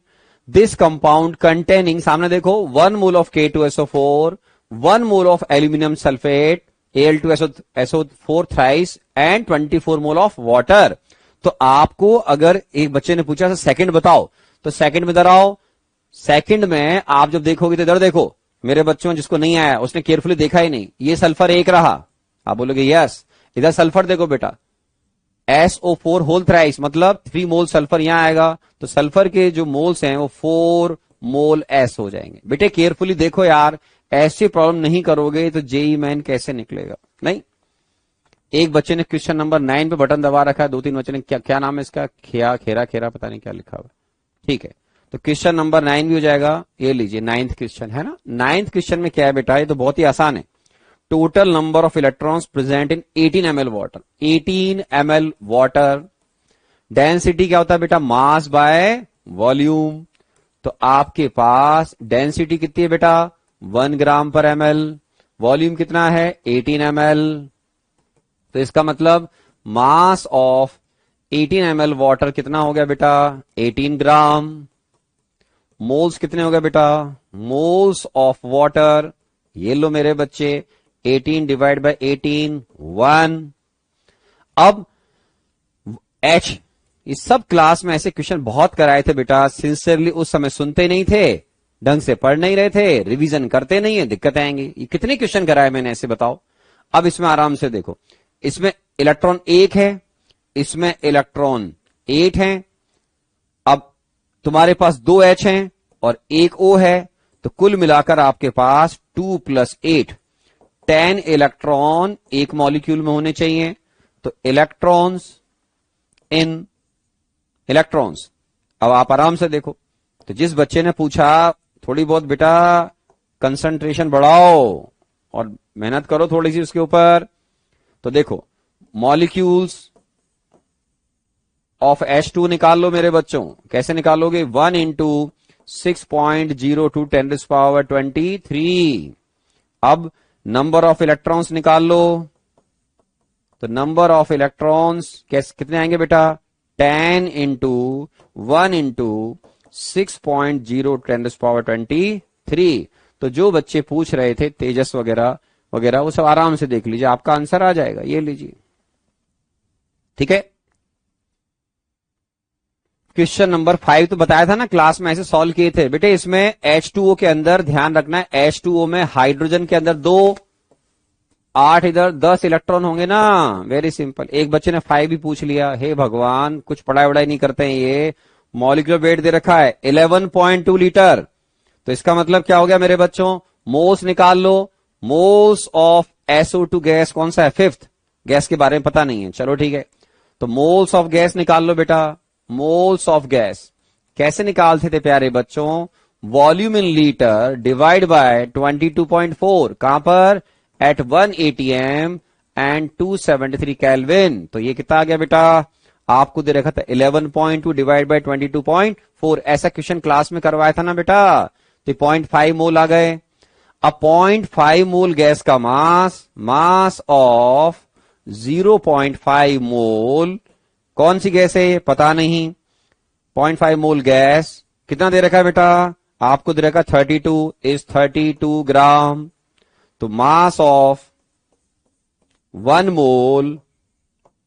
दिस कंपाउंड कंटेनिंग, सामने देखो, 1 mole of K2SO4, 1 mole of aluminium sulphate Al2SO4 thrice and 24 mole of water. तो आपको अगर एक बच्चे ने पूछा सेकंड बताओ, तो सेकंड में इधर आओ। सेकंड में आप जब देखोगे तो इधर देखो मेरे बच्चों, जिसको नहीं आया उसने केयरफुली देखा ही नहीं, ये सल्फर 1 रहा। आप बोलोगे यस। इधर सल्फर देखो बेटा, SO4 होल थ्राइस, मतलब 3 मोल सल्फर यहां आएगा। तो सल्फर के जो मोल्स हैं वो 4 मोल S हो जाएंगे। बेटे केयरफुली देखो यार, ऐसी प्रॉब्लम नहीं करोगे तो जेई मेन कैसे निकलेगा। नहीं, एक बच्चे ने क्वेश्चन नंबर 9 पे बटन दबा रखा है, 2-3 बच्चे ने, क्या नाम है इसका, खेरा पता नहीं क्या लिखा हुआ है, ठीक है। तो क्वेश्चन नंबर 9 भी हो जाएगा। ये लीजिए 9th क्वेश्चन है ना। 9th क्वेश्चन में क्या है बेटा, ये तो बहुत ही आसान है। Total number of electrons present in 18 ml water. 18 ml water. Density क्या होता है बेटा, मास बाय वॉल्यूम। तो आपके पास डेंसिटी कितनी है बेटा, 1 ग्राम पर ml। वॉल्यूम कितना है, 18 ml। तो इसका मतलब मास ऑफ 18 ml वाटर कितना हो गया बेटा, 18 ग्राम। मोल्स कितने हो गए बेटा, मोल्स ऑफ वाटर, ये लो मेरे बच्चे, 18 डिवाइड बाय 18 1। अब H, इस सब क्लास में ऐसे क्वेश्चन बहुत कराए थे बेटा, सिंसियरली उस समय सुनते नहीं थे, ढंग से पढ़ नहीं रहे थे, रिवीजन करते नहीं है, दिक्कत आएंगी। ये कितने क्वेश्चन कराए मैंने ऐसे बताओ। अब इसमें आराम से देखो, इसमें इलेक्ट्रॉन 1 है, इसमें इलेक्ट्रॉन 8 है। अब तुम्हारे पास 2 H हैं और 1 O है, तो कुल मिलाकर आपके पास 2 + 8 10 इलेक्ट्रॉन एक मॉलिक्यूल में होने चाहिए। तो इलेक्ट्रॉन्स इन इलेक्ट्रॉन्स। अब आप आराम से देखो, तो जिस बच्चे ने पूछा थोड़ी बहुत बेटा कंसंट्रेशन बढ़ाओ और मेहनत करो थोड़ी सी उसके ऊपर। तो देखो, मॉलिक्यूल्स ऑफ H2 निकाल लो मेरे बच्चों। कैसे निकालोगे? 1 × 6.02 10⁻23। अब नंबर ऑफ इलेक्ट्रॉन्स निकाल लो। तो नंबर ऑफ इलेक्ट्रॉन्स कितने आएंगे बेटा? 10 × 1 × 6.0 10⁻23। तो जो बच्चे पूछ रहे थे तेजस वगैरह वगैरह, वो सब आराम से देख लीजिए, आपका आंसर आ जाएगा। ये लीजिए, ठीक है। क्वेश्चन नंबर 5 तो बताया था ना, क्लास में ऐसे सॉल्व किए थे बेटे। इसमें H2O के अंदर ध्यान रखना है, H2O में हाइड्रोजन के अंदर 2, 8 इधर 10 इलेक्ट्रॉन होंगे ना। Very simple. एक बच्चे ने 5 भी पूछ लिया। हे भगवान, कुछ पढ़ाई वढ़ाई नहीं करते हैं ये। मॉलिक्यूलर वेट दे रखा है 11.2 लीटर। तो इसका मतलब क्या हो गया मेरे बच्चों? मोल्स निकाल लो। मोल्स ऑफ SO2 गैस कौन सा है? 5th गैस के बारे में पता नहीं है, चलो ठीक है। तो मोल्स ऑफ गैस निकाल लो बेटा। मोल्स ऑफ गैस कैसे निकालते थे प्यारे बच्चों? Volume in litre divide by 22.4। कहां पर? At 180 m and 273 kelvin. तो ये कितना आ गया बेटा? आपको दे रखा था 11.2 डिवाइड बाय 22.4। ऐसा क्वेश्चन क्लास में करवाया था ना बेटा। तो 0.5 मोल आ गए। अब 0.5 मोल गैस का मास ऑफ 0.5 मोल कौन सी गैस है? पता नहीं। 0.5 मोल गैस कितना दे रखा है बेटा? आपको दे रखा 32 ग्राम। तो mass of 1 mole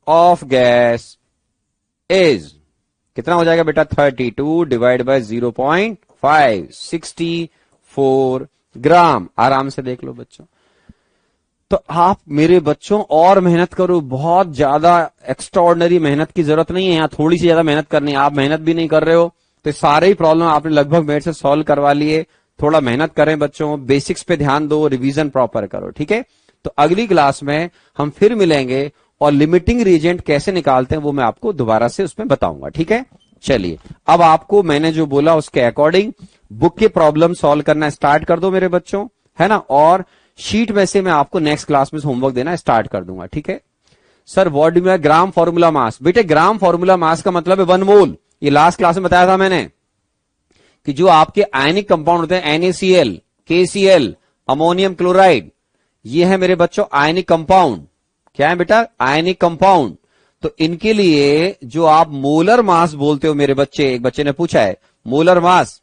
of gas is कितना हो जाएगा बेटा? 32 डिवाइड बाय 0.5 64 ग्राम। आराम से देख लो बच्चों। तो आप मेरे बच्चों और मेहनत करो, बहुत ज्यादा एक्स्ट्राऑर्डिनरी मेहनत की जरूरत नहीं है। यहाँ थोड़ी सी ज्यादा मेहनत करनी है। आप मेहनत भी नहीं कर रहे हो, तो सारे ही प्रॉब्लम आपने लगभग मेरे से सॉल्व करवा लिए। थोड़ा मेहनत करें बच्चों, बेसिक्स पे ध्यान दो, रिवीजन प्रॉपर करो, ठीक है। तो अगली क्लास में हम फिर मिलेंगे और लिमिटिंग रिएजेंट कैसे निकालते हैं वो मैं आपको दोबारा से उसमें बताऊंगा, ठीक है। चलिए, अब आपको मैंने जो बोला उसके अकॉर्डिंग बुक के प्रॉब्लम सॉल्व करना स्टार्ट कर दो मेरे बच्चों, है ना। और शीट में से मैं आपको नेक्स्ट क्लास में होमवर्क देना स्टार्ट कर दूंगा, ठीक है। Sir what do you mean gram formula mass? बेटे ग्राम फॉर्मूला मास का मतलब है 1 मोल। ये लास्ट क्लास में बताया था मैंने कि जो आपके आयनिक कंपाउंड होते हैं NaCl, KCl, अमोनियम क्लोराइड, ये है मेरे बच्चों आयनिक कंपाउंड। क्या है बेटा? Ionic compound. तो इनके लिए जो आप मोलर मास बोलते हो मेरे बच्चे, एक बच्चे ने पूछा है मोलर मास,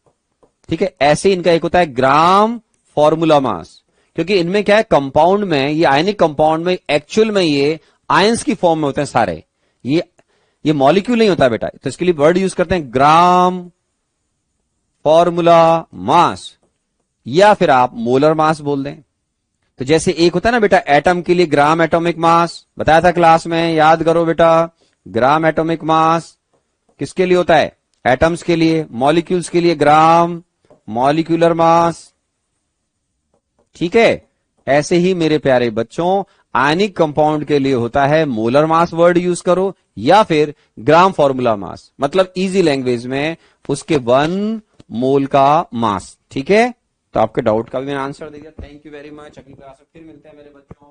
ठीक है। ऐसे इनका एक होता है ग्राम फॉर्मूला मास, क्योंकि इनमें क्या है, कंपाउंड में, ये आयनिक कंपाउंड में एक्चुअल में ये आयंस की फॉर्म में होते हैं सारे। ये मॉलिक्यूल नहीं होता बेटा। तो इसके लिए वर्ड यूज करते हैं ग्राम फॉर्मूला मास, या फिर आप मोलर मास बोल दें। तो जैसे एक होता है ना बेटा एटम के लिए ग्राम एटॉमिक मास, बताया था क्लास में, याद करो बेटा। ग्राम एटॉमिक मास किसके लिए होता है? एटम्स के लिए। मॉलिक्यूल्स के लिए ग्राम मॉलिक्यूलर मास, ठीक है। ऐसे ही मेरे प्यारे बच्चों आयनिक कंपाउंड के लिए होता है मोलर मास वर्ड यूज करो, या फिर ग्राम फॉर्मूला मास, मतलब इजी लैंग्वेज में उसके 1 मोल का मास, ठीक है। तो आपके डाउट का भी मैंने आंसर दे दिया। Thank you very much. अगली क्लास में फिर मिलते हैं मेरे बच्चों।